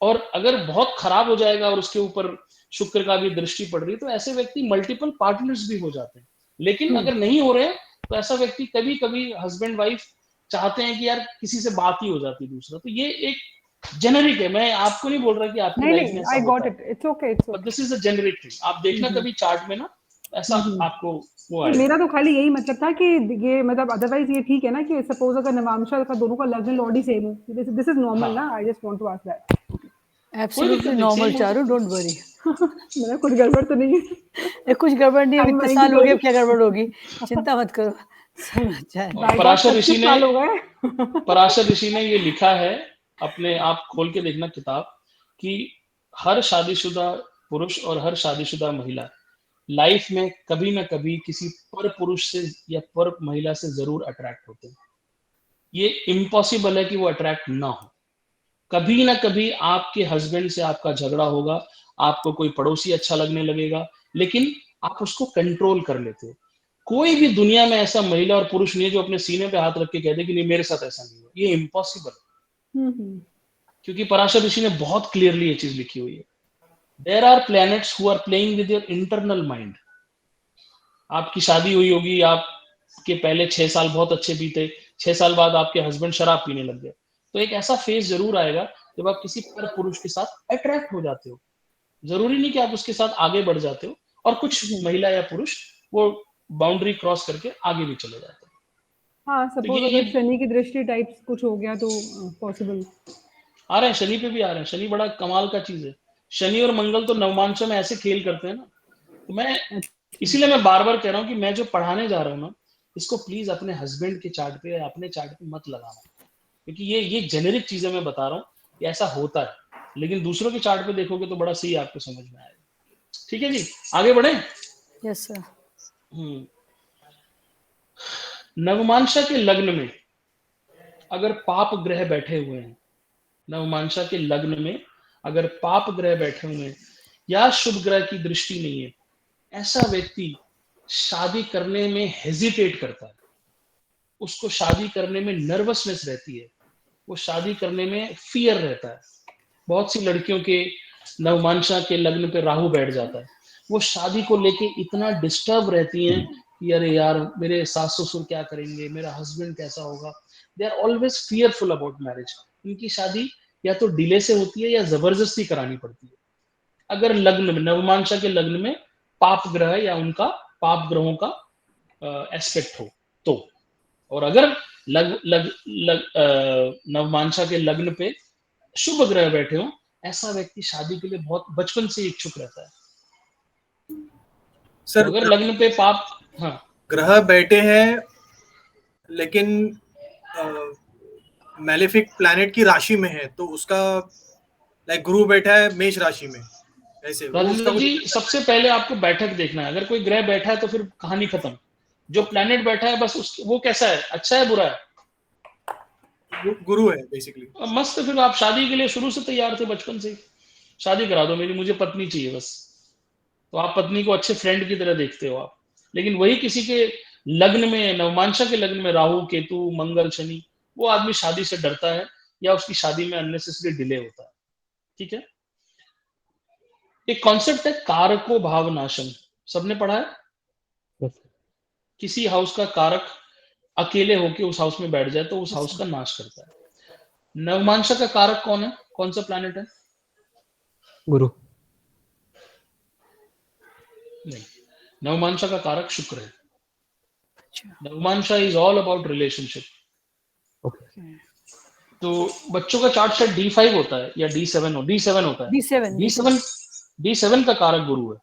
A: और अगर बहुत खराब हो जाएगा और उसके ऊपर शुक्र का भी दृष्टि पड़ रही, तो ऐसे व्यक्ति मल्टीपल पार्टनर्स भी हो जाते हैं। लेकिन अगर नहीं हो रहे तो ऐसा व्यक्ति कभी कभी हस्बैंड वाइफ चाहते हैं कि यार किसी से बात ही हो जाती दूसरा। तो ये एक जेनेरिक है, मैं आपको नहीं बोल रहा कि आपकी लाइफ में ऐसा
E: आई गॉट
A: होता
E: इट, इट्स ओके इट्स
A: है, but
E: okay.
A: This is a generic thing. आप देखना कभी चार्ट में ना, ऐसा आपको वो आएगा।
E: मेरा तो खाली यही मतलब था कि ये मतलब अदरवाइज ये ठीक है ना कि सपोज अगर नवांशा का दोनों का लग्न लॉर्ड ही सेम हो, दिस इज नॉर्मल ना, I just want to ask that.
A: कोई दिक्कत
D: एब्सोल्युटली
A: नहीं,
D: नॉर्मल
A: सेम हो
D: चारू,
A: सकता है।
D: Don't worry.
E: मेरा कुछ गड़बड़ तो नहीं है?
D: कुछ गड़बड़ नहीं, अब
E: I'm
D: इतने
E: lying
D: साल
E: to
D: हो गए,
E: you.
D: अब क्या गड़बड़ होगी, चिंता मत करो, सब अच्छा है।
E: बाय गॉड
A: पराशर
E: 25
A: ऋषि ने
E: साल हो गए।
A: पराशर ऋषि ने ये लिखा है अपने, आप खोल के देखना किताब, कि हर शादीशुदा पुरुष और हर शादीशुदा महिला लाइफ में कभी ना कभी किसी पर पुरुष से या पर महिला से जरूर अट्रैक्ट होते हैं। ये इम्पॉसिबल है कि वो अट्रैक्ट ना हो। कभी ना कभी आपके हस्बैंड से आपका झगड़ा होगा, आपको कोई पड़ोसी अच्छा लगने लगेगा, लेकिन आप उसको कंट्रोल कर लेते हो। कोई भी दुनिया में ऐसा महिला और पुरुष नहीं है जो अपने सीने पे हाथ रख के कह दे कि नहीं मेरे साथ ऐसा नहीं हुआ। ये इम्पॉसिबल है। क्योंकि पराशर ऋषि ने बहुत क्लियरली ये चीज लिखी हुई है। There are planets who are playing with your internal mind. आपकी शादी हुई होगी, आपके पहले 6 साल बहुत अच्छे बीते, 6 साल बाद आपके हस्बैंड शराब पीने लग गए, तो एक ऐसा फेज जरूर आएगा जब आप किसी पर पुरुष के साथ अट्रैक्ट हो जाते हो। जरूरी नहीं कि आप उसके साथ आगे बढ़ जाते हो, और कुछ महिला या पुरुष वो बाउंड्री क्रॉस करके आगे भी चले जाते हैं।
E: हाँ,
A: तो
E: सपोज
A: ये
E: अगर शनि की दृष्टि टाइप्स कुछ हो गया तो पॉसिबल।
A: आ रहे हैं, शनि पे भी आ रहे हैं। शनि बड़ा कमाल का चीज है। शनि और मंगल तो नवमांशा में ऐसे खेल करते हैं ना, तो मैं इसीलिए मैं बार बार कह रहा हूँ कि मैं जो पढ़ाने जा रहा हूँ ना, इसको प्लीज अपने हस्बैंड के चार्ट पे या अपने चार्ट पे मत लगाना, क्योंकि ये जेनेरिक चीजें मैं बता रहा हूँ कि ऐसा होता है, लेकिन दूसरों के चार्ट पे देखोगे तो बड़ा सही आपको समझ में आएगा। ठीक है जी, आगे बढ़े।
D: Yes sir.
A: नवमांशा के लग्न में अगर पाप ग्रह बैठे हुए हैं, नवमांशा के लग्न में अगर पाप ग्रह बैठे हुए हैं या शुभ ग्रह की दृष्टि नहीं है, ऐसा व्यक्ति शादी करने में हेजिटेट करता है, उसको शादी करने में नर्वसनेस रहती है, वो शादी करने में फियर रहता है। बहुत सी लड़कियों के नवमांशा के लग्न पे राहु बैठ जाता है, वो शादी को लेके इतना डिस्टर्ब रहती हैं कि अरे यार मेरे सास ससुर क्या करेंगे, मेरा हस्बैंड कैसा होगा। They are always fearful about marriage. उनकी शादी या तो डिले से होती है या जबरदस्ती करानी पड़ती है, अगर लग्न में नवमांशा के लग्न में पाप ग्रह या उनका पाप ग्रहों का एस्पेक्ट हो तो। और अगर लग लग लग नवमांशा के लग्न पे शुभ ग्रह बैठे हो, ऐसा व्यक्ति शादी के लिए बहुत बचपन से इच्छुक रहता है।
C: सर
A: तो अगर लग्न पे पाप, हाँ,
C: ग्रह बैठे हैं लेकिन मैलेफिक प्लैनेट की राशि में है, तो उसका लाइक गुरु बैठा है मेष राशि में, ऐसे वो उसका
A: राजेंद्र
C: कुछ
A: जी सबसे पहले आपको बैठक देखना है। अगर कोई ग्रह बैठा है तो फिर कहानी खत्म। जो प्लैनेट बैठा है बस वो कैसा है, अच्छा है बुरा है,
C: गुरु है बेसिकली।
A: मस्त। फिर आप शादी के लिए शुरू से तैयार थे, बचपन से शादी करा दो मेरी, मुझे पत्नी चाहिए बस। तो आप पत्नी को अच्छे फ्रेंड की तरह देखते हो आप। लेकिन वही किसी के लग्न में, नवमांशा के लग्न में राहु केतु मंगल शनि, वो आदमी शादी से डरता है या उसकी शादी में अननेसेसरी डिले होता है। ठीक है, एक कॉन्सेप्ट है कारको भाव नाशम, सबने पढ़ा है।
F: Yes sir.
A: किसी हाउस का कारक अकेले होके उस हाउस में बैठ जाए तो उस हाउस का नाश करता है। नवमांशा का कारक कौन है, कौन सा प्लैनेट है?
F: गुरु।
A: नहीं, नवमांशा का कारक शुक्र है। Navamsha is all about relationship.
F: Okay.
A: तो बच्चों का चार्ट शायद D5 होता है या D7 होता है।
D: D7
A: D7 का कारक गुरु है।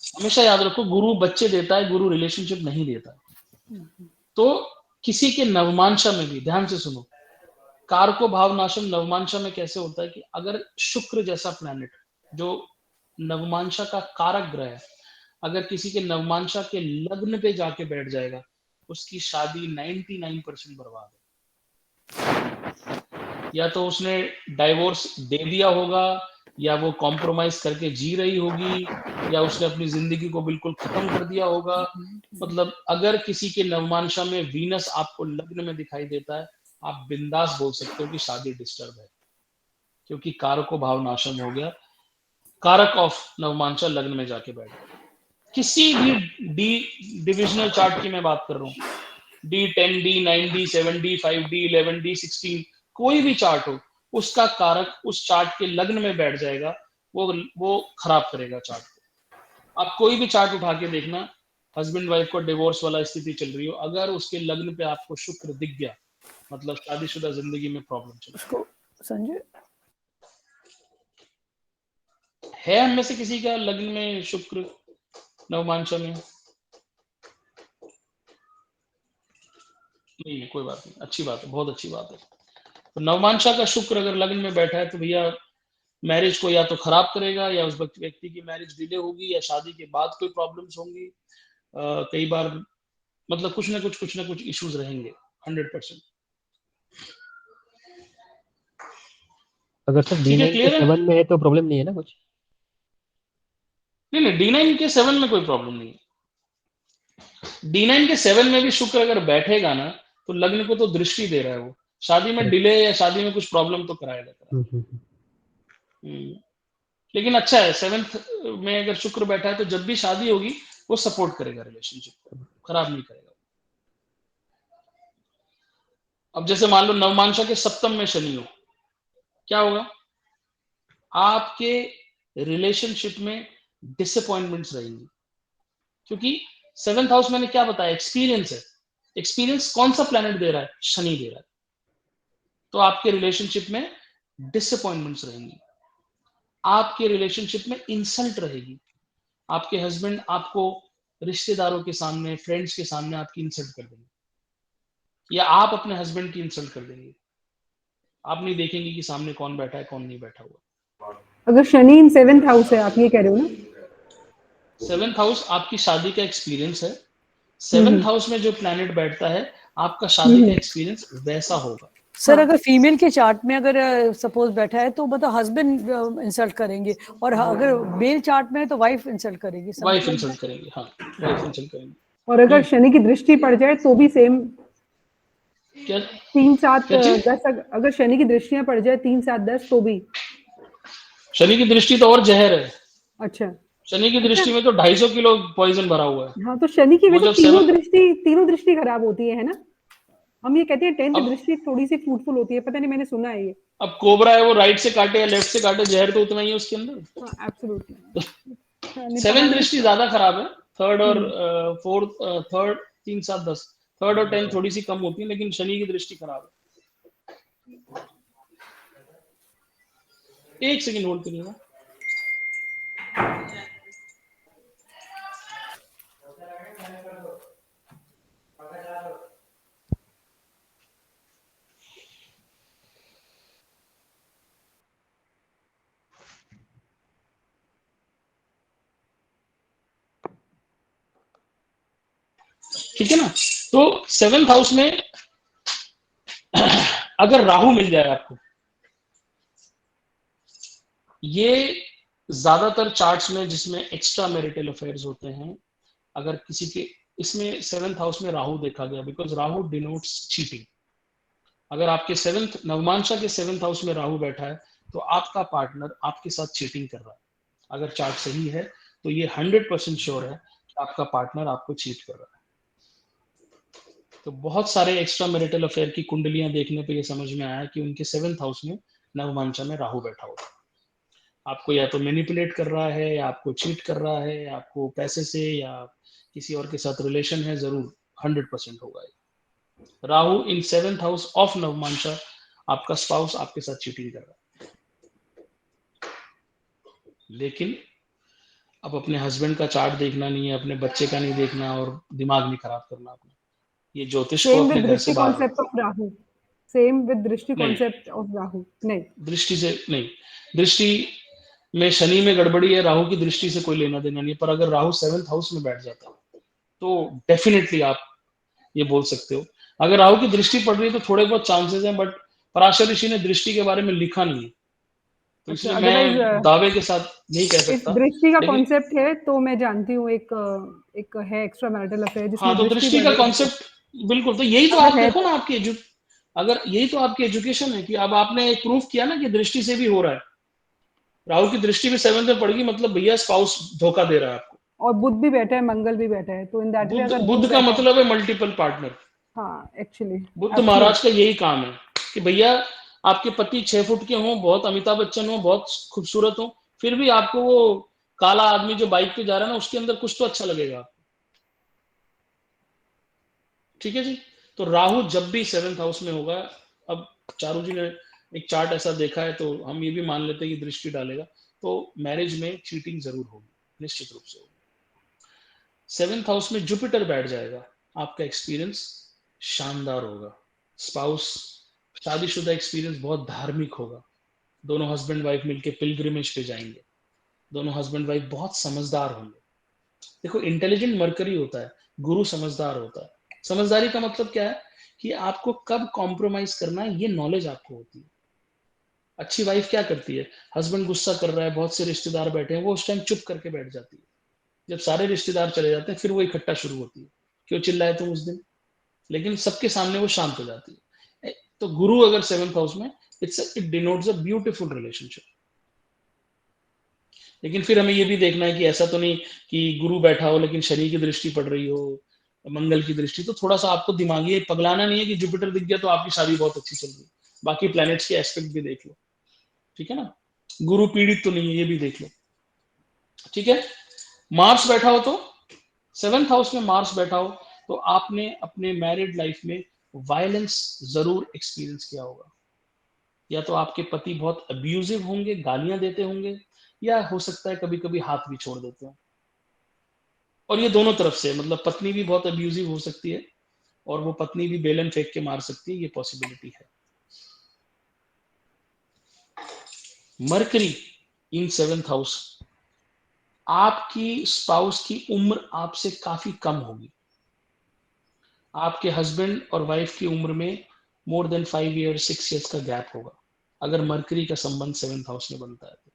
A: हमेशा याद रखो, गुरु बच्चे देता है, गुरु रिलेशनशिप नहीं देता है। तो किसी के नवमांशा में भी ध्यान से सुनो, कारको भाव नाशम नवमांशा में कैसे होता है कि अगर शुक्र जैसा प्लैनेट जो नवमांशा का कारक ग्रह है, अगर किसी के नवमांशा के लग्न पे जाके बैठ जाएगा, उसकी शादी 99% बर्बाद है। या तो उसने डाइवोर्स दे दिया होगा, या वो कॉम्प्रोमाइज करके जी रही होगी, या उसने अपनी जिंदगी को बिल्कुल खत्म कर दिया होगा। मतलब अगर किसी के नवमांशा में वीनस आपको लग्न में दिखाई देता है, आप बिंदास बोल सकते हो कि शादी डिस्टर्ब है, क्योंकि कारको भाव नाशम हो गया। कारक ऑफ नवमांशा लग्न में जाके बैठ गया। किसी भी डिविजनल चार्ट की मैं बात कर रहा हूँ, D10 D9 D7 D5 D11 D16, कोई भी चार्ट हो, उसका कारक उस चार्ट के लग्न में बैठ जाएगा, वो खराब करेगा चार्ट को। आप कोई भी चार्ट उठा के देखना, हस्बैंड वाइफ को डिवोर्स वाला स्थिति चल रही हो, अगर उसके लग्न पे आपको शुक्र दिख गया, मतलब शादीशुदा जिंदगी में प्रॉब्लम चल
D: उसको संजय
A: है। हम में से किसी का लग्न में शुक्र नवमांशा में नहीं, कोई बात नहीं, अच्छी बात है, बहुत अच्छी बात है। तो नवमांशा का शुक्र अगर लग्न में बैठा है तो भैया मैरिज को या तो खराब करेगा, या उस व्यक्ति की मैरिज डिले होगी, या शादी के बाद कोई प्रॉब्लम्स होंगी। कई बार मतलब कुछ ना कुछ इश्यूज रहेंगे 100%।
F: अगर सर
A: ठीक है,
F: D9 के
A: क्लियर है?
F: 7 में है तो प्रॉब्लम नहीं है ना कुछ?
A: नहीं, D9 के 7 में कोई प्रॉब्लम नहीं है। D9 के 7 में भी शुक्र अगर बैठेगा ना, तो लग्न को तो दृष्टि दे रहा है वो। शादी में डिले या शादी में कुछ प्रॉब्लम तो कराएगा। लेकिन अच्छा है, 7th में अगर शुक्र बैठा है तो जब भी शादी होगी वो सपोर्ट करेगा रिलेशनशिप को, खराब नहीं करेगा। अब जैसे मान लो नवमांशा के सप्तम में शनि हो, क्या होगा? आपके रिलेशनशिप में डिसअपॉइंटमेंट्स रहेंगी, क्योंकि 7th हाउस मैंने क्या बताया, एक्सपीरियंस है। एक्सपीरियंस कौन सा प्लैनेट दे रहा है? शनि दे रहा है। तो आपके रिलेशनशिप में डिसअपॉइंटमेंट्स रहेंगी, आपके रिलेशनशिप में इंसल्ट रहेगी। आपके हस्बैंड आपको रिश्तेदारों के सामने, फ्रेंड्स के सामने आपकी इंसल्ट कर देंगे, या आप अपने हस्बैंड की इंसल्ट कर देंगे। आप नहीं देखेंगे कि सामने कौन बैठा है, कौन नहीं बैठा हुआ।
E: अगर शनि इन 7th हाउस है, आप ये कह रहे हो ना?
A: 7th हाउस आपकी शादी का एक्सपीरियंस है। 7th हाउस में जो प्लैनेट बैठता है, आपका शादी का एक्सपीरियंस वैसा होगा।
D: सर अगर फीमेल के चार्ट में अगर सपोज बैठा है तो मतलब हस्बैंड इंसल्ट करेंगे, और अगर मेल चार्ट में है तो वाइफ इंसल्ट करेगी।
A: वाइफ इंसल्ट करेंगे, हाँ, वाइफ इंसल्ट करेंगे।
E: और अगर शनि की दृष्टि पड़ जाए तो भी सेम?
A: क्या
E: 3, 7,
A: क्या चीज?
E: 10 अगर शनि की दृष्टियां पड़ जाए 3, 7, 10 तो भी?
A: शनि की दृष्टि तो और जहर है।
E: अच्छा।
A: शनि की दृष्टि में तो 250 किलो पॉइजन भरा हुआ है।
E: हाँ, तो शनि की
A: वो
E: वैसे
A: जब
E: तीनों दृष्टि खराब होती है ना? हम ये कहते हैं 10th
A: अब
E: दृष्टि थोड़ी सी फ्रूटफुल होती है, पता नहीं, मैंने सुना है ये।
A: अब कोबरा है, वो राइट से काटे या लेफ्ट से काटे, जहर तो उतना ही है उसके अंदर।
E: हाँ, एब्सोल्युटली।
A: 7 दृष्टि ज्यादा खराब है। थर्ड और फोर्थ, थर्ड 3, 7, 10, थर्ड और 10 थोड़ी सी कम होती है, लेकिन शनि की दृष्टि खराब है। एक सेकंड होल्ड करिएगा। ठीक है ना? तो 7th हाउस में अगर राहु मिल जाए आपको, ये ज्यादातर चार्ट्स में जिसमें एक्स्ट्रा मैरिटल अफेयर्स होते हैं, अगर किसी के इसमें 7th हाउस में राहु देखा गया, बिकॉज राहु डिनोट्स चीटिंग। अगर आपके 7th नवमांशा के 7th हाउस में राहु बैठा है, तो आपका पार्टनर आपके साथ चीटिंग कर रहा है। अगर चार्ट सही है तो ये 100% श्योर है कि आपका पार्टनर आपको चीट कर रहा है। तो बहुत सारे एक्स्ट्रा मैरिटल अफेयर की कुंडलियां देखने पे ये समझ में आया कि उनके 7th हाउस में नवमांशा में राहु बैठा होगा। आपको या तो मैनिपुलेट कर रहा है, या आपको चीट कर रहा है, या आपको पैसे से या किसी और के साथ रिलेशन है, जरूर 100% होगा ये। राहु इन 7th हाउस ऑफ नवमांशा, आपका स्पाउस आपके साथ चीटिंग कर रहा है। लेकिन अब अपने हस्बैंड का चार्ट देखना नहीं है, अपने बच्चे का नहीं देखना, और दिमाग नहीं खराब करना अपना। ये ज्योतिष को
E: सेम
A: अपने
E: विद
A: घर से
E: दृष्टि
A: बाहर
E: कॉन्सेप्ट
A: रखो।
E: ऑफ राहु? सेम विद दृष्टि
A: नहीं,
E: कॉन्सेप्ट ऑफ राहु? नहीं,
A: दृष्टि से नहीं। दृष्टि में शनि में गड़बड़ी है, राहु की दृष्टि से कोई लेना देना नहीं। पर अगर राहु 7th हाउस में बैठ जाता है तो डेफिनेटली आप ये बोल सकते हो। अगर राहु की दृष्टि पड़ रही है तो थोड़े बहुत चांसेस हैं, बट पराशर ऋषि ने दृष्टि के बारे में लिखा नहीं है, तो
E: अच्छा।
A: इसलिए
E: अदरवाइज
A: मैं दावे के साथ नहीं कह
E: इफ
A: सकता।
E: दृष्टि का
A: लेकिन
E: कॉन्सेप्ट है तो मैं जानती हूँ, एक है एक्स्ट्रा मैरिटल अफेयर
A: हाँ,
E: जिसमें
A: तो
E: दृष्टि
A: दृष्टि
E: पड़
A: का
E: रही है।
A: कॉन्सेप्ट बिल्कुल, तो यही तो आप
E: अगर है
A: देखो
E: तो
A: ना, आपकी अगर यही तो आपकी एजुकेशन है कि अब आपने प्रूफ किया ना कि दृष्टि से भी हो रहा है। राहु की दृष्टि भी 7th में पड़ गई, मतलब भैया स्पाउस धोखा दे रहा है आपको।
E: और बुध भी बैठा है, मंगल भी बैठा है, तो इन दैट वे
A: बुद्ध
E: अगर बुध
A: बुद्ध का
E: बैठा है।
A: मतलब है मल्टीपल पार्टनर।
E: हाँ, एक्चुअली
A: बुद्ध महाराज का
E: एब्सोल्युटली।
A: यही काम है कि भैया आपके पति 6 फुट के हों, बहुत अमिताभ बच्चन हो, बहुत खूबसूरत हो, फिर भी आपको वो काला आदमी जो बाइक पे जा रहा है ना, उसके अंदर कुछ तो अच्छा लगेगा आपको। ठीक है जी। तो राहु जब भी 7th हाउस में होगा, अब चारू जी ने एक चार्ट ऐसा देखा है तो हम ये भी मान लेते हैं कि दृष्टि डालेगा, तो मैरिज में चीटिंग जरूर होगी, निश्चित रूप से होगी। 7th हाउस में जुपिटर बैठ जाएगा, आपका एक्सपीरियंस शानदार होगा। स्पाउस, शादीशुदा एक्सपीरियंस बहुत धार्मिक होगा। दोनों हस्बैंड वाइफ मिलके पिलग्रिमेज पे जाएंगे। दोनों हस्बैंड वाइफ बहुत समझदार होंगे। देखो, इंटेलिजेंट मरकरी होता है, गुरु समझदार होता है। समझदारी का मतलब क्या है कि आपको कब कॉम्प्रोमाइज करना है, ये नॉलेज आपको होती है। अच्छी वाइफ क्या करती है, हस्बैंड गुस्सा कर रहा है, बहुत से रिश्तेदार बैठे हैं, वो उस टाइम चुप करके बैठ जाती है। जब सारे रिश्तेदार चले जाते हैं फिर वो इकट्ठा शुरू होती है, क्यों चिल्लाए तुम उस दिन, लेकिन सबके सामने वो शांत हो जाती है। तो गुरु अगर 7th हाउस में, it denotes a beautiful relationship. लेकिन फिर हमें ये भी देखना है कि ऐसा तो नहीं कि गुरु बैठा हो लेकिन शनि की दृष्टि पड़ रही हो, मंगल की दृष्टि, तो थोड़ा सा आपको दिमागी पगलाना नहीं है कि जुपिटर दिख गया तो आपकी शादी बहुत अच्छी चल रही है, बाकी प्लैनेट्स के एस्पेक्ट भी देख लो, ठीक है ना, गुरु पीड़ित तो नहीं है, ये भी देख लो, ठीक है। मार्स बैठा हो तो 7th हाउस में मार्स बैठा हो तो आपने अपने मैरिड लाइफ में वायलेंस जरूर एक्सपीरियंस किया होगा, या तो आपके पति बहुत अब्यूजिव होंगे, गालियां देते होंगे, या हो सकता है कभी कभी हाथ भी छोड़ देते हो, और ये दोनों तरफ से, मतलब पत्नी भी बहुत अब्यूजिव हो सकती है और वो पत्नी भी बेलन फेंक के मार सकती है, ये पॉसिबिलिटी है। मरकरी इन 7th हाउस, आपकी स्पाउस की उम्र आपसे काफी कम होगी, आपके हस्बैंड और वाइफ की उम्र में मोर देन 5 ईयर 6 ईयर्स का गैप होगा, अगर मरकरी का संबंध 7th हाउस में बनता है तो।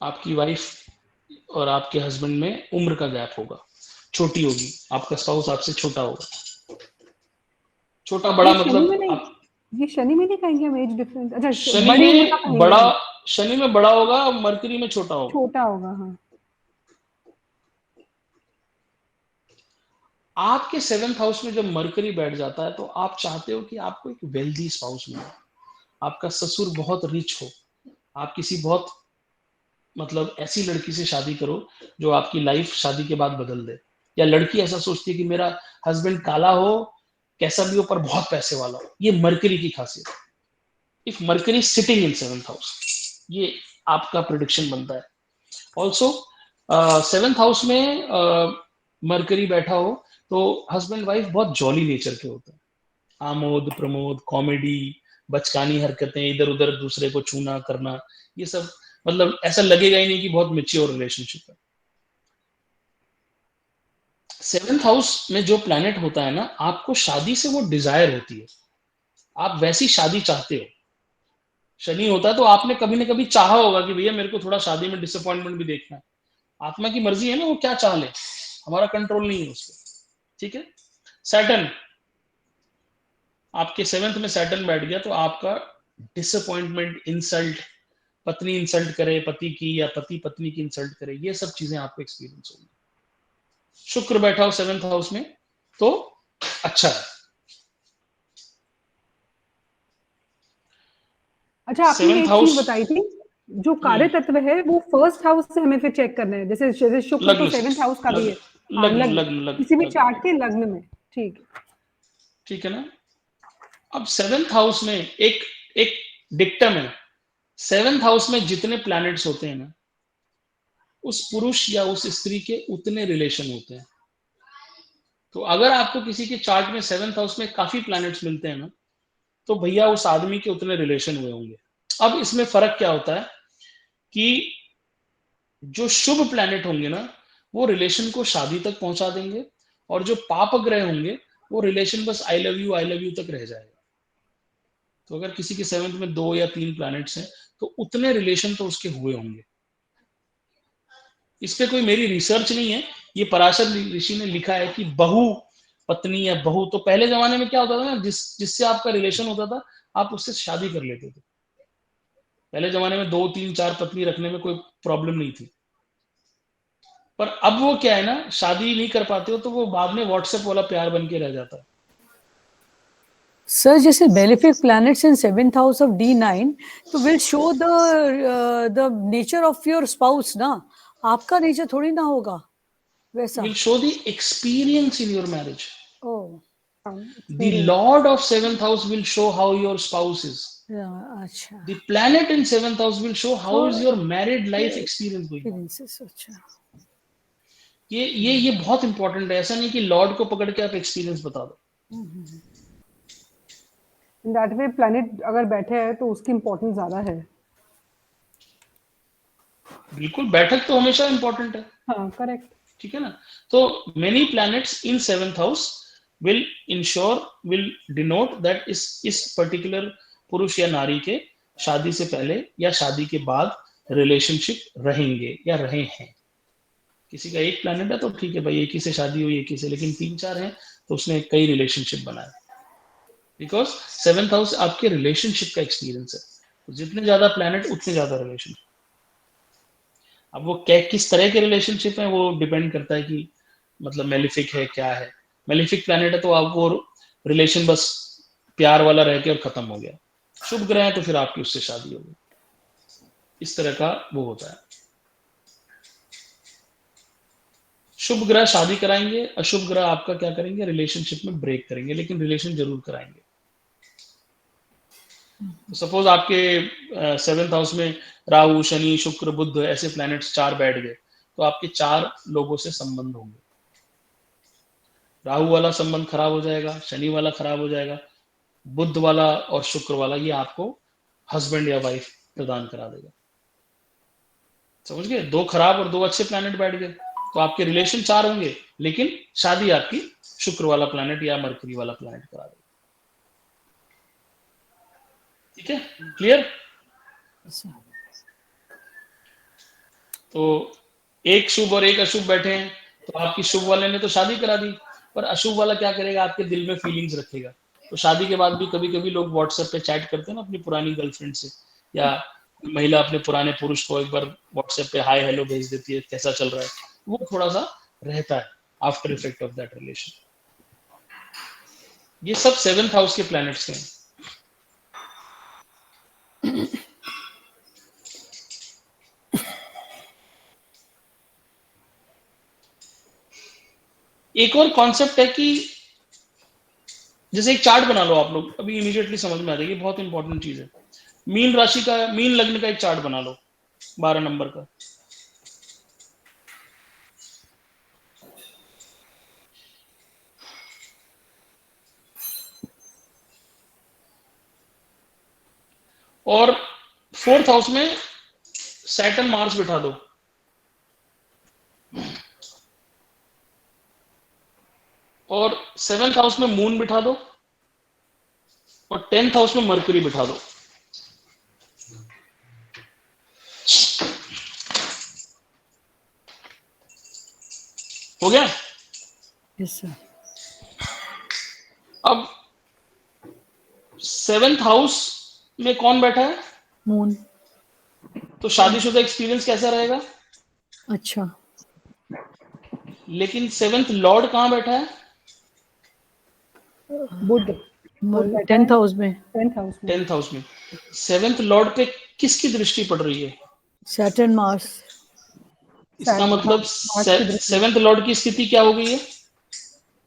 A: आपकी वाइफ और आपके हस्बैंड में उम्र का गैप होगा, छोटी होगी, आपका स्पाउस आपसे छोटा होगा, छोटा बड़ा
E: ये शनि में
A: मतलब
E: नहीं,
A: आप
E: ये शनि में नहीं कहेंगे हम एज डिफरेंस? अच्छा,
A: शनि
E: बड़ी उम्र का
A: में
E: कहेंगे
A: बड़ा,
E: हम,
A: शनि में बड़ा होगा, मरकरी में छोटा होगा।
E: छोटा होगा, हाँ।
A: आपके 7th हाउस में जब मरकरी बैठ जाता है तो आप चाहते हो कि आपको एक वेल्दी स्पाउस मिले, आपका ससुर बहुत रिच हो, आप किसी बहुत मतलब ऐसी लड़की से शादी करो जो आपकी लाइफ शादी के बाद बदल दे, या लड़की ऐसा सोचती है कि मेरा हस्बैंड काला हो, कैसा भी हो, पर बहुत पैसे वाला हो, ये मरकरी की खासियत। If mercury sitting in 7th house, ये आपका प्रिडिक्शन बनता है। ऑल्सो 7th हाउस में मरकरी बैठा हो तो हस्बैंड वाइफ बहुत जॉली नेचर के होते हैं, आमोद प्रमोद, कॉमेडी, बचकानी हरकतें, इधर उधर दूसरे को छूना करना, ये सब, मतलब ऐसा लगेगा ही नहीं कि बहुत मैच्योर रिलेशनशिप है। 7th हाउस में जो प्लैनेट होता है ना, आपको शादी से वो डिजायर होती है, आप वैसी शादी चाहते हो। शनि होता है तो आपने कभी ना कभी चाहा होगा कि भैया मेरे को थोड़ा शादी में डिसअपॉइंटमेंट भी देखना है, आत्मा की मर्जी है ना, वो क्या चाह ले, हमारा कंट्रोल नहीं है उस पर, ठीक है। सैटर्न, आपके 7th में सैटर्न बैठ गया तो आपका डिसअपॉइंटमेंट, इंसल्ट, पत्नी इंसल्ट करे पति की या पति पत्नी की इंसल्ट करे, ये सब चीजें आपको एक्सपीरियंस होगी। शुक्र बैठा हो 7th हाउस में तो अच्छा है।
E: अच्छा, आपने
A: 7th
E: एक
A: हाउस
E: चीज बताई थी, जो कार्य तत्व है वो फर्स्ट हाउस से हमें फिर चेक करना है, जैसे शुक्र तो
A: लग्न से,
E: 7th हाउस का भी है, हाँ,
A: लग्न
E: लग्न,
A: लग्न लग्न
E: किसी भी
A: लग्न,
E: चार्ट के लग्न में, ठीक है,
A: ठीक है ना। अब 7th हाउस में एक एक डिक्टम है, 7th हाउस में जितने प्लैनेट्स होते हैं ना, उस पुरुष या उस स्त्री के उतने रिलेशन होते हैं। तो अगर आपको किसी के चार्ट में 7th हाउस में काफी प्लैनेट्स मिलते हैं ना, तो भैया उस आदमी के उतने रिलेशन हुए होंगे। अब इसमें फर्क क्या होता है कि जो शुभ प्लैनेट होंगे ना, वो रिलेशन को शादी तक पहुंचा देंगे, और जो पाप ग्रह होंगे वो रिलेशन बस आई लव यू तक रह जाएगा। तो अगर किसी के 7th में 2 या 3 प्लैनेट्स हैं तो उतने रिलेशन तो उसके हुए होंगे। इस पे कोई मेरी रिसर्च नहीं है, ये पराशर ऋषि ने लिखा है कि बहू पत्नी या बहू, तो पहले जमाने में क्या होता था ना, जिससे आपका रिलेशन होता था आप उससे शादी कर लेते थे। पहले जमाने में 2 3 4 पत्नी रखने में कोई प्रॉब्लम नहीं थी, पर अब वो क्या है ना, शादी नहीं कर पाते हो तो वो बाद में व्हाट्सएप वाला प्यार बन के रह जाता है।
D: सर जैसे benefic planets in 7th house of D9 तो will show the nature of your spouse ना, आपका नेचर थोड़ी ना होगा वैसा।
A: Will show the experience in your marriage.
D: Oh,
A: The Lord of 7th house will show how your spouse is.
D: अच्छा,
A: The planet in 7th house will show how
D: तो
A: is your married life experience going on.
D: experiences, अच्छा,
A: ये बहुत important है, ऐसा नहीं कि Lord को पकड़ के आप एक्सपीरियंस बता दो।
E: इन दैट वे प्लैनेट अगर बैठे हैं तो उसकी इंपॉर्टेंस ज्यादा है।
A: बिल्कुल, बैठक तो हमेशा इंपॉर्टेंट है,
E: हाँ, करेक्ट,
A: ठीक है ना। तो many planets in 7th house will ensure, will denote that इस पर्टिकुलर पुरुष या नारी के शादी से पहले या शादी के बाद रिलेशनशिप रहेंगे या रहे हैं। किसी का एक प्लैनेट है तो ठीक है भाई, एक ही से शादी हुई, एक ही से, लेकिन 3-4 हैं तो उसने कई रिलेशनशिप बनाए, बिकॉज 7th हाउस आपके रिलेशनशिप का एक्सपीरियंस है। तो जितने ज्यादा प्लैनेट उतने ज्यादा रिलेशनशिप। अब वो किस तरह के रिलेशनशिप है वो डिपेंड करता है कि मतलब मेलिफिक है क्या है। मेलिफिक प्लैनेट है तो आपको रिलेशन बस प्यार वाला रह के और खत्म हो गया। शुभ ग्रह है तो फिर आपकी उससे शादी होगी, इस तरह का वो होता है। शुभ ग्रह शादी कराएंगे, अशुभ ग्रह आपका क्या करेंगे, रिलेशनशिप में ब्रेक करेंगे, लेकिन रिलेशन जरूर कराएंगे। तो सपोज आपके 7th हाउस में राहु, शनि, शुक्र, बुध ऐसे प्लैनेट्स 4 बैठ गए तो आपके 4 लोगों से संबंध होंगे। राहु वाला संबंध खराब हो जाएगा, शनि वाला खराब हो जाएगा, बुध वाला और शुक्र वाला ये आपको हस्बैंड या वाइफ प्रदान करा देगा। समझ गए? 2 खराब और 2 अच्छे प्लैनेट बैठ गए तो आपके रिलेशन 4 होंगे, लेकिन शादी आपकी शुक्र वाला प्लैनेट या मरकरी वाला प्लैनेट करा देगा। ठीक है, क्लियर? तो एक शुभ और एक अशुभ बैठे हैं तो आपकी शुभ वाले ने तो शादी करा दी, पर अशुभ वाला क्या करेगा, आपके दिल में फीलिंग्स रखेगा। तो शादी के बाद भी कभी कभी लोग व्हाट्सएप पे चैट करते हैं ना अपनी पुरानी गर्लफ्रेंड से, या महिला अपने पुराने पुरुष को एक बार व्हाट्सएप पे हाय हेलो भेज देती है, कैसा चल रहा है, वो थोड़ा सा रहता है after effect of that relation. ये सब 7th हाउस के प्लैनेट्स के हैं। एक और कॉन्सेप्ट है कि जैसे एक चार्ट बना लो आप लोग, अभी इमीडिएटली समझ में आ जाएगी, बहुत इंपॉर्टेंट चीज है। मीन राशि का, मीन लग्न का एक चार्ट बना लो 12 नंबर का। और 4th हाउस में सैटर्न मार्स बिठा दो, और 7th हाउस में मून बिठा दो, और 10th हाउस में मरकरी बिठा दो। हो गया?
D: Yes sir.
A: अब 7th हाउस में कौन बैठा है?
D: मून।
A: तो शादीशुदा एक्सपीरियंस कैसा रहेगा?
D: अच्छा।
A: लेकिन 7th लॉर्ड कहां बैठा है?
E: बुध
D: 10th हाउस में।
A: 10th हाउस में। 7th लॉर्ड पे किसकी दृष्टि पड़ रही है?
D: Saturn Mars.
A: इसका मतलब 7th लॉर्ड की स्थिति क्या हो गई है?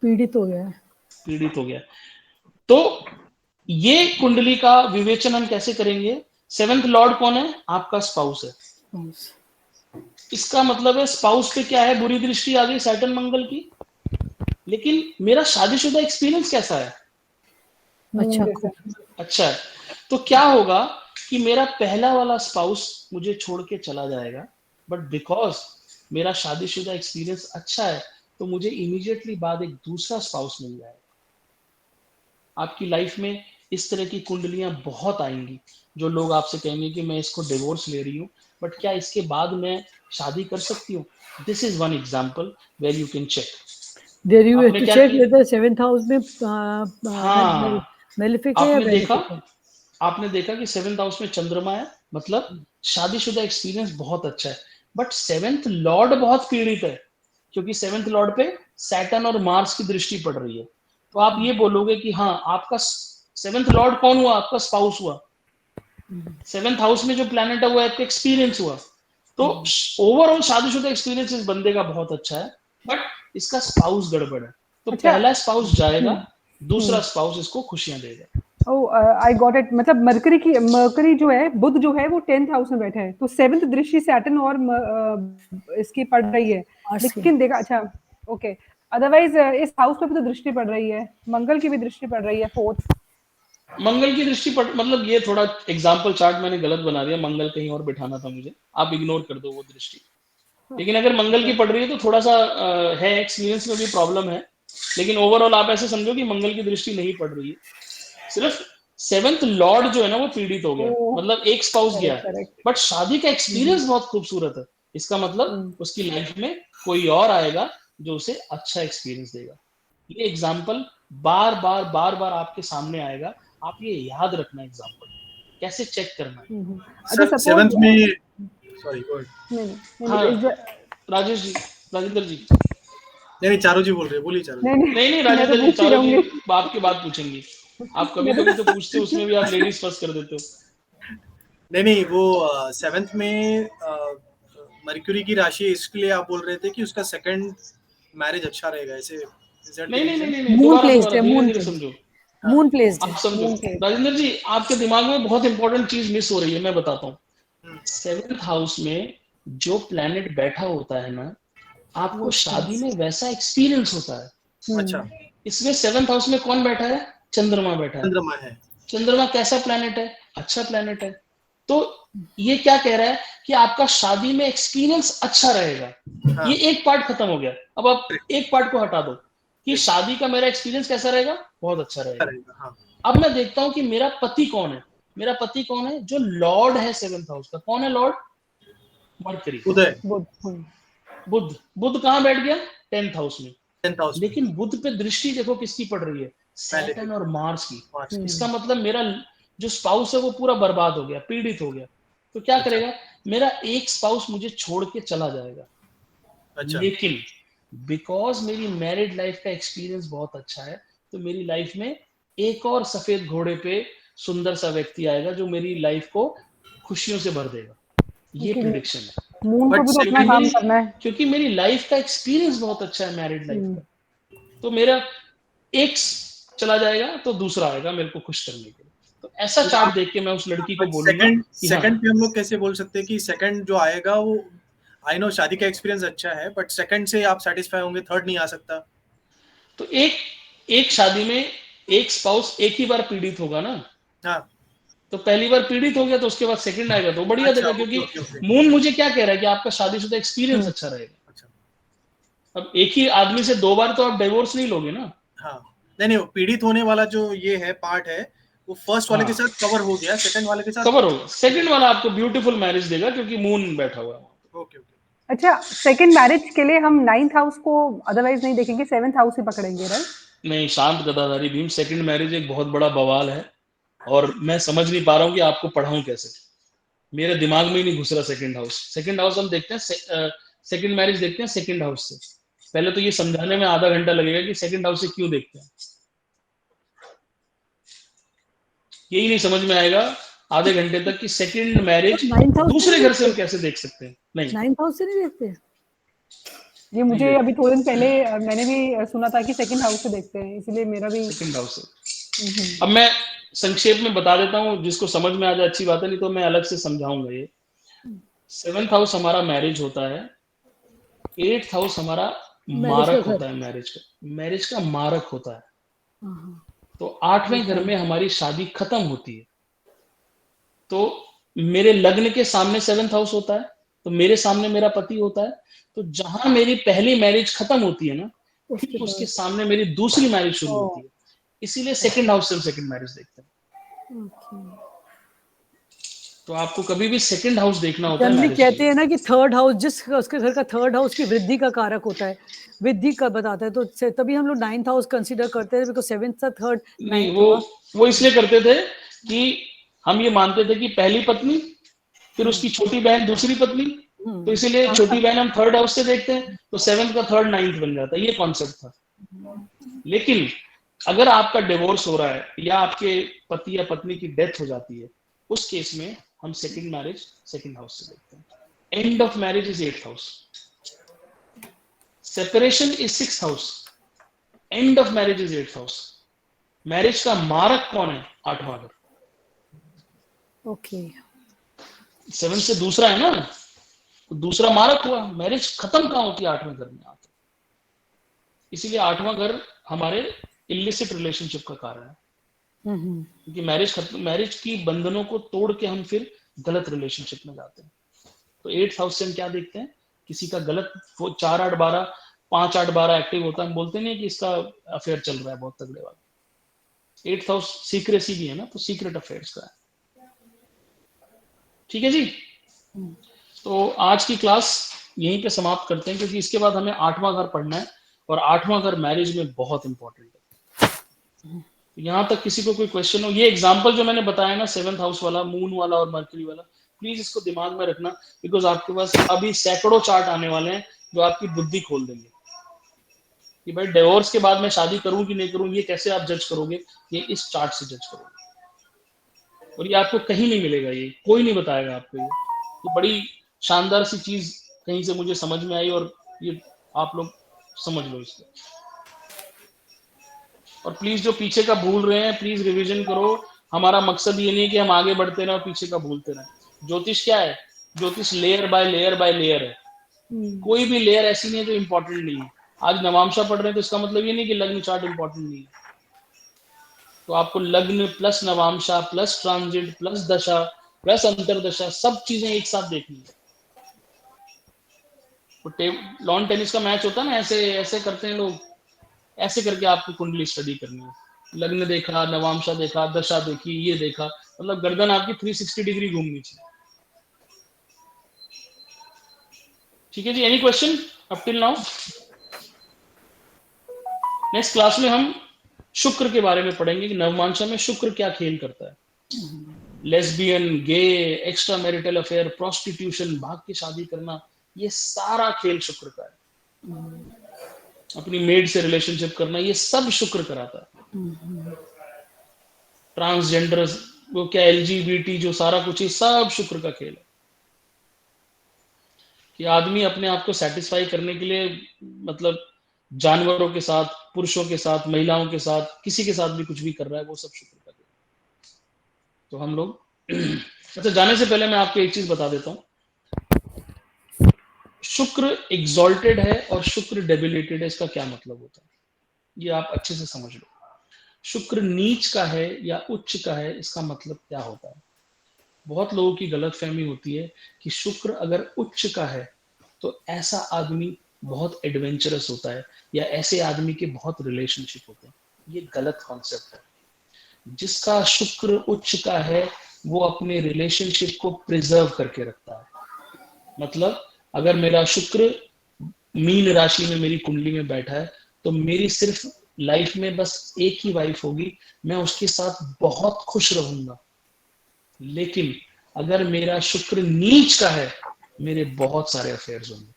D: पीड़ित हो गया है।
A: पीड़ित हो गया। तो ये कुंडली का विवेचन हम कैसे करेंगे? 7th लॉर्ड कौन है? आपका स्पाउस है। इसका मतलब है स्पाउस पे क्या है, बुरी दृष्टि आ गई सैटर्न मंगल की, लेकिन मेरा शादीशुदा एक्सपीरियंस कैसा है? अच्छा है। तो क्या होगा कि मेरा पहला वाला स्पाउस मुझे छोड़ के चला जाएगा, बट बिकॉज मेरा शादीशुदा एक्सपीरियंस अच्छा है तो मुझे इमीडिएटली बाद एक दूसरा स्पाउस मिल जाएगा। आपकी लाइफ में इस तरह की कुंडलियां बहुत आएंगी, जो लोग आपसे कहेंगे कि मैं इसको डिवोर्स ले रही हूँ, बट क्या इसके बाद मैं शादी कर सकती हूँ? This is one example where you can check.
D: There you have to check whether 7th house में
A: हाँ,
D: मेलिफिक है या बेनिफिक है।
A: आपने देखा कि 7th हाउस में चंद्रमा है, मतलब शादीशुदा एक्सपीरियंस बहुत अच्छा है, बट 7th लॉर्ड बहुत पीड़ित है, क्योंकि 7th लॉर्ड पे सैटर्न और मार्स की दृष्टि पड़ रही है। तो आप ये बोलोगे कि हाँ, आपका 7th लॉर्ड कौन हुआ? आपका स्पाउस हुआ। 7th हाउस में जो प्लैनेट है वो आपका एक्सपीरियंस हुआ। तो ओवरऑल शादीशुदा एक्सपीरियंस इस बंदे का बहुत अच्छा है, बट इसका स्पाउस गड़बड़ है। तो पहला स्पाउस जाएगा, दूसरा स्पाउस इसको खुशियां देगा।
E: I got it. मतलब मरकरी जो है, बुध जो है वो 10th हाउस में बैठा है, तो 7th दृष्टि सैटर्न और इसकी पड़ रही है, लेकिन देखा, अच्छा ओके, अदरवाइज इस हाउस पे भी तो दृष्टि पड़ रही है, मंगल की भी दृष्टि पड़ रही है 4th।
A: मंगल की दृष्टि पड़, मतलब ये थोड़ा एग्जाम्पल चार्ट मैंने गलत बना दिया, मंगल कहीं और बिठाना था मुझे, आप इग्नोर कर दो वो दृष्टि। लेकिन अगर मंगल की पड़ रही है तो थोड़ा सा है, एक्सपीरियंस में भी प्रॉब्लम है, लेकिन ओवरऑल आप ऐसे समझो कि मंगल की दृष्टि नहीं पड़ रही है, सिर्फ सेवेंथ लॉर्ड जो है ना वो पीड़ित हो गया,
E: ओह,
A: मतलब एक स्पाउस गया,
E: करेक्ट।
A: बट शादी का एक्सपीरियंस बहुत खूबसूरत है। इसका मतलब उसकी लाइफ में कोई और आएगा जो उसे अच्छा एक्सपीरियंस देगा। ये एग्जाम्पल बार बार आपके सामने आएगा, आप ये याद रखना एग्जाम्पल कैसे चेक करना है।
E: अच्छा
C: सर
E: सपोज
C: सेवंथ में, सॉरी गो अहेड।
A: हाँ
E: नहीं
A: राजेश जी, राजेंद्र जी,
C: नहीं चारू जी बोल रहे हैं, बोलिए चारू जी।
E: नहीं
A: नहीं
E: मैं
A: राजेंद्र
E: तो
A: जी,
E: पूछती
A: चारों जी
E: रहूंगी।
A: आपके बात पूछेंगी। आप कभी
E: मैं
A: कभी तो पूछते हो, उसमें भी आप लेडीज फर्स्ट कर देते हो।
C: नहीं वो सेवंथ में मर्क्यूरी की राशि, इसके लिए आप बोल रहे थे कि उसका सेकंड मैरिज अच्छा रहेगा, ऐसे इज दैट द
A: नहीं नहीं नहीं
C: रीजन?
A: नहीं नहीं,
D: मून
A: दोबारा
D: प्लेस्ड
A: दोबारा
D: है,
A: धीरे
D: मून
A: धीरे
D: प्लेस्ड,
A: समझो,
C: हाँ
D: मून प्लेस्ड है।
A: आप समझो।
E: Moon place.
A: राजेंद्र जी, आपके दिमाग में बहुत इंपॉर्टेंट चीज मिस हो रही है, मैं बताता हूँ।
C: हम्म,
A: सेवेंथ हाउस में जो प्लैनेट बैठा होता है ना, आपको
D: वो
A: शादी
D: spouse।
A: में वैसा एक्सपीरियंस होता है।
C: अच्छा
A: इसमें सेवेंथ हाउस में कौन बैठा है? चंद्रमा बैठा है।
C: चंद्रमा है।
A: चंद्रमा कैसा प्लैनेट है? अच्छा प्लैनेट है। तो ये क्या कह रहा है कि आपका शादी में एक्सपीरियंस अच्छा रहेगा।
C: हाँ
A: ये एक पार्ट खत्म हो गया। अब आप एक पार्ट को हटा दो कि
C: अच्छा
A: शादी का मेरा एक्सपीरियंस कैसा रहेगा, बहुत अच्छा रहेगा।
C: रहेगा, हाँ
A: अब मैं देखता हूं कि मेरा पति कौन है। मेरा पति कौन है? जो लॉर्ड है सेवेंथ हाउस का। कौन है लॉर्ड? मरकरी,
C: उदय
E: बुध।
A: बुध। बुध कहां बैठ गया? 10th हाउस में।
C: 10th हाउस में
A: लेकिन बुध पे दृष्टि देखो किसकी पड़ रही है?
C: पहले
A: सैटर्न और मार्स की।
C: मार्च के।
A: इसका मतलब मेरा जो स्पाउस है वो पूरा बर्बाद हो गया, पीड़ित हो गया। तो क्या
C: अच्छा
A: करेगा? मेरा एक स्पाउस मुझे छोड़ के चला जाएगा।
C: अच्छा
A: लेकिन बिकॉज मेरी मैरिड लाइफ का एक्सपीरियंस बहुत अच्छा है, तो मेरी लाइफ में एक और सफेद घोड़े पे सुंदर सा व्यक्ति आएगा जो मेरी लाइफ को खुशियों से भर देगा। ये प्रिडिक्शन है।
E: मून को
C: बट
E: भी तो अपना
A: क्योंकि
C: सेकंड
E: काम
A: मेरी
E: करना है।
A: क्योंकि मेरी लाइफ का एक्सपीरियंस बहुत अच्छा है मैरिड लाइफ का, तो मेरा एक चला जाएगा तो दूसरा आएगा मेरे को खुश करने के लिए। तो ऐसा चार्ट देख के मैं उस लड़की को
C: बट
A: बोलूंगा
C: सेकंड
A: कि हाँ।
C: सेकंड पे हम लोग कैसे बोल सकते हैं कि सेकंड जो आएगा वो, आई नो शादी का एक्सपीरियंस अच्छा है, बट सेकंड से आप सेटिस्फाई होंगे, थर्ड नहीं आ सकता।
A: तो एक शादी में एक स्पाउस एक ही बार पीड़ित होगा ना।
C: हाँ
A: तो पहली बार पीड़ित हो गया तो उसके बाद सेकंड आएगा तो बढ़िया
C: अच्छा
A: देगा,
C: ओके
A: क्योंकि
C: ओके ओके
A: मून मुझे क्या कह रहा है कि आपका शादीशुदा एक्सपीरियंस अच्छा रहेगा।
C: अच्छा
A: अब एक ही आदमी से दो बार तो आप डिवोर्स नहीं लोगे ना।
C: हाँ नहीं वो पीड़ित होने वाला जो ये है पार्ट है, वो फर्स्ट वाले के
A: हाँ,
C: साथ कवर हो गया, सेकंड वाले के साथ
A: कवर होगा। सेकंड वाला आपको ब्यूटीफुल मैरिज देगा क्योंकि मून बैठा हुआ है।
C: Okay okay.
E: अच्छा, सेकंड मैरिज के लिए हम 9th हाउस को अदरवाइज नहीं देखेंगे, 7th हाउस ही पकड़ेंगे, राइट?
A: नहीं, शांत गदाधारी भीम, सेकंड मैरिज एक बहुत बड़ा बवाल है और मैं समझ नहीं पा रहा हूँ कि आपको पढ़ाऊं कैसे। मेरे दिमाग में ही नहीं घुस रहा सेकंड हाउस। सेकंड हाउस हम देखते हैं, सेकंड मैरिज देखते हैं सेकंड हाउस से। पहले तो ये समझाने में आधा घंटा लगेगा कि सेकंड हाउस से क्यों देखते हैं। यही नहीं समझ में आएगा आधे घंटे तक कि सेकंड मैरिज
D: 9th हाउस से
A: दूसरे
D: नहीं
A: घर से हम
D: देखते,
A: कैसे देख सकते हैं। नहीं,
D: 9th हाउस से नहीं देखते।
E: ये
A: नहीं
E: मुझे अभी
A: देखते
E: थोड़े दिन पहले मैंने भी सुना था कि सेकंड हाउस से देखते हैं, इसीलिए मेरा भी।
A: सेकंड हाउस से। अब मैं संक्षेप में बता देता हूँ, जिसको समझ में आ जाए अच्छी बात है, नहीं तो मैं अलग से समझाऊंगा। ये सेवेंथ हाउस हमारा मैरिज होता है, एट्थ हाउस हमारा
D: मैरिज का
A: मारक
D: घर।
A: होता है, मैरिज का मारक होता है।
D: हाँ,
A: तो आठवें घर में हमारी शादी खत्म होती है। तो मेरे लग्न के सामने सेवेंथ हाउस होता है, तो मेरे सामने मेरा पति होता है। तो जहां मेरी पहली मैरिज खत्म होती है ना,
D: उसके
A: ठीक उसके
D: बाद।
A: सामने मेरी दूसरी मैरिज शुरू
E: ओ,
A: होती है। इसीलिए सेकंड हाउस से हम सेकंड मैरिज देखते हैं। तो आपको कभी भी सेकंड हाउस देखना होता है
D: जनरली
A: मैरिज के
D: कहते
A: लिए।
D: हैं ना कि थर्ड हाउस, जिस उसके घर का थर्ड हाउस की वृद्धि का कारक होता है, वृद्धि का बताता है, तो तभी हम लोग 9th हाउस कंसीडर करते हैं, बिकॉज 7th था, थर्ड
A: नहीं,
D: 9th हुआ।
A: वो इसलिए करते थे कि हम ये मानते थे कि पहली पत्नी, फिर उसकी छोटी बहन दूसरी पत्नी, तो इसीलिए छोटी बहन हम थर्ड हाउस से देखते हैं, तो सेवेंथ का थर्ड नाइन्थ बन जाता है। ये कॉन्सेप्ट था। लेकिन अगर आपका डिवोर्स हो रहा है या आपके पति या पत्नी की डेथ हो जाती है, उस केस में हम सेकंड मैरिज सेकंड हाउस से देखते हैं। End of marriage is 8th house, separation is 6th house, end of marriage is 8th house. Marriage का मारक कौन है? 8वां घर।
D: ओके,
A: 7 से दूसरा है ना, तो दूसरा मारक हुआ। मैरिज खत्म कहां होती है? 8वें घर में आके। इसीलिए 8वां घर हमारे इलिसिट रिलेशनशिप का कारण है, क्योंकि मैरिज की बंधनों को तोड़ के हम फिर गलत रिलेशनशिप में जाते हैं। तो 8th हाउस से हम क्या देखते हैं? किसी का गलत, वो 4 8 12 5 8 12 एक्टिव होता है, हम बोलते नहीं कि इसका अफेयर चल रहा है बहुत तगड़े वाला। 8th हाउस सीक्रेसी भी है ना, तो सीक्रेट अफेयर्स का है। ठीक है जी, तो आज की क्लास यहीं पे समाप्त करते हैं, क्योंकि इसके बाद हमें 8वां घर पढ़ना है, और 8वां घर मैरिज में बहुत इंपॉर्टेंट है। यहाँ तक किसी को कोई क्वेश्चन हो? ये एग्जाम्पल जो मैंने बताया ना 7th हाउस वाला, मून वाला और मर्क्यूरी वाला, प्लीज इसको दिमाग में रखना, बिकॉज आपके पास अभी सैकड़ों चार्ट आने वाले हैं जो आपकी बुद्धि खोल देंगे कि भाई डिवोर्स के बाद मैं शादी करूं कि नहीं करूं, ये कैसे आप जज करोगे? ये इस चार्ट से जज करोगे, और ये आपको कहीं नहीं मिलेगा, ये कोई नहीं बताएगा आपको। ये बड़ी शानदार सी चीज कहीं से मुझे समझ में आई, और ये आप लोग समझ लो इसको। और प्लीज जो पीछे का भूल रहे हैं, प्लीज रिवीजन करो। हमारा मकसद ये नहीं है कि हम आगे बढ़ते रहे और पीछे का भूलते रहे। ज्योतिष क्या है? ज्योतिष layer by layer by layer है। कोई भी लेयर ऐसी नहीं है जो इंपॉर्टेंट नहीं है। आज नवांशा पढ़ रहे हैं तो इसका मतलब ये नहीं कि लग्न चार्ट इंपॉर्टेंट नहीं है। तो आपको लग्न प्लस नवांशा प्लस ट्रांजिट प्लस दशा प्लस अंतरदशा सब चीजें एक साथ देखनी है। तो लॉन टेनिस का मैच होता है ना, ऐसे ऐसे करते हैं लोग, ऐसे करके आपको कुंडली स्टडी करनी है। लग्न देखा, नवांशा देखा, दशा देखी, ये देखा, मतलब गर्दन आपकी 360 डिग्री घूमनी चाहिए। ठीक है जी, any question up till now? Next class में हम शुक्र के बारे में पढ़ेंगे कि नवमांशा में शुक्र क्या खेल करता है। लेस्बियन, गे, एक्स्ट्रा मैरिटल अफेयर, प्रोस्टिट्यूशन, भाग के शादी करना, ये सारा खेल शुक्र का है। अपनी मेड से रिलेशनशिप करना, ये सब शुक्र कराता है। ट्रांसजेंडर, वो क्या LGBT, जो सारा कुछ, ये सब शुक्र का खेल है। कि आदमी अपने आप को सेटिस्फाई करने के लिए, मतलब जानवरों के साथ, पुरुषों के साथ, महिलाओं के साथ, किसी के साथ भी कुछ भी कर रहा है, वो सब शुक्र का खेल है। तो हम लोग अच्छा, जाने से पहले मैं आपको एक चीज बता देता हूं। शुक्र एग्जॉल्टेड है और शुक्र डेबिलिटेड है, इसका क्या मतलब होता है ये आप अच्छे से समझ लो। शुक्र नीच का है या उच्च का है, इसका मतलब क्या होता है? बहुत लोगों की गलतफहमी होती है कि शुक्र अगर उच्च का है तो ऐसा आदमी बहुत एडवेंचरस होता है, या ऐसे आदमी के बहुत रिलेशनशिप होते हैं। ये गलत कॉन्सेप्ट है। जिसका शुक्र उच्च का है वो अपने रिलेशनशिप को प्रिजर्व करके रखता है। मतलब अगर मेरा शुक्र मीन राशि में मेरी कुंडली में बैठा है तो मेरी सिर्फ लाइफ में बस एक ही वाइफ होगी, मैं उसके साथ बहुत खुश रहूंगा। लेकिन अगर मेरा शुक्र नीच का है, मेरे बहुत सारे अफेयर्स होंगे।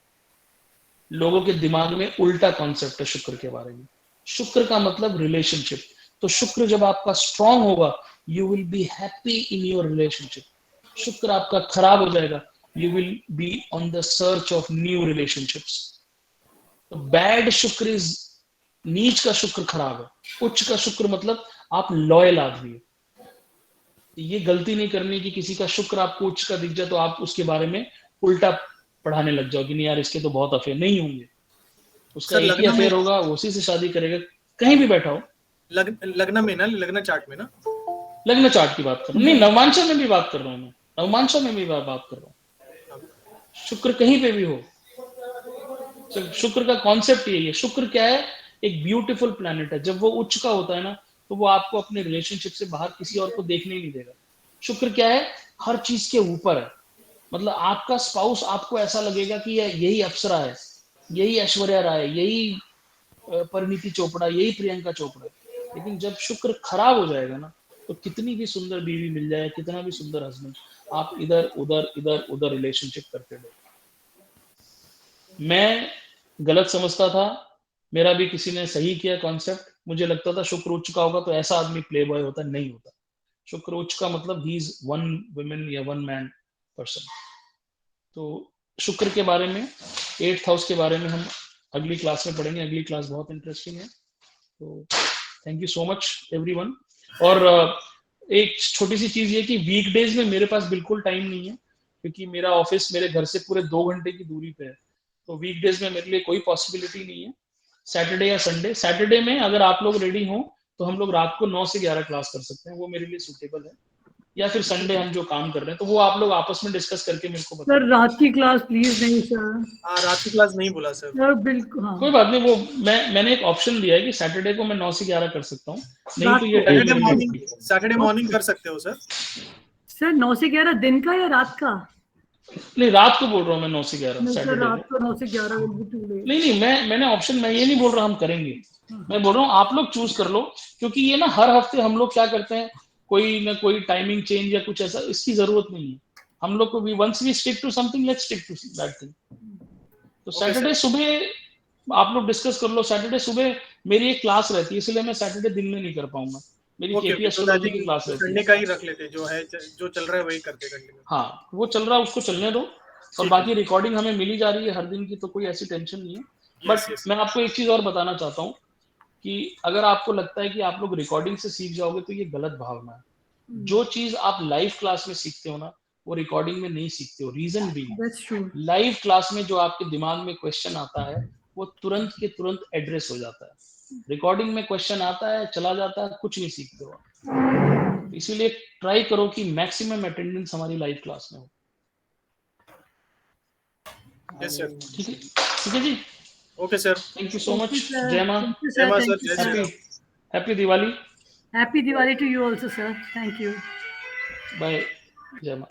A: लोगों के दिमाग में उल्टा कॉन्सेप्ट है शुक्र के बारे में। शुक्र का मतलब रिलेशनशिप। तो शुक्र जब आपका स्ट्रांग होगा, you will be happy in your relationship. शुक्र आपका खराब हो जाएगा, you will be on the search of new relationships. तो बैड शुक्र इज, नीच का शुक्र खराब है। उच्च का शुक्र मतलब आप लॉयल आदमी है। ये गलती नहीं करनी कि किसी का शुक्र आपको उच्च का दिख जाए तो आप उसके बारे में उल्टा पढ़ाने लग जाओ कि नहीं यार इसके तो बहुत अफेयर नहीं होंगे। उसका एक ही अफेयर होगा, वो उसी से शादी करेगा, कहीं भी बैठा हो।
C: लग्न में ना, लग्न चार्ट में ना,
A: लग्न चार्ट की बात कर रहा हूँ, नहीं नवमांशा में भी बात कर रहा हूँ मैं, नवमांशा में भी बात कर रहा हूँ। शुक्र कहीं पे भी हो, शुक्र का कॉन्सेप्ट यही है। शुक्र क्या है? एक ब्यूटीफुल प्लैनेट है। जब वो उच्च का होता है ना, तो वो आपको अपने रिलेशनशिप से बाहर किसी और को देखने ही नहीं देगा। शुक्र क्या है? हर चीज के ऊपर है। मतलब आपका स्पाउस आपको ऐसा लगेगा कि यही अप्सरा है, यही ऐश्वर्या राय, यही परिणीति चोपड़ा, यही प्रियंका चोपड़ा। लेकिन जब शुक्र खराब हो जाएगा ना, तो कितनी भी सुंदर बीवी मिल जाए, कितना भी सुंदर हस्बैंड, आप इधर उधर रिलेशनशिप करते रहो। मैं गलत समझता था, मेरा भी किसी ने सही किया कॉन्सेप्ट। मुझे लगता था शुक्र उच्च का होगा तो ऐसा आदमी प्ले बॉय होता, नहीं होता। शुक्र उच्च का मतलब ही इज वन वुमेन या वन मैन पर्सन। तो शुक्र के बारे में, 8th हाउस के बारे में हम अगली क्लास में पढ़ेंगे। अगली क्लास बहुत इंटरेस्टिंग है। तो thank you so much everyone. और एक छोटी सी चीज ये कि वीकडेज में मेरे पास बिल्कुल टाइम नहीं है, क्योंकि मेरा ऑफिस मेरे घर से पूरे 2 घंटे की दूरी पे है। तो वीकडेज में मेरे लिए कोई पॉसिबिलिटी नहीं है। सैटरडे या संडे, सैटरडे में अगर आप लोग रेडी हो तो हम लोग रात को 9 से 11 क्लास कर सकते हैं, वो मेरे लिए सूटेबल है। या फिर संडे हम जो काम कर रहे हैं, तो वो आप लोग आपस में डिस्कस करके मेरे को
D: सर
A: बताओ।
D: रात की क्लास प्लीज नहीं सर।
C: हाँ, रात की क्लास नहीं बोला सर।
D: सर बिल्कुल हाँ।
A: कोई बात नहीं, वो मैंने एक ऑप्शन दिया है कि सैटरडे को मैं 9 से 11 कर सकता हूँ, नहीं
D: रात
A: तो ये
D: को।
A: टाइम
C: सैटरडे
A: मेरे लिए
C: मॉर्निंग,
A: फ्री है।
C: सैटरडे मॉर्निंग कर सकते हो सर।
D: सर 9 से 11 दिन का या रात का?
A: नहीं, रात को बोल रहा हूँ मैं 9 से 11
D: नहीं सर
A: सैटरडे
D: रात
A: को।
D: को 9 से 11 विल बी टू लेट।
A: नहीं, मैंने ऑप्शन, मैं ये नहीं बोल रहा हम करेंगे, मैं बोल रहा हूँ आप लोग चूज कर लो, क्योंकि ये ना हर हफ्ते हम लोग क्या करते हैं, कोई ना कोई टाइमिंग चेंज या कुछ ऐसा, इसकी जरूरत नहीं है। हम लोग को भी once we stick to something, let's stick to that thing. तो
C: Okay,
A: सैटरडे सुबह आप लोग डिस्कस कर लो। सैटरडे सुबह मेरी एक क्लास रहती है, इसलिए मैं सैटरडे दिन में नहीं कर पाऊंगा, मेरी
C: ओके,
A: केपी
C: तो आई
A: एस्ट्रोलॉजी की
C: थिंक
A: क्लास रहती
C: संडे
A: है।
C: का ही रख लेते, जो है जो चल रहा है वही करते कंटिन्यू।
A: हाँ, वो चल रहा है, उसको चलने दो, और
C: ठीक
A: बाकी
C: है।
A: रिकॉर्डिंग हमें मिली जा रही है हर दिन की, तो कोई ऐसी टेंशन नहीं है।
C: Yes
A: but
C: yes.
A: मैं आपको एक चीज और बताना चाहता हूँ कि अगर आपको लगता है कि आप लोग रिकॉर्डिंग से सीख जाओगे, तो ये गलत भावना है। जो चीज आप लाइव क्लास में सीखते हो ना, वो रिकॉर्डिंग में नहीं सीखते हो। रीजन भी,
D: दैट्स ट्रू।
A: लाइव क्लास में जो आपके दिमाग में क्वेश्चन आता है, वो तुरंत के तुरंत एड्रेस हो जाता है। रिकॉर्डिंग में क्वेश्चन आता है, चला जाता है, कुछ नहीं सीखते हो। इसीलिए ट्राई करो कि मैक्सिमम अटेंडेंस हमारी लाइव क्लास में हो।
C: Yes sir.
A: ठीक है, ठीक है जी।
C: Okay sir.
A: Thank you so much.
D: Sir
A: जय माँ।
D: थैंक यू
C: जय
D: सर।
C: मां
D: थैंक
C: सर,
D: यू
C: जय
D: sir.
C: Shri
A: happy
C: Ram.
A: Happy Diwali.
D: Happy Diwali to you also sir. Thank you.
A: Bye. जय माँ।